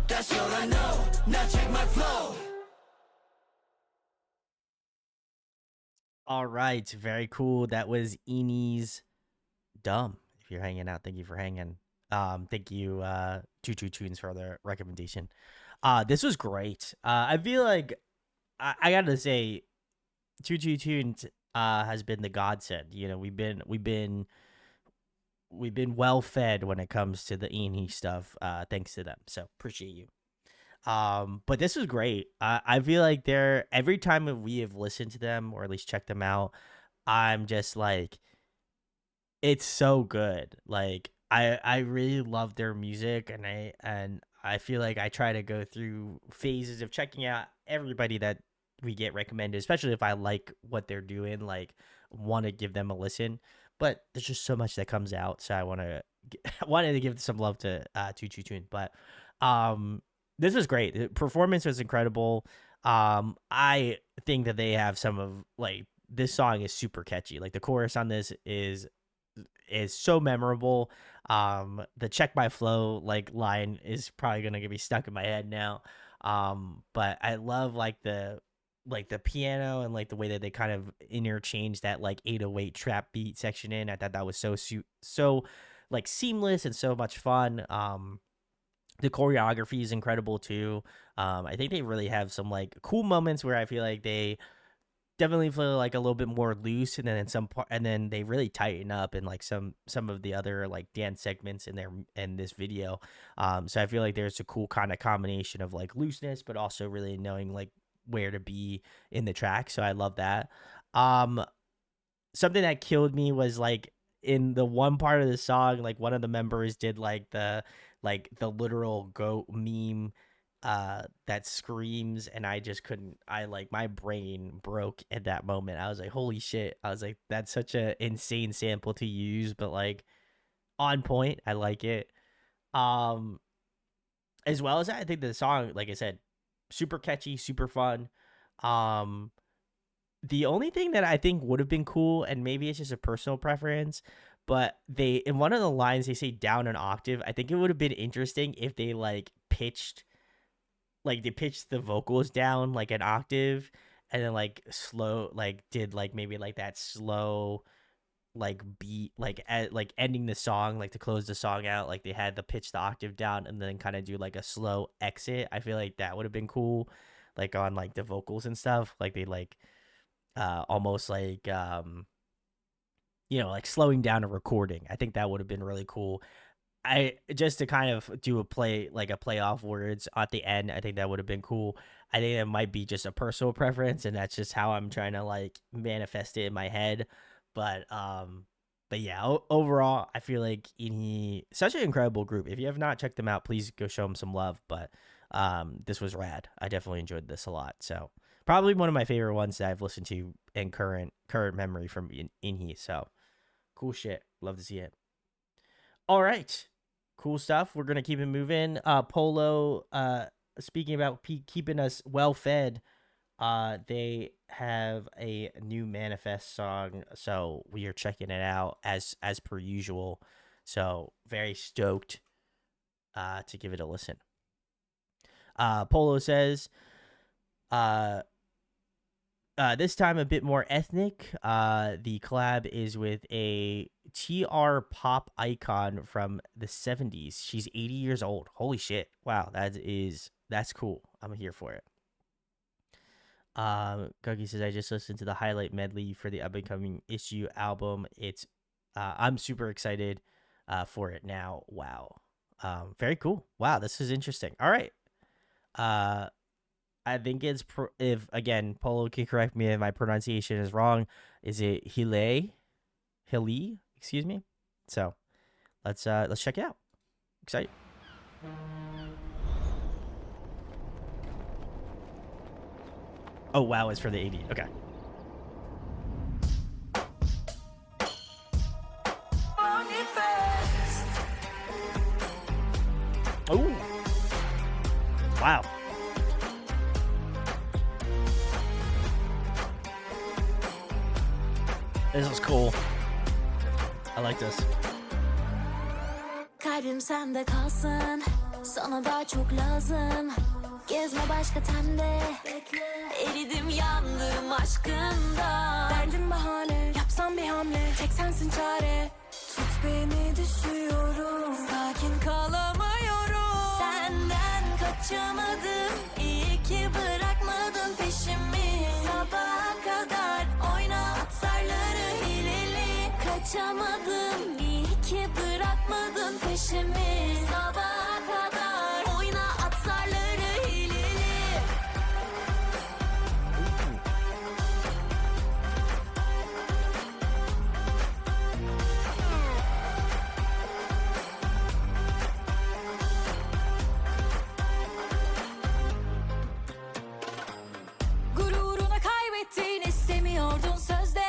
that's all I know now check my flow All right, very cool. That was Enie's Dumb. If you're hanging out, thank you for hanging. Thank you, Choo Tunes for the recommendation. This was great. I feel like I gotta say, Choo Tunes has been the godsend. You know, we've been well fed when it comes to the Enie stuff. Thanks to them. So appreciate you. But this was great. I feel like they're every time we have listened to them or at least checked them out, I'm just like, it's so good. Like I really love their music, and I feel like I try to go through phases of checking out everybody that we get recommended, especially if I like what they're doing, like want to give them a listen. But there's just so much that comes out, so I wanted to give some love to Choo Tune. But this was great. The performance was incredible. I think that they have some of like this song is super catchy. Like the chorus on this is so memorable. The check my flow like line is probably gonna get me stuck in my head now. But I love like the piano and like the way that they kind of interchange that like 808 trap beat section in. I thought that was so like seamless and so much fun. The choreography is incredible too. I think they really have some like cool moments where I feel like they definitely feel like a little bit more loose, and then in some part, and then they really tighten up in like some of the other like dance segments in this video. So I feel like there's a cool kind of combination of like looseness, but also really knowing like where to be in the track. So I love that. Something that killed me was like in the one part of the song, like one of the members did like the literal goat meme that screams, and I just couldn't. I like my brain broke at that moment. I was like, holy shit. I was like, that's such a insane sample to use, but like on point. I like it. As well as that, I think the song, like I said, super catchy, super fun. The only thing that I think would have been cool, and maybe it's just a personal preference, but they in one of the lines they say down an octave. I think it would have been interesting if they pitched the vocals down like an octave, and then like slow did maybe that slow beat at ending the song, like to close the song out, like they had to pitch the octave down and then kind of do like a slow exit. I feel like that would have been cool, like on like the vocals and stuff, like they almost like like slowing down a recording. I think that would have been really cool. I just to kind of do a play off words at the end. I think that would have been cool. I think it might be just a personal preference, and that's just how I'm trying to manifest it in my head. But yeah, overall, I feel like such an incredible group. If you have not checked them out, please go show them some love. But this was rad. I definitely enjoyed this a lot. So probably one of my favorite ones that I've listened to in current memory from Inhi. So cool shit. Love to see it. All right. Cool stuff. We're going to keep it moving. Polo, speaking about keeping us well fed, They have a new Manifest song, so we are checking it out as per usual. So very stoked to give it a listen. Polo says, uh, this time a bit more ethnic. The collab is with a TR pop icon from the 70s. She's 80 years old. Holy shit. Wow, that's cool. I'm here for it. Guggy says, I just listened to the highlight medley for the up and coming Issue album. It's I'm super excited for it now. Wow. Very cool. Wow, this is interesting. All right. I think it's if again Polo can correct me if my pronunciation is wrong. Is it Hile? Excuse me. So let's check it out. Excited. Oh wow, it's for the 80. Okay. Oh. Wow. This is cool. I like this. Kalbim sende kalsın, sana daha çok lazım. Gezme başka temde, eridim yandım aşkında. Derdim bahane, yapsam bir hamle, tek sensin çare. Tut beni düşüyorum, sakin kalamıyorum. Senden kaçamadım, iyi ki bırakmadın peşimi. Sabaha kadar oyna atarları hileli. Kaçamadım, iyi ki bırakmadın peşimi. Sabaha kadar oyna atarları hileli. Gururunu kaybettin, istemiyordun sözde.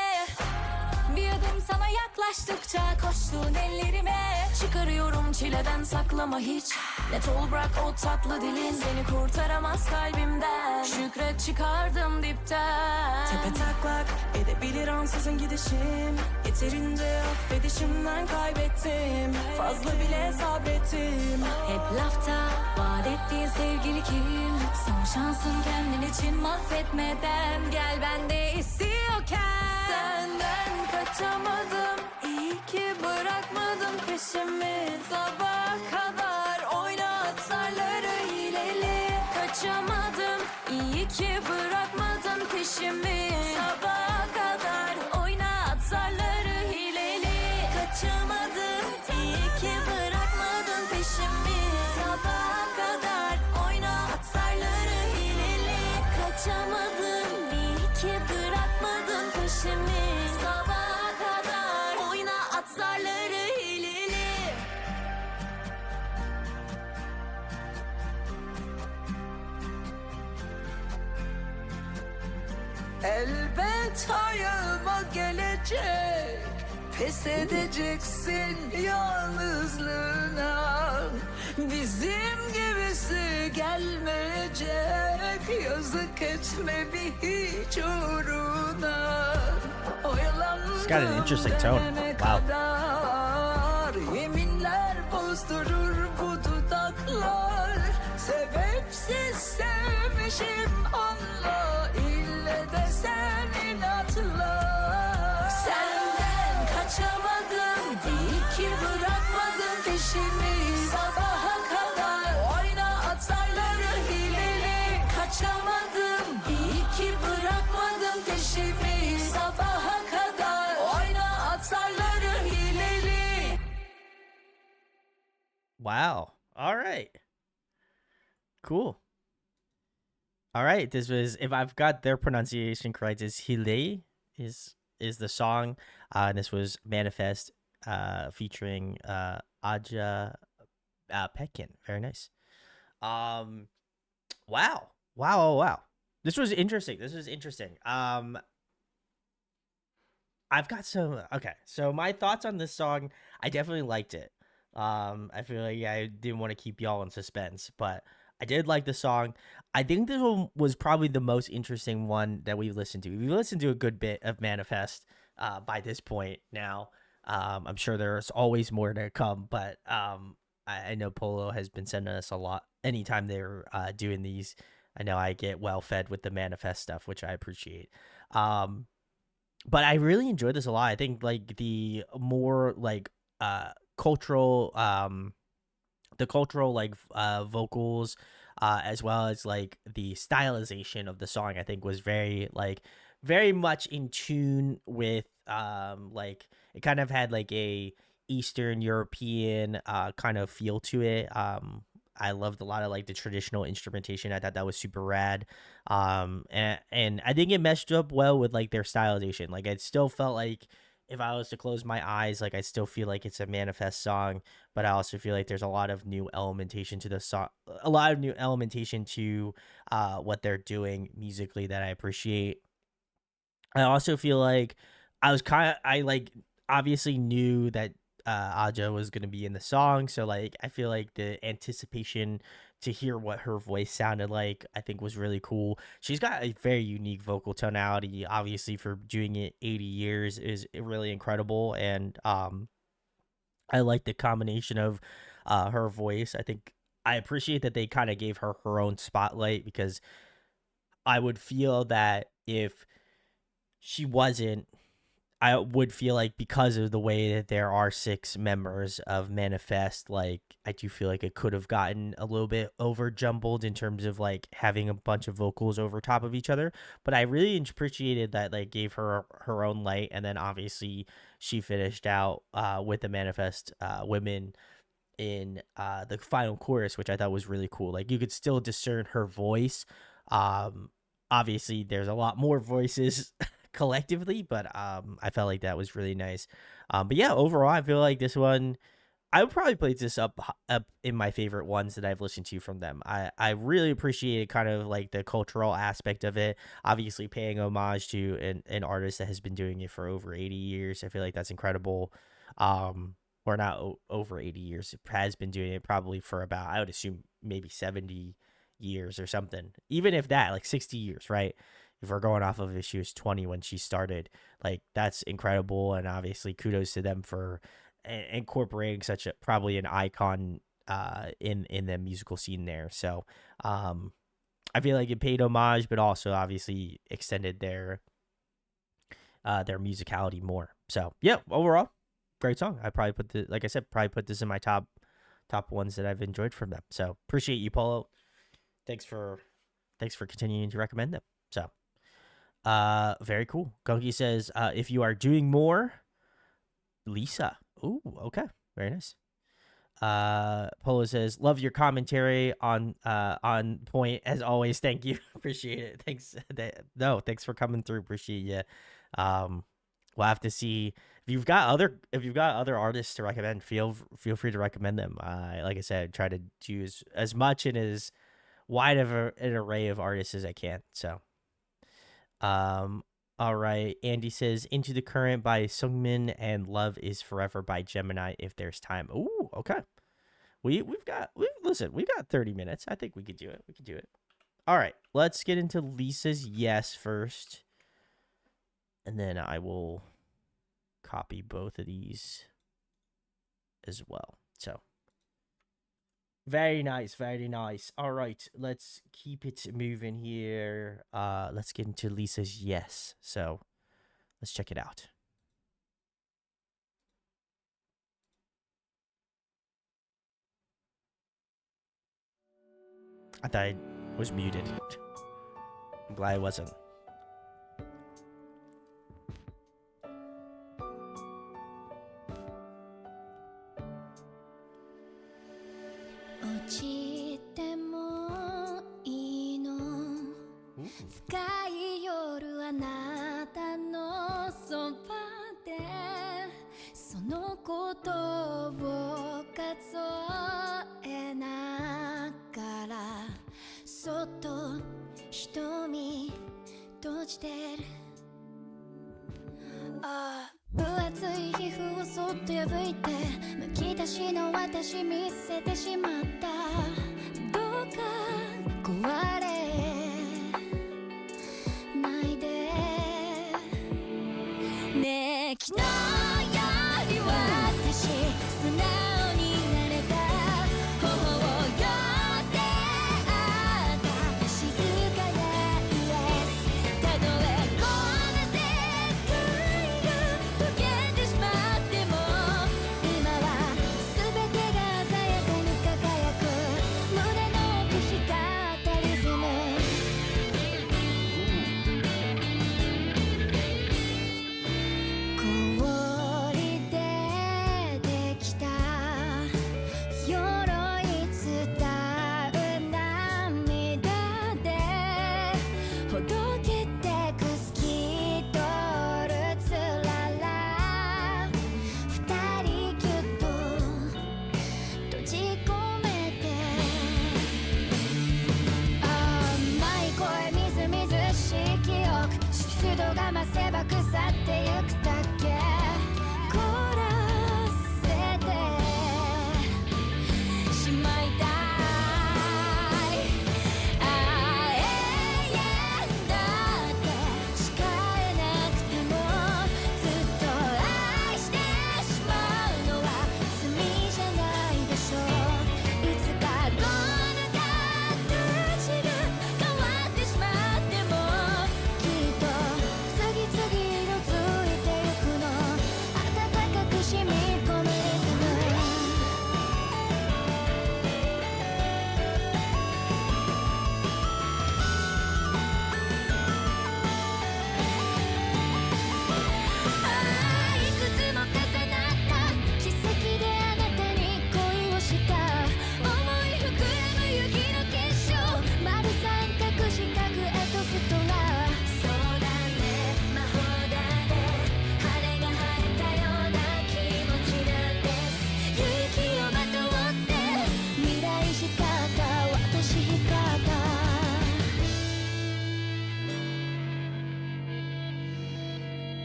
Bir adım sana yaklaştıkça koştun ellerime. Çıkarıyorum çileden, saklama hiç. Net ol, bırak o tatlı dilin, seni kurtaramaz kalbimden. Şükret çıkardım dipten. Tepe taklak edebilir ansızın gidişim. Yeterince affedişimden kaybettim. Fazla bile sabrettim. Hep lafta vaat ettiğin sevgili kim? Son şansın kendin için, mahvetmeden. Gel bende istiyorken. Senden kaçamadım, iyi ki bırakmadın peşimi. Sabaha kadar oyna atarları hileli. Kaçamadım, iyi ki bırakmadın peşimi. Sabaha kadar oyna atarları hileli. Kaçamadım, iyi ki bırakmadın peşimi. Sabaha kadar oyna atarları hileli. Kaçamadım, iyi ki bırakmadın peşimi. Sabaha kadar oyna atarları hileli. Elbet ayağıma gelecek, pes edeceksin yalnızlığına. Bizim gibisi gelmeyecek, yazık etme bir hiç uğruna. It's got an interesting tone. Wow. Kadar yeminler bozdurur bu dudaklar. Sebepsiz sevmişim onunla, ille de sen inatla. Senden kaçamadım, iyi ki bırakmadın peşimi. Sabaha kadar oyna atarları hileli. Kaçamadım, iyi ki bırakmadın peşimi. Sabaha kadar oyna atarları hileli. Wow. All right. Cool. All right. This was, if I've got their pronunciation correct, is Hile is the song. And this was Manifest featuring Aja Pekin. Very nice. Wow. Wow. This was interesting. I've got some, okay. So my thoughts on this song, I definitely liked it. I feel like I didn't want to keep y'all in suspense, but I did like the song. I think this one was probably the most interesting one that we've listened to. We've listened to a good bit of Manifest by this point now. I'm sure there's always more to come, but I know Polo has been sending us a lot anytime they're doing these. I know I get well fed with the Manifest stuff, which I appreciate. But I really enjoyed this a lot. I think like the more like cultural the cultural like vocals as well as like the stylization of the song I think was very much in tune with like it kind of had like a Eastern European kind of feel to it. I loved a lot of like the traditional instrumentation. I thought that was super rad. And I think it meshed up well with like their stylization. Like it still felt like if I was to close my eyes, like I still feel like it's a Manifest song, but I also feel like there's a lot of new elementation to the song, a lot of new elementation to what they're doing musically that I appreciate. I also feel like I like obviously knew that Aja was gonna be in the song, so like I feel like the anticipation to hear what her voice sounded like I think was really cool. She's got a very unique vocal tonality. Obviously, for doing it 80 years is really incredible, and I like the combination of her voice. I think I appreciate that they kind of gave her her own spotlight because I would feel that if she wasn't, I would feel like because of the way that there are 6 members of Manifest, like I do feel like it could have gotten a little bit over jumbled in terms of like having a bunch of vocals over top of each other. But I really appreciated that like gave her her own light, and then obviously she finished out with the Manifest women in the final chorus, which I thought was really cool. Like you could still discern her voice. Obviously, there's a lot more voices collectively, but I felt like that was really nice. But yeah, overall, I feel like this one, I would probably place this up in my favorite ones that I've listened to from them. I really appreciated kind of like the cultural aspect of it. Obviously, paying homage to an artist that has been doing it for over 80 years. I feel like that's incredible. Or not over 80 years. It has been doing it probably for about, I would assume, maybe 70 years or something. Even if that, like 60 years, right? If we're going off of if she was 20 when she started, like that's incredible. And obviously kudos to them for incorporating such a probably an icon in the musical scene there. So I feel like it paid homage, but also obviously extended their musicality more. So yeah, overall, great song. I probably put the, like I said, probably put this in my top ones that I've enjoyed from them. So appreciate you, Polo. Thanks for continuing to recommend them. So very cool. Gonki says, if you are doing more, Lisa. Ooh, okay. Very nice. Polo says, love your commentary on point as always. Thank you. Appreciate it. Thanks. Thanks for coming through. Appreciate you. We'll have to see if you've got other artists to recommend. Feel free to recommend them. Like I said, try to do as much and as wide of an array of artists as I can. So, all right. Andy says Into the Current by Sungmin and Love is Forever by Gemini if there's time. Ooh, okay. We've got 30 minutes. I think we could do it. All right. Let's get into Lisa's yes first. And then I will copy both of these as well. So very nice, very nice. All right, let's keep it moving here. Let's get into Lisa's yes. So let's check it out. I thought I was muted. I'm glad I wasn't. が壊れないでねえ昨日より私素直になれた頬を寄せ合った静かなイエスたとえこの世界が溶けてしまっても今は全てが鮮やかに輝く胸の奥光ったリズム氷でできた鎧伝う涙でほどけてく透き通るつらら二人ぎゅっと閉じ込めて甘い声みずみずしい記憶湿度が増せば腐ってゆくだけ凍らせてしまいたい永遠だって誓えなくてもずっと愛してしまうのは罪じゃないでしょういつかこの形が変わってしまってもきっと次々色づいてゆくの暖かく染み込むリズムいくつも重なった奇跡であなたに恋をした思い膨らむ雪の結晶丸三角四角エトセトラそうだね魔法だね羽が生えたような気持ちなんです勇気をまとって未来しかった私光った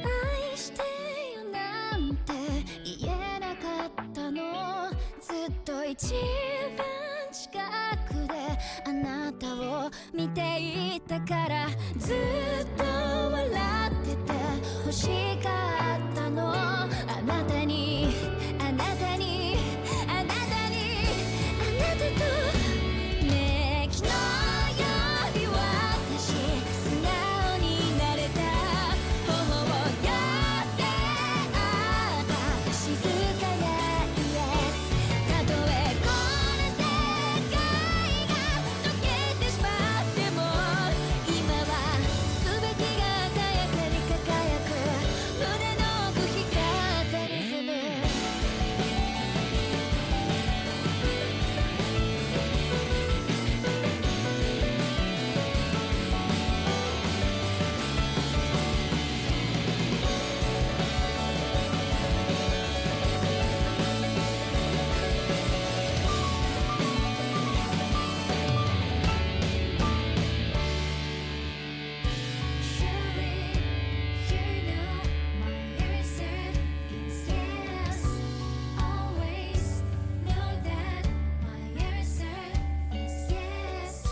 愛してよなんて言えなかったのずっと一番近くであなたを見ていたからずっと笑ってて欲しかったのあなたにあなたにあなたにあなたとねえ昨日より私素直になれた頬を寄せ合った静かなイエスたとえこの世界が溶けてしまっても今は全てが鮮やかに輝く胸の奥光ったリズムSurely you know my answer is yes. Always know that my answer is yes.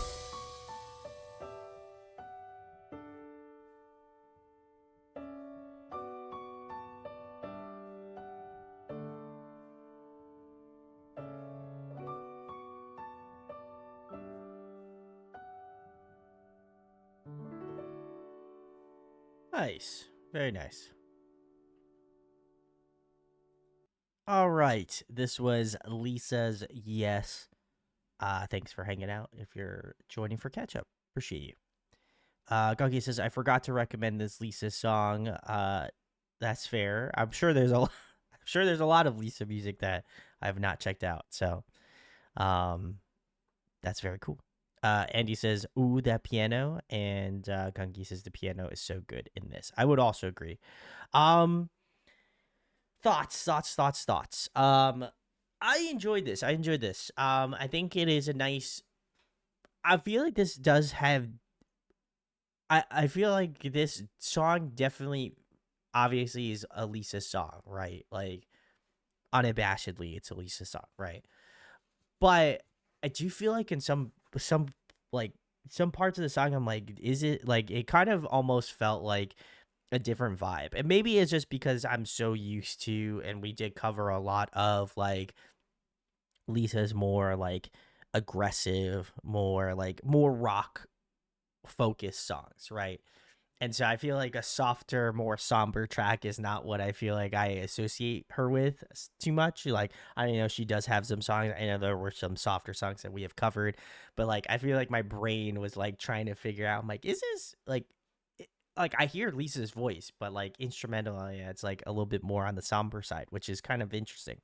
Nice. Very nice. All right. This was Lisa's Yes. Thanks for hanging out. If you're joining for catch up, appreciate you. Gunky says, I forgot to recommend this Lisa song. That's fair. I'm sure there's a I'm sure there's a lot of Lisa music that I have not checked out. So that's very cool. Andy says, ooh, that piano. And Gunky says the piano is so good in this. I would also agree. Thoughts. I enjoyed this. I think it is a nice. I feel like this does have. I feel like this song definitely, obviously, is a Lisa song, right? Like, unabashedly, it's a Lisa song, right? But I do feel like in some some like some parts of the song I'm like, is it like it kind of almost felt like a different vibe. And maybe it's just because I'm so used to, and we did cover a lot of like Lisa's more like aggressive, more rock focused songs, right? And so I feel like a softer, more somber track is not what I feel like I associate her with too much. Like, I know she does have some songs. I know there were some softer songs that we have covered, but like, I feel like my brain was like trying to figure out, I'm like, is this like I hear Lisa's voice, but like instrumental, yeah, it's like a little bit more on the somber side, which is kind of interesting.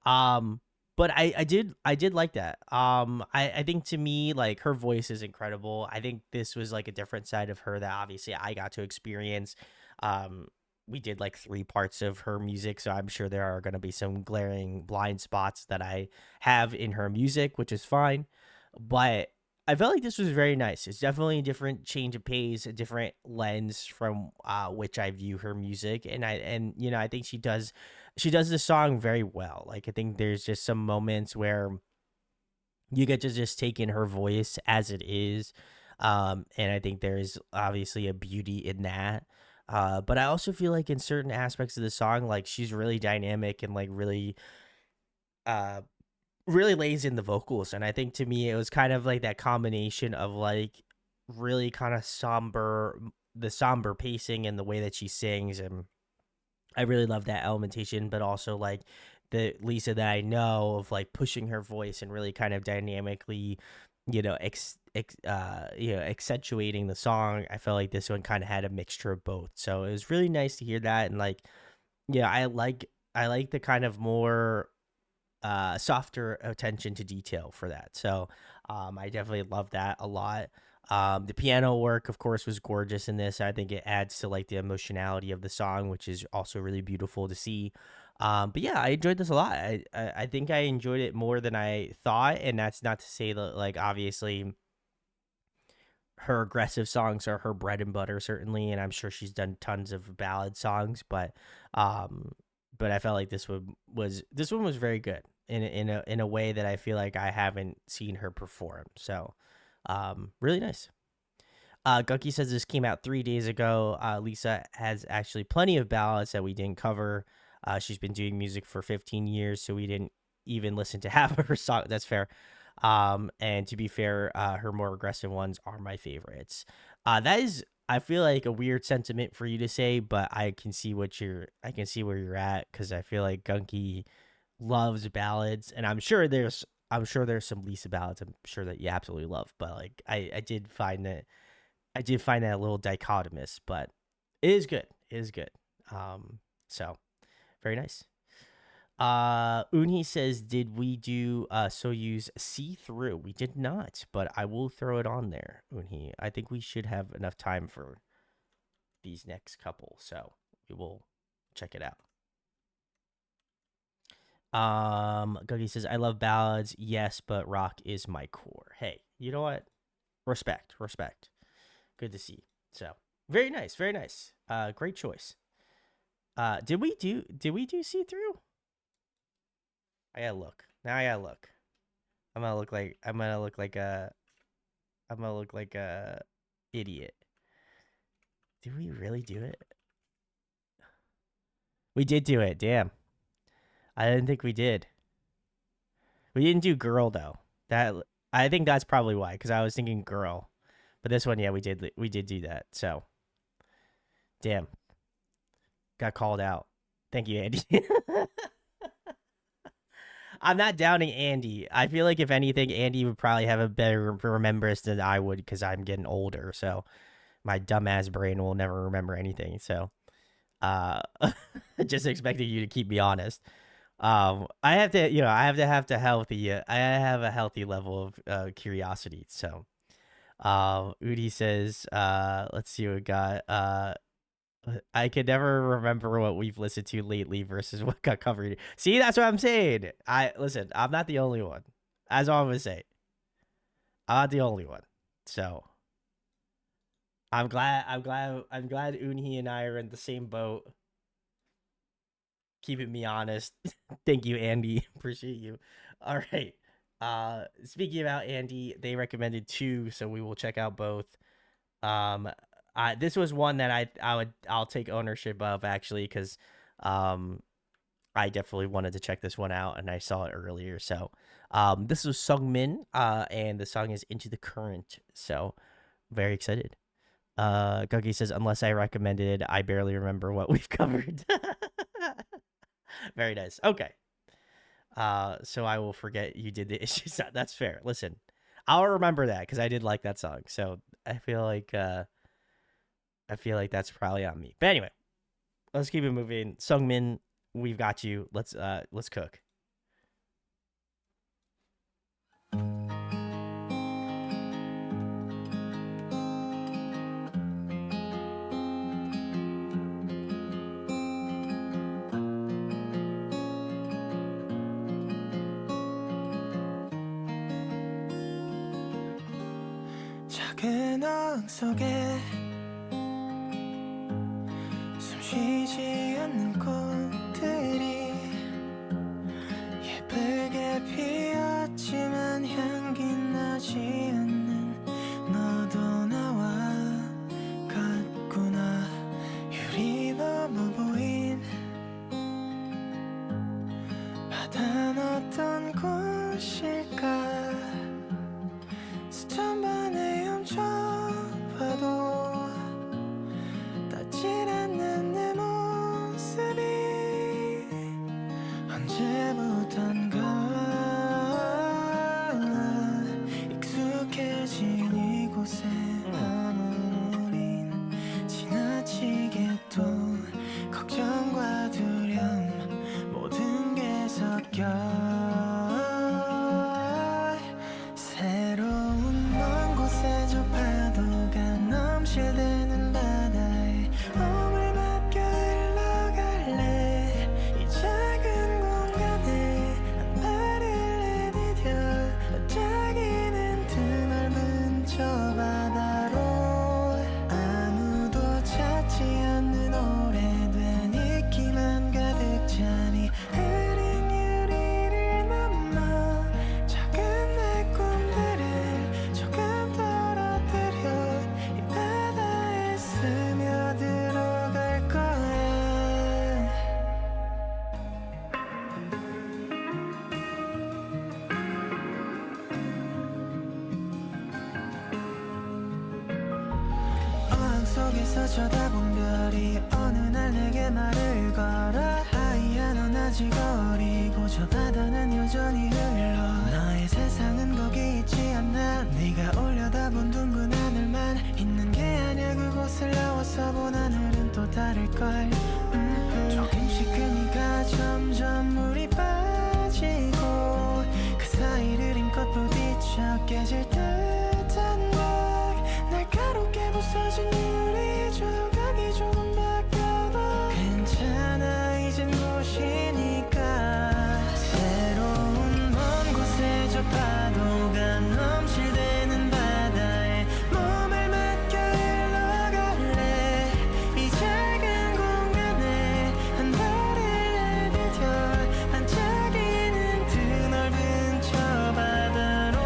Um, but I did like that. I think to me, like her voice is incredible. I think this was like a different side of her that obviously I got to experience. Um, we did like 3 parts of her music, so I'm sure there are going to be some glaring blind spots that I have in her music, which is fine. But I felt like this was very nice. It's definitely a different change of pace, a different lens from which I view her music, and you know I think she does the song very well. Like I think there's just some moments where you get to just take in her voice as it is, and I think there's obviously a beauty in that. But I also feel like in certain aspects of the song, like she's really dynamic and like uh, really lays in the vocals. And I think to me, it was kind of like that combination of like really kind of the somber pacing and the way that she sings, and I really love that elementation, but also like the Lisa that I know of like pushing her voice and really kind of dynamically, accentuating the song. I felt like this one kind of had a mixture of both. So it was really nice to hear that. And like, yeah, I like the kind of more softer attention to detail for that. So I definitely love that a lot. The piano work, of course, was gorgeous in this. I think it adds to like the emotionality of the song, which is also really beautiful to see. But yeah, I enjoyed this a lot. I think I enjoyed it more than I thought, and that's not to say that like obviously her aggressive songs are her bread and butter certainly, and I'm sure she's done tons of ballad songs, um but I felt like this one was very good in a way that I feel like I haven't seen her perform. So really nice. Gunky says this came out 3 days ago. Lisa has actually plenty of ballads that we didn't cover. She's been doing music for 15 years, so we didn't even listen to half of her song. That's fair. And to be fair, her more aggressive ones are my favorites. That is, I feel like a weird sentiment for you to say, but I can see where you're at because I feel like Gunky loves ballads, and I'm sure there's some Lisa ballads I'm sure that you absolutely love, but like I did find that a little dichotomous, but it is good. It is good. So very nice. Uni says, did we do Soyuz see through? We did not, but I will throw it on there, Uni. I think we should have enough time for these next couple, so we will check it out. Guggy says, I love ballads, yes, but rock is my core. Hey, you know what? Respect. Good to see. So very nice, very nice. Great choice. Did we do see through? I gotta look. Now I gotta look. I'm gonna look like a idiot. Did we really do it? We did do it. Damn. I didn't think we did. We didn't do girl though. That I think that's probably why, because I was thinking girl. But this one, yeah, we did do that. So damn. Got called out. Thank you, Andy. I'm not downing Andy. I feel like if anything, Andy would probably have a better remembrance than I would because I'm getting older. So my dumbass brain will never remember anything. So uh just expecting you to keep me honest. I have to, I have a healthy level of curiosity. So Udi says, let's see what we got. I can never remember what we've listened to lately versus what got covered. See, that's what I'm saying. Listen, I'm not the only one. That's all I'm gonna say. I'm not the only one. So I'm glad Unhi and I are in the same boat. Keeping me honest. Thank you, Andy. Appreciate you. All right. Speaking about Andy, they recommended 2, so we will check out both. Um, this was one that I'll take ownership of, actually, because um I definitely wanted to check this one out, and I saw it earlier. So this was Sungmin, and the song is Into the Current. So very excited. Guggy says, unless I recommended it, I barely remember what we've covered. Very nice. Okay. So I will forget you did the issues. That's fair. Listen, I'll remember that because I did like that song. So I feel like that's probably on me. But anyway, let's keep it moving. Sungmin, we've got you. Let's cook. 작은 어항 속에 숨쉬지 않는 꽃들이 예쁘게 피었지만 향기 나지 않는 너도 나와 같구나. 유리 넘어 보인 바다는 어떤 곳일까. 수천 번에 훔쳐봐도 닿질 않는 내 모습이 언제부턴가 익숙해진 이곳에 머무는 우린 지나치게 또 걱정과 두려움 모든 게 섞여 새로운 먼 곳에 저 파도가 넘실대는 바다에 몸을 맡겨 흘러갈래. 이 작은 공간에 한 발을 내디뎌 반짝이는 드넓은 저 바다로 아무도 찾지 않는 오래된 이끼만 가득 차니 흐린 유리를 넘어 작은 내 꿈들을 조금 떨어뜨려 이 바다에 스며들어갈 거야. 어항 속에서 쳐다본 별이 어느 날 내게 말을 걸어 하이야 넌 아직 어리고 저 바다는 여전히 흘러 너의 세상은 거기 있지 않나. 네가 올려다본 둥근 하늘만 있는 게 아니야. 그곳을 나와서 본 하늘은 또 다를걸. 조금씩 금이가 점점 물이 빠지고 그 사이를 힘껏 부딪혀 깨질 듯한 막 날카롭게 부서진 유리 조각이 조금 바뀌어도 괜찮아. 이젠 곳이니까 새로운 먼 곳에 저 파도가 넘실대는 바다에 몸을 맡겨 흘러갈래. 이 작은 공간에 한 발을 내디뎌 반짝이는 드넓은 저 바다로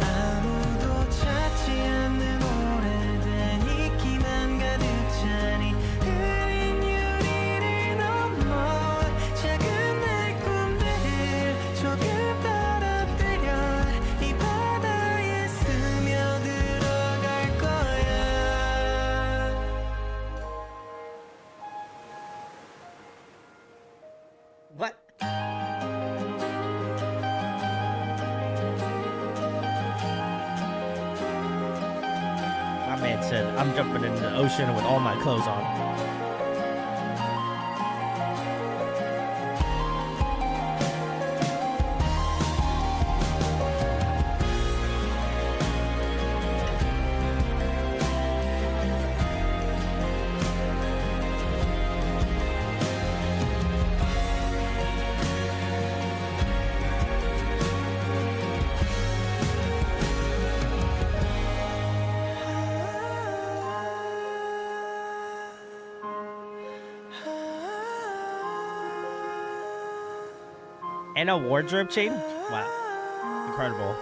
아무도 찾지 않는 오래된 이끼만 가득 차니 흐린 유리를 넘어 작은 내 꿈들을 조금 떨어뜨려 이 바다에 스며들어갈 거야. What? My man said, I'm jumping in the ocean with all my clothes on. And a wardrobe change? Wow. Incredible.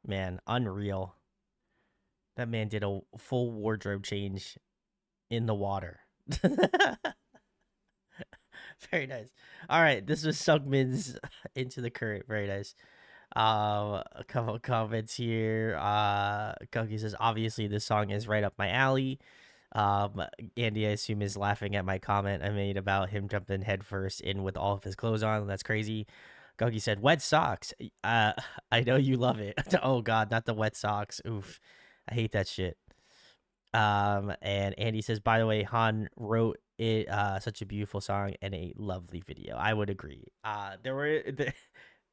Man, unreal. That man did a full wardrobe change in the water. Very nice. All right, this was Sungmin's Into the Current. Very nice. A couple of comments here. Koki says, obviously this song is right up my alley. Andy, I assume, is laughing at my comment I made about him jumping headfirst in with all of his clothes on. That's crazy. Gogi said, wet socks. I know you love it. Oh God, not the wet socks. Oof. I hate that shit. And Andy says, by the way, Han wrote it, such a beautiful song and a lovely video. I would agree. There were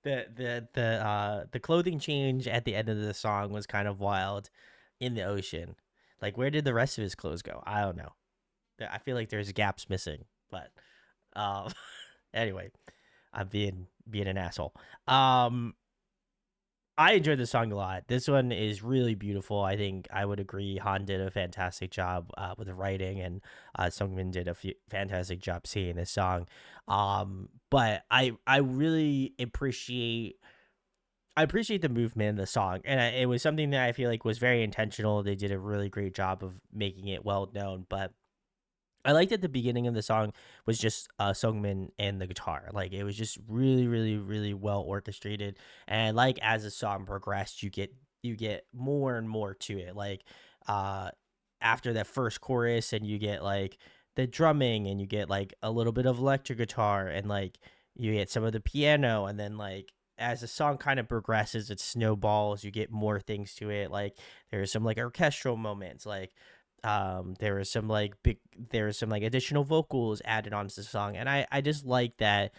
the clothing change at the end of the song was kind of wild in the ocean. Like, where did the rest of his clothes go? I don't know. I feel like there's gaps missing, but anyway, I'm being an asshole. I enjoyed the song a lot. This one is really beautiful. I think I would agree. Han did a fantastic job with the writing, and Sungmin did a fantastic job singing this song. But I really appreciate the movement in the song, and it was something that I feel like was very intentional. They did a really great job of making it well known, but I liked that the beginning of the song was just Sungmin and the guitar. Like, it was just really, really, really well orchestrated. And like, as the song progressed, you get more and more to it. Like, after that first chorus, and you get like the drumming, and you get like a little bit of electric guitar, and like you get some of the piano, and then like as the song kind of progresses, it snowballs. You get more things to it. Like, there's some like orchestral moments, like there was some like additional vocals added onto the song, and I just like that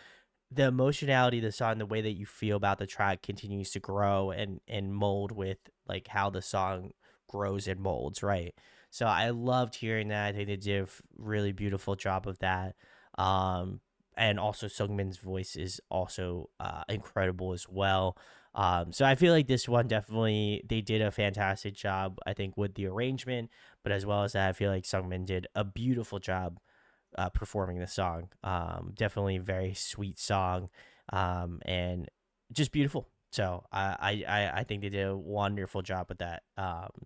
the emotionality of the song, the way that you feel about the track, continues to grow and mold with like how the song grows and molds, right? So I loved hearing that. I think they did a really beautiful job of that. And also Sungmin's voice is also incredible as well. So I feel like this one, definitely they did a fantastic job, I think, with the arrangement, but as well as that, I feel like Sungmin did a beautiful job performing the song. Definitely a very sweet song, and just beautiful. So I think they did a wonderful job with that.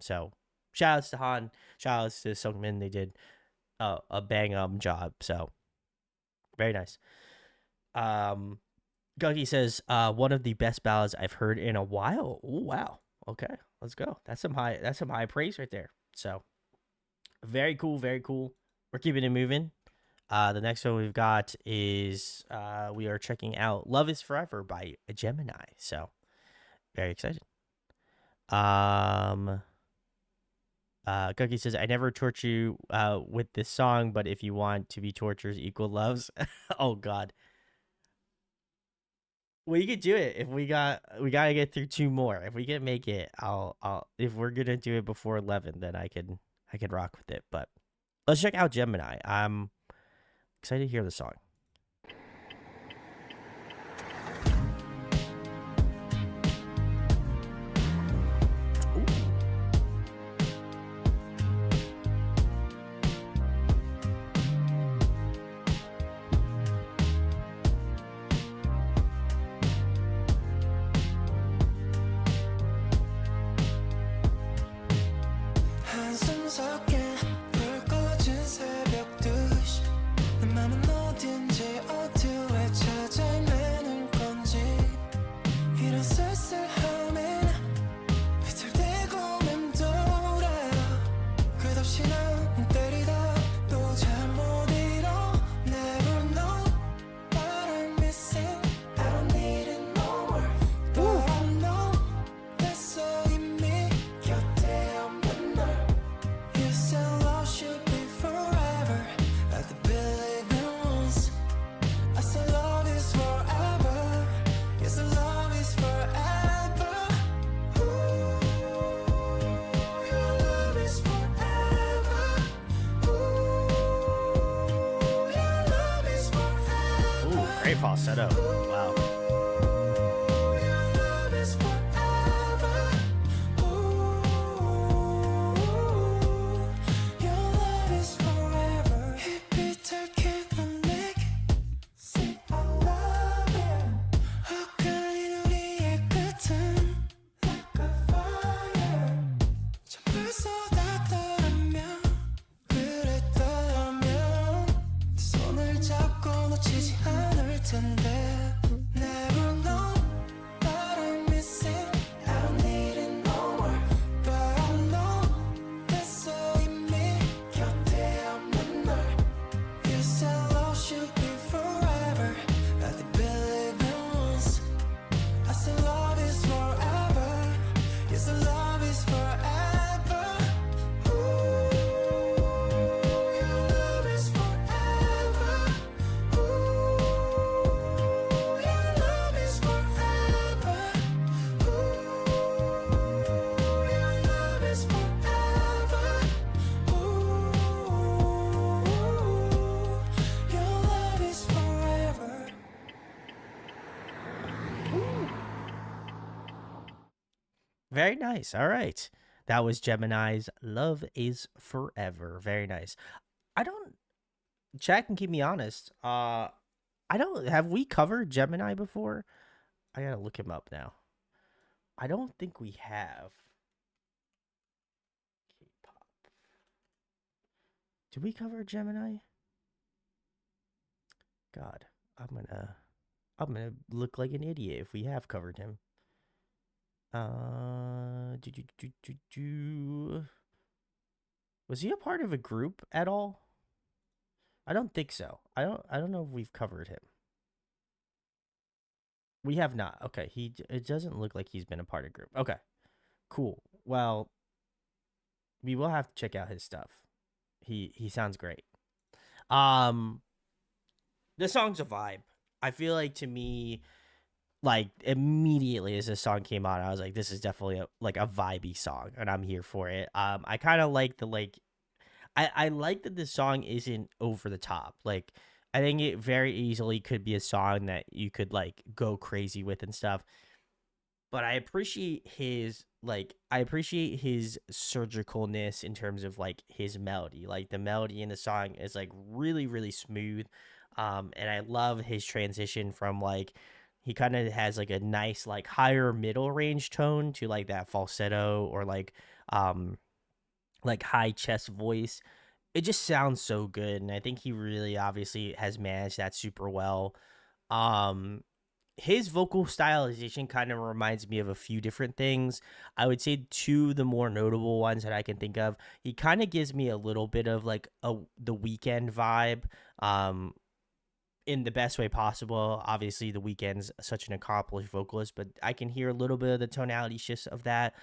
So shout outs to Han, shout outs to Sungmin. They did a bang job. So very nice. Guggy says, one of the best ballads I've heard in a while. Ooh, wow. Okay, let's go. That's some high praise right there. So very cool, very cool. We're keeping it moving. The next one we've got is we are checking out Love Is Forever by Gemini. So very excited. Cookie says, I never torture you with this song, but if you want to be tortures equal loves. Oh God. Well, you could do it. If we gotta get through 2 more. If we can make it, I'll if we're gonna do it before 11, then I can rock with it. But let's check out Gemini. I'm excited to hear the song. 한숨 섞여 불 꺼진 새벽 2시 내 맘은 어딘지 어디에 찾아 헤매는 건지 이런 쓸쓸함에 비틀대고 맴돌아 끝없이 난 때리다 또 잘 못 잃어 Never know what I'm missing I don't need it no more But I know 됐어 이미 곁에 없는 널 You said love should be forever I had to believe it once I said love is forever Yes, love is forever Ooh, your love is forever Ooh, your love is forever Ooh, great falsetto. Wow. Your love is forever Ooh, Very nice. All right. That was Gemini's Love is Forever. Very nice. I don't Chat can keep me honest. I don't have we covered Gemini before? I gotta look him up now. I don't think we have. K-pop. Did we cover Gemini? God, I'm gonna look like an idiot if we have covered him. Do, do, do, do, do. Was he a part of a group at all? I don't think so. I don't know if we've covered him. We have not. Okay, it doesn't look like he's been a part of group. Okay. Cool. Well, we will have to check out his stuff. He sounds great. Um the song's a vibe. I feel like to me, like immediately as this song came on, I was like, this is definitely a vibey song, and I'm here for it. I kind of like the I like that this song isn't over the top. Like I think it very easily could be a song that you could like go crazy with and stuff. But I appreciate his surgicalness in terms of like his melody. Like the melody in the song is like really really smooth. And I love his transition from like he kind of has like a nice like higher middle range tone to like that falsetto or um like high chest voice. It just sounds so good, and I think he really obviously has managed that super well. Um his vocal stylization kind of reminds me of a few different things. I would say two of the more notable ones that I can think of. He kind of gives me a little bit of like the weekend vibe. Um in the best way possible. Obviously, the weekend's such an accomplished vocalist, but I can hear a little bit of the tonality shifts of that.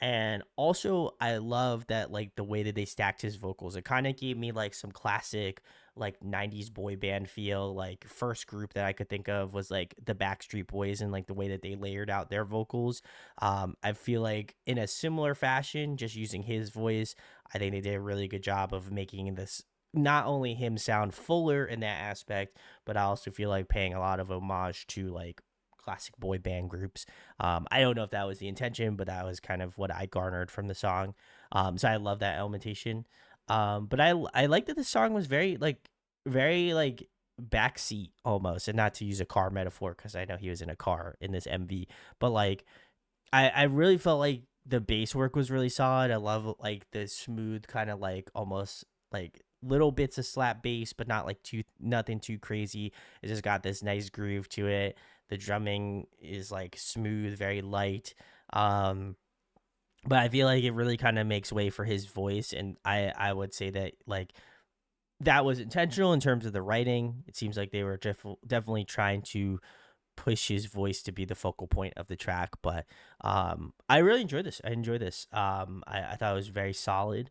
And also, I love that like the way that they stacked his vocals. It kind of gave me like some classic like 90s boy band feel. Like first group that I could think of was like the Backstreet Boys and like the way that they layered out their vocals. I feel like in a similar fashion, just using his voice, I think they did a really good job of making this not only him sound fuller in that aspect, but I also feel like paying a lot of homage to like classic boy band groups. I don't know if that was the intention, but that was kind of what I garnered from the song. So I love that elementation. But I like that the song was very like backseat almost, and not to use a car metaphor because I know he was in a car in this MV, but like I really felt like the bass work was really solid. I love like the smooth kind of like almost like little bits of slap bass, but not like nothing too crazy. It just got this nice groove to it. The drumming is like smooth, very light. Um, but I feel like it really kind of makes way for his voice, and I would say that like that was intentional in terms of the writing. It seems like they were definitely trying to push his voice to be the focal point of the track. But I really enjoyed this. I enjoyed this. I thought it was very solid.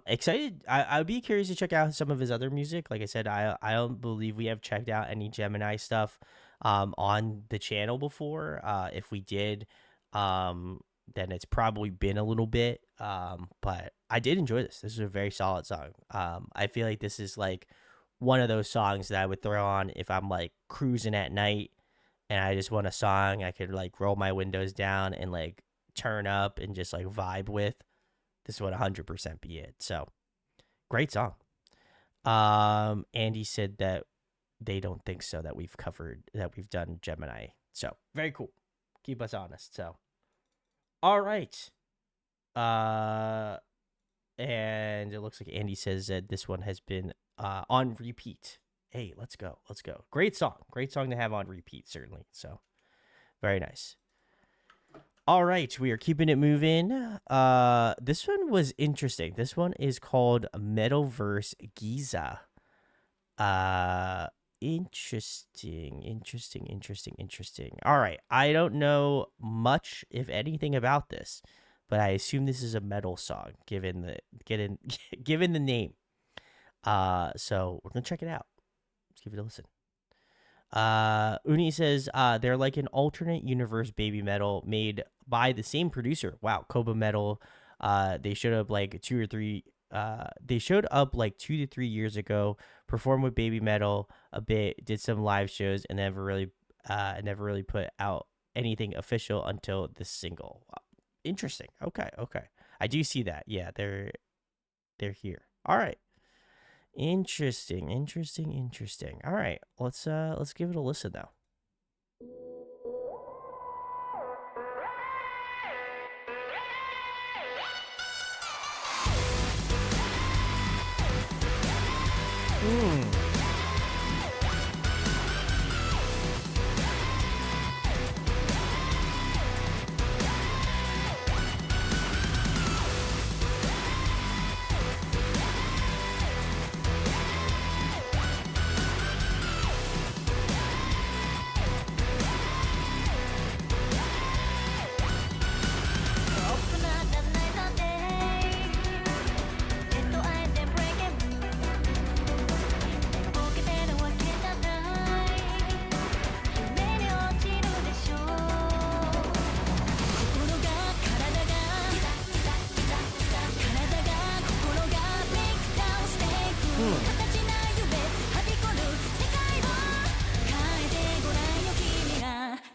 Excited. I would be curious to check out some of his other music. Like I said, I don't believe we have checked out any Gemini stuff on the channel before. If we did, then it's probably been a little bit. But I did enjoy this. This is a very solid song. I feel like this is like one of those songs that I would throw on if I'm like cruising at night and I just want a song I could like roll my windows down and like turn up and just like vibe with. This would 100% be it. So great song. Andy said that they don't think so, that we've done Gemini. So very cool. Keep us honest. So all right. And it looks like Andy says that this one has been on repeat. Hey, let's go. Let's go. Great song. Great song to have on repeat, certainly. So very nice. All right, we are keeping it moving. This one was interesting. This one is called Metalverse Giza. Interesting. All right, I don't know much, if anything, about this, but I assume this is a metal song, given given the name. So we're gonna check it out. Let's give it a listen. Uni says they're like an alternate universe baby metal made by the same producer. Wow, Koba Metal. They showed up like 2 to 3 years ago, performed with baby metal a bit, did some live shows, and never really put out anything official until this single. Wow. Interesting. Okay, okay. I do see that. Yeah, they're here. All right. Interesting, interesting, interesting. All right. Let's give it a listen though.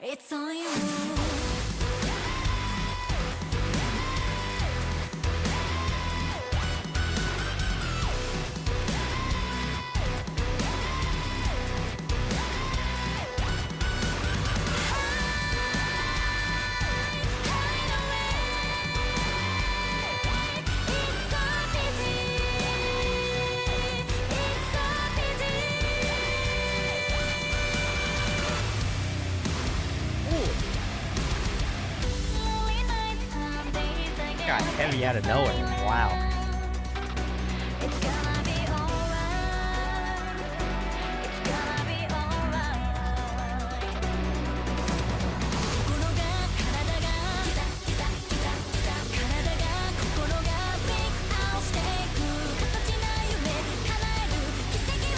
It's on you. Got heavy out of nowhere. Wow. It's gonna be alright. It's gonna be alright. 心が体が体が心が break out していく形な夢叶える奇跡を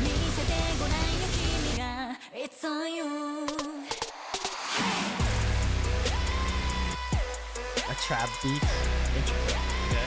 見せてごらんよ君が It's on you. A trap beat. Interesting. Okay.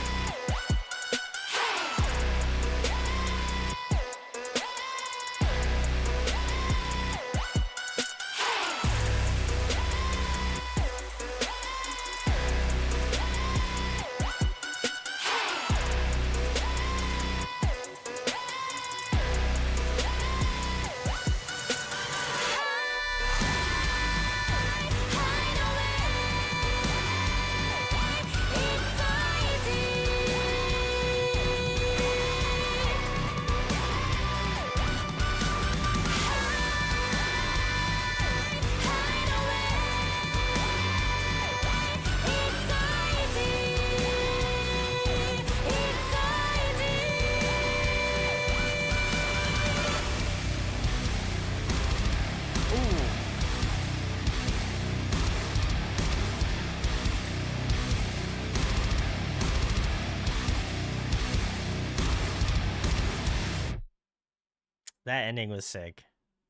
That ending was sick.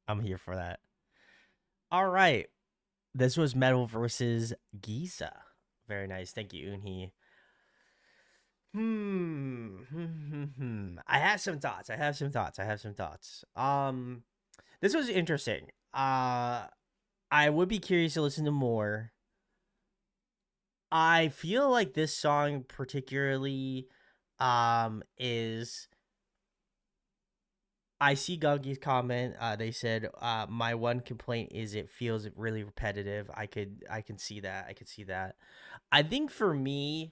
I'm here for that. All right. This was Metal versus Giza. Very nice. Thank you, Unhee. I have some thoughts. This was interesting. I would be curious to listen to more. I feel like this song particularly is I see Gungi's comment. They said, "My one complaint is it feels really repetitive." I can see that. I could see that. I think for me,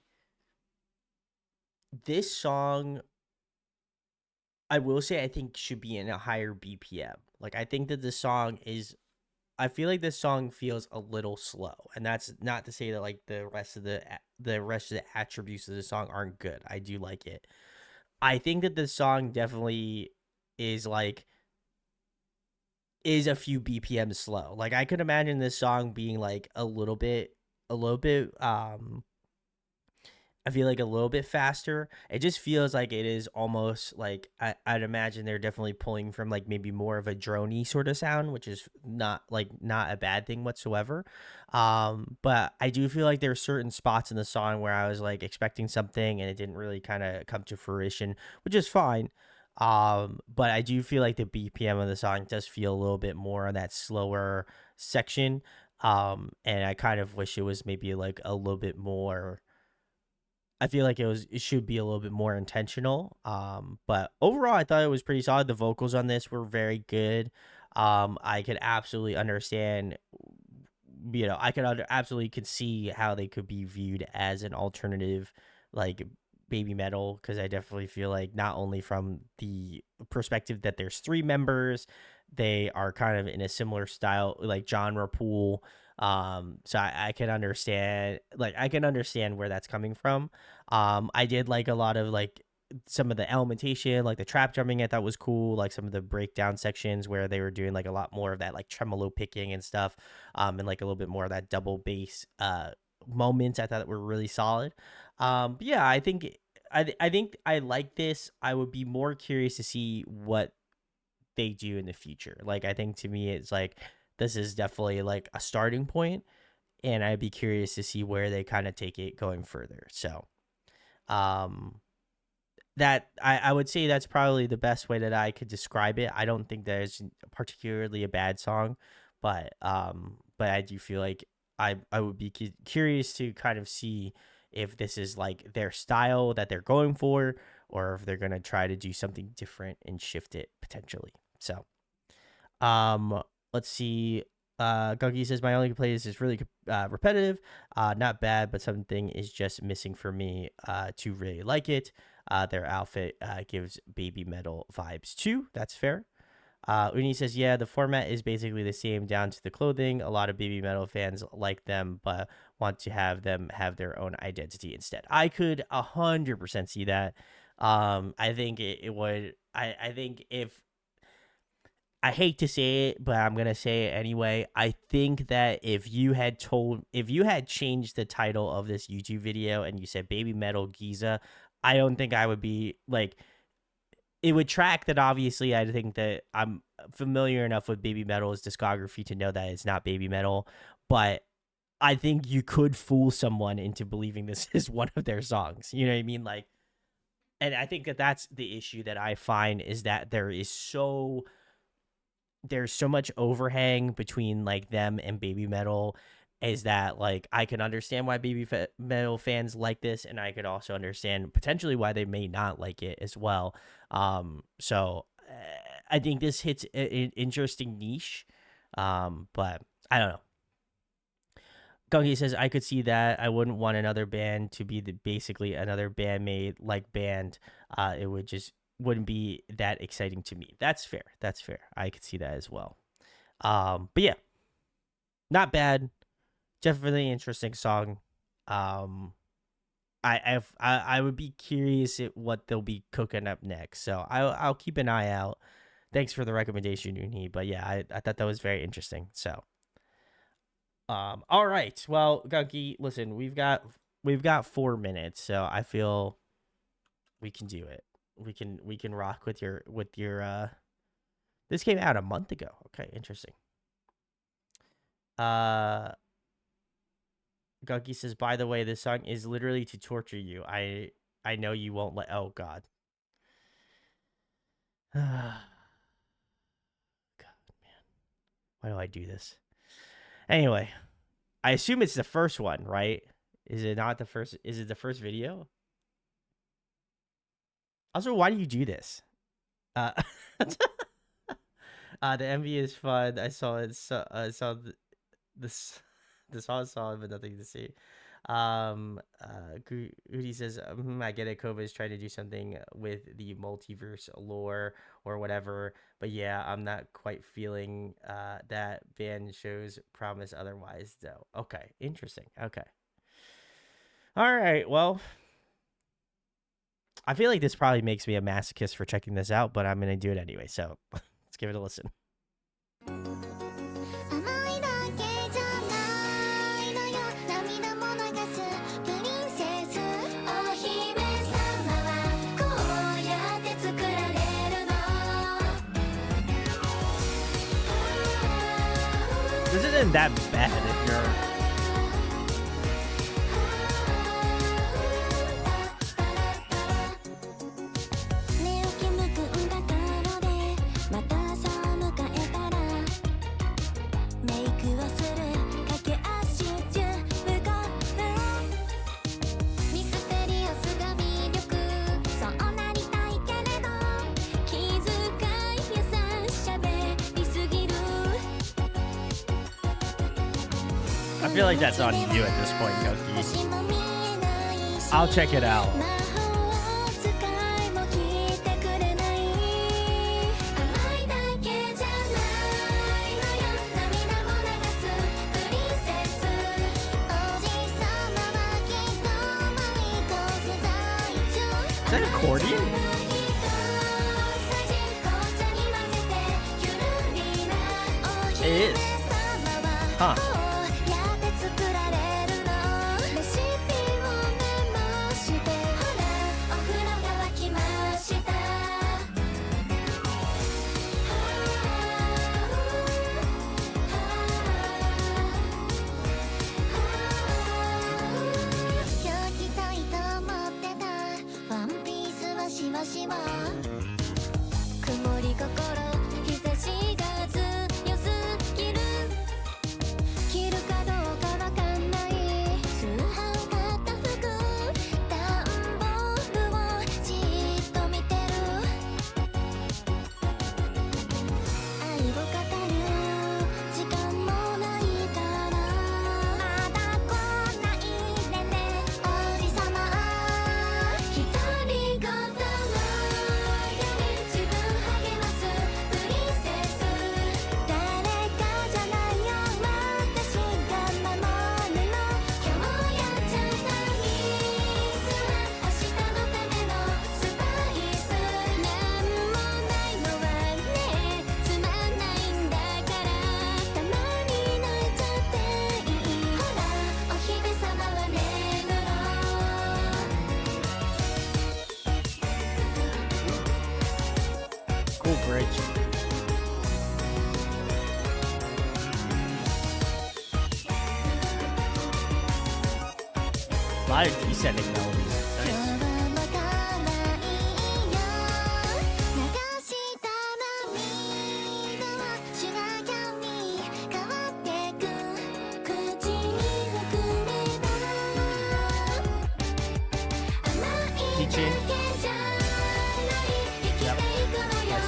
this song, I will say, I think should be in a higher BPM. Like, I think that this song is. I feel like this song feels a little slow, and that's not to say that like the rest of the attributes of the song aren't good. I do like it. I think that this song definitely is like is a few BPM slow. Like I could imagine this song being like a little bit I feel like a little bit faster. It just feels like it is almost like I'd imagine they're definitely pulling from like maybe more of a droney sort of sound, which is not a bad thing whatsoever. But I do feel like there are certain spots in the song where I was like expecting something and it didn't really kind of come to fruition, which is fine. But I do feel like the BPM of the song does feel a little bit more on that slower section. And I kind of wish it was maybe like a little bit more. I feel like it should be a little bit more intentional. But overall, I thought it was pretty solid. The vocals on this were very good. I could absolutely understand, absolutely could see how they could be viewed as an alternative, like baby metal, because I definitely feel like not only from the perspective that there's three members, they are kind of in a similar style, like genre pool. So I can understand, where that's coming from. I did like a lot of like some of the elementation, like the trap drumming, I thought was cool. Like some of the breakdown sections where they were doing like a lot more of that like tremolo picking and stuff, and like a little bit more of that double bass moments I thought were really solid. But yeah, I think I like this. I would be more curious to see what they do in the future. Like I think to me it's like this is definitely like a starting point, and I'd be curious to see where they kind of take it going further. So um that I would say that's probably the best way that I could describe it. I don't think there's particularly a bad song, but I do feel like I would be curious to kind of see if this is like their style that they're going for, or if they're gonna try to do something different and shift it potentially. So, let's see. Gunky says my only complaint is it's really repetitive. Not bad, but something is just missing for me to really like it. Their outfit gives baby metal vibes too. That's fair. Uni says, yeah, the format is basically the same down to the clothing. A lot of baby metal fans like them, but want to have them have their own identity instead. I could 100% see that. I think it would. I think if I hate to say it, but I'm gonna say it anyway. I think that if you had changed the title of this YouTube video and you said Baby Metal Giza, I don't think I would be like, it would track that. Obviously, I think that I'm familiar enough with Baby Metal's discography to know that it's not Baby Metal, but I think you could fool someone into believing this is one of their songs. You know what I mean? Like, and I think that that's the issue that I find is that there's so much overhang between like them and baby metal, is that like I can understand why metal fans like this, and I could also understand potentially why they may not like it as well. So I think this hits an interesting niche, but I don't know. Gungi says I could see that. I wouldn't want another band to be basically another bandmate like band. It wouldn't be that exciting to me. That's fair. That's fair. I could see that as well. But yeah, not bad. Definitely interesting song. I would be curious at what they'll be cooking up next. So I'll keep an eye out. Thanks for the recommendation, Uni. But yeah, I thought that was very interesting. So, all right. Well, Gunky, listen, we've got 4 minutes, so I feel we can do it. We can rock with your this came out a month ago. Okay, interesting. Gunky says, by the way, this song is literally to torture you. I know you won't let. Oh God. God, man, why do I do this? Anyway, I assume it's the first one, right? Is it not the first? Is it the first video? Also, why do you do this? The MV is fun. I saw it. I saw this song solid, but nothing to see. Udi says, I get it. Kova is trying to do something with the multiverse lore or whatever, but yeah, I'm not quite feeling that band shows promise otherwise, though. Okay, interesting. Okay. All right. Well, I feel like this probably makes me a masochist for checking this out, but I'm gonna do it anyway. So let's give it a listen. 甘いだけじゃないのよ涙も流すプリンセスお姫様はこうやって作られるの This isn't that bad if you're. I feel like that's on you at this point, Goki. I'll check it out. Is that accordion? It is. Huh. Cool bridge. A lot of descending melodies. Nice. Teaching. Yep. Nice.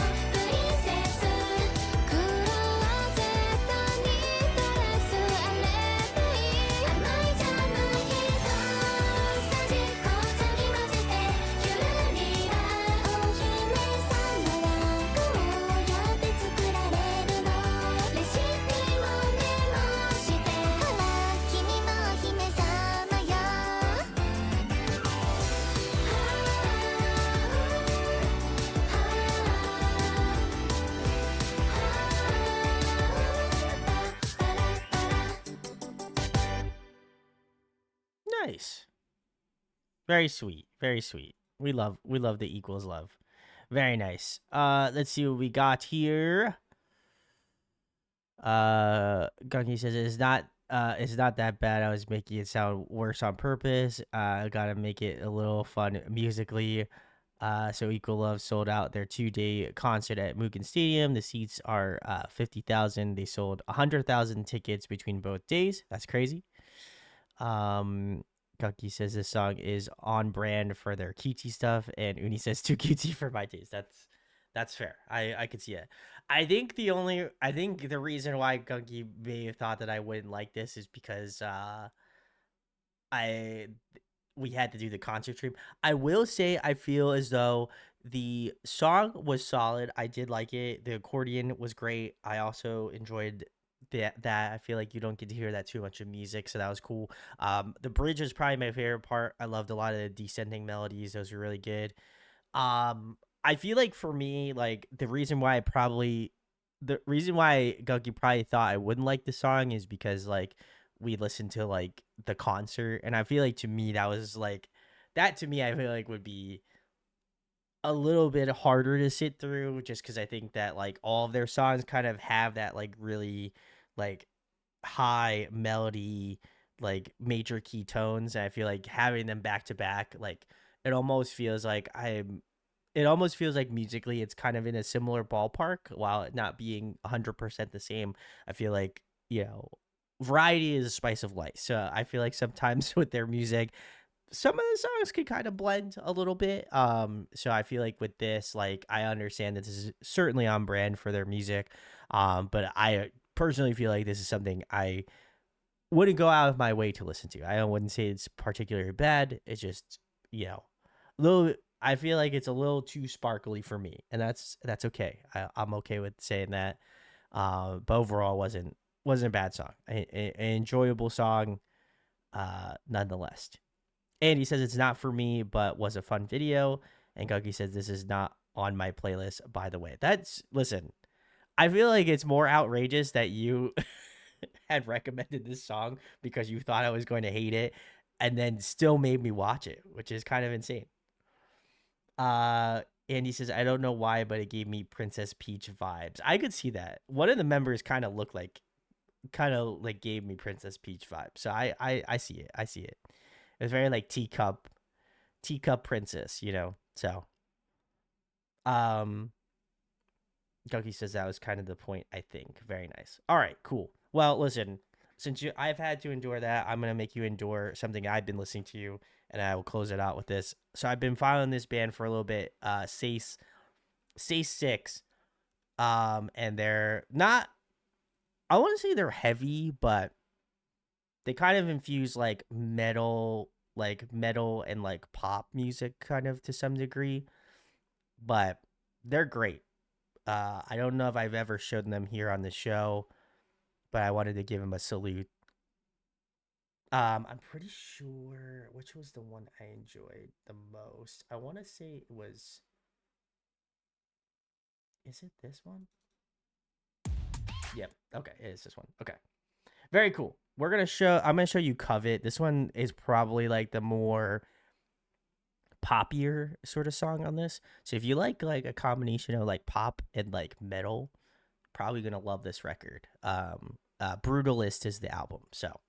Nice. Very sweet. Very sweet. We love the equals love. Very nice. Let's see what we got here. Gunky says it's not that bad. I was making it sound worse on purpose. I gotta make it a little fun musically. So Equal Love sold out their 2-day concert at Mugen Stadium. The seats are 50,000. They sold 100,000 tickets between both days. That's crazy. Gunky says this song is on brand for their cutesy stuff, and Uni says too cutesy for my taste. That's fair. I could see it. I think the reason why Gunky may have thought that I wouldn't like this is because we had to do the concert stream. I will say I feel as though the song was solid. I did like it. The accordion was great. I also enjoyed that. I feel like you don't get to hear that too much in music, so that was cool. The bridge was probably my favorite part. I loved a lot of the descending melodies. Those were really good. I feel like for me, like the reason why Gunky probably thought I wouldn't like the song is because like we listened to like the concert, and I feel like to me that was like that to me I feel like would be a little bit harder to sit through, just because I think that like all of their songs kind of have that like really like high melody, like major key tones. And I feel like having them back to back, like it almost feels like musically it's kind of in a similar ballpark while it not being 100% the same. I feel like, variety is a spice of life. So I feel like sometimes with their music, some of the songs can kind of blend a little bit. So I feel like with this, like I understand that this is certainly on brand for their music. But I personally feel like this is something I wouldn't go out of my way to listen to. I wouldn't say it's particularly bad. It's just, you know, a little. I feel like it's a little too sparkly for me, and that's okay. I'm okay with saying that. But overall, wasn't a bad song. An enjoyable song, nonetheless. And he says it's not for me, but was a fun video. And Gucky says this is not on my playlist, by the way. Listen, I feel like it's more outrageous that you had recommended this song because you thought I was going to hate it and then still made me watch it, which is kind of insane. And he says, I don't know why, but it gave me Princess Peach vibes. I could see that. One of the members kind of gave me Princess Peach vibes. So I see it. I see it. It was very like teacup princess, you know. So, Gucky says that was kind of the point, I think. Very nice. All right, cool. Well, listen, since I've had to endure that, I'm gonna make you endure something I've been listening to, and I will close it out with this. So I've been following this band for a little bit, Sace 6, and they're not. I want to say they're heavy, but they kind of infuse like metal and like pop music kind of to some degree, but they're great. I don't know if I've ever showed them here on the show, but I wanted to give them a salute. I'm pretty sure which was the one I enjoyed the most. I want to say it was. Is it this one? Yep. Okay, it is this one. Okay. Very cool. I'm gonna show you Covet. This one is probably like the more poppier sort of song on this. So if you like a combination of like pop and like metal, probably gonna love this record. Brutalist is the album. So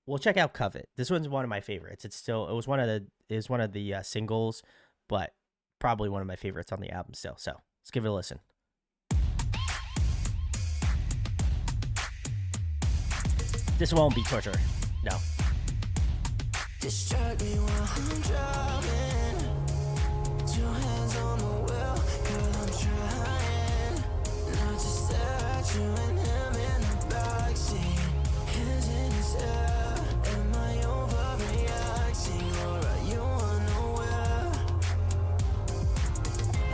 we'll check out Covet. This one's one of my favorites. It was one of the singles, but probably one of my favorites on the album still. So let's give it a listen. This won't be torture. No. Distract me while I'm driving. 2 hands on the wheel, girl, I'm trying not to stare at you and him in the backseat. Hands in his hair, am I overreacting or are you unaware?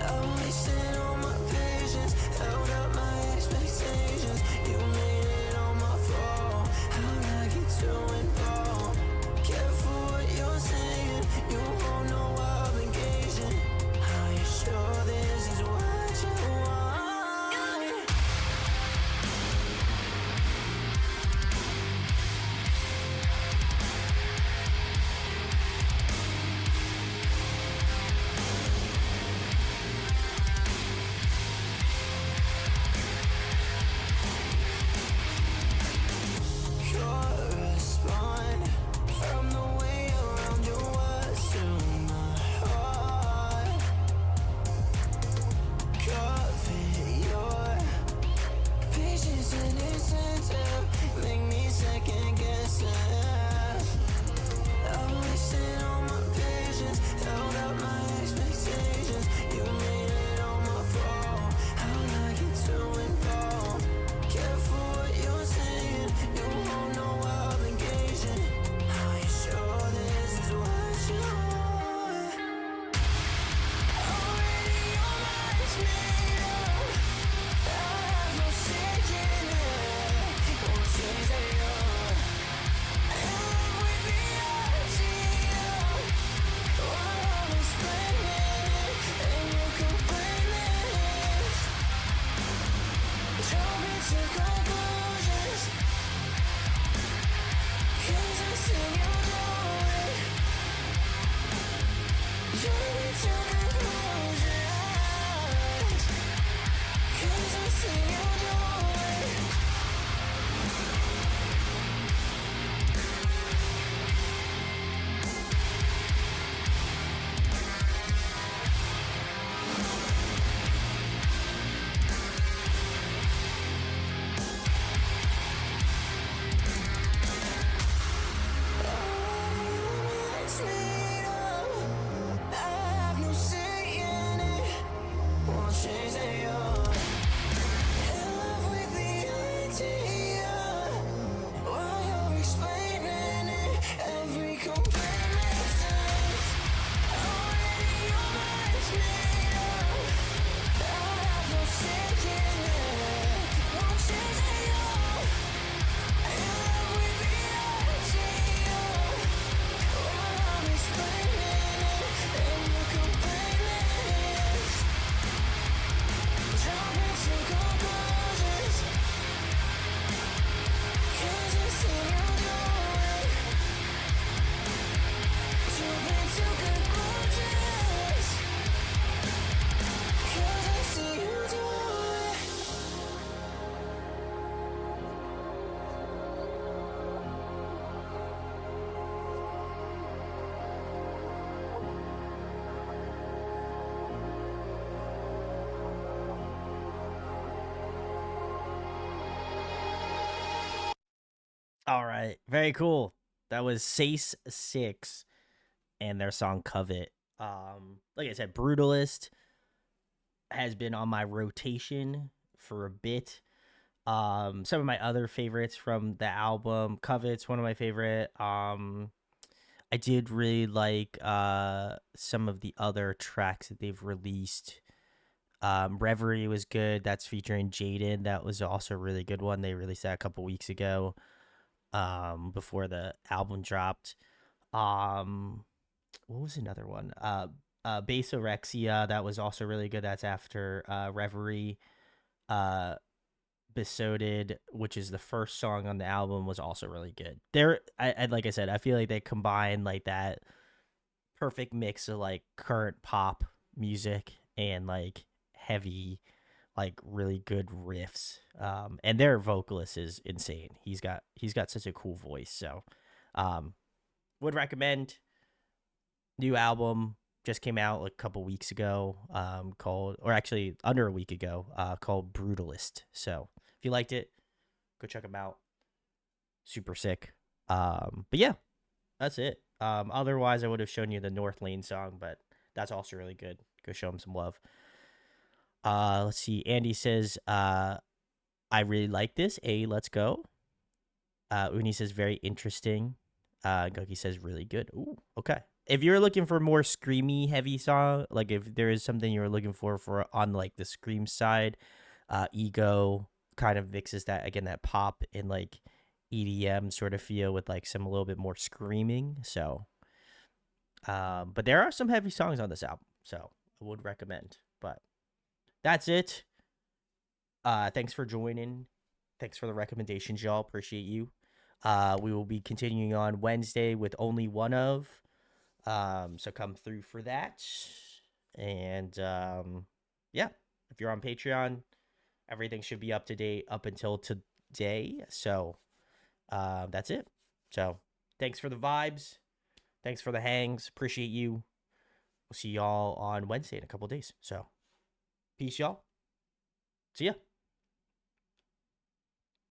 I wasted all my patience, held up my expectations. You made it all my fault. How'd I get too involved? Careful what you're saying, you won't know All right, very cool. That was Sace 6 and their song Covet. Like I said, Brutalist has been on my rotation for a bit. Some of my other favorites from the album, Covet's one of my favorite. I did really like some of the other tracks that they've released. Reverie was good. That's featuring Jaden. That was also a really good one. They released that a couple weeks ago. Before the album dropped. What was another one? Basorexia, that was also really good. That's after Reverie. Uh Besotted, which is the first song on the album, was also really good. I like I said, I feel like they combine like that perfect mix of like current pop music and like heavy, like really good riffs. And their vocalist is insane. He's got such a cool voice. So, um, would recommend. New album just came out like a couple weeks ago. Called, or actually under a week ago. Called Brutalist. So if you liked it, go check them out. Super sick. But yeah, that's it. Otherwise, I would have shown you the North Lane song, but that's also really good. Go show him some love. Let's see. Andy says, I really like this. Let's go. Uni says very interesting. Goki says really good. Ooh, okay. If you're looking for more screamy, heavy song, like if there is something you're looking for on like the scream side, Ego kind of mixes that again, that pop and like EDM sort of feel with like some a little bit more screaming. So, but there are some heavy songs on this album, so I would recommend. But that's it. Thanks for joining. Thanks for the recommendations, y'all. Appreciate you. We will be continuing on Wednesday with only one of. So come through for that. And yeah, if you're on Patreon, everything should be up to date up until today. So that's it. So thanks for the vibes. Thanks for the hangs. Appreciate you. We'll see y'all on Wednesday in a couple days. So peace, y'all. See ya.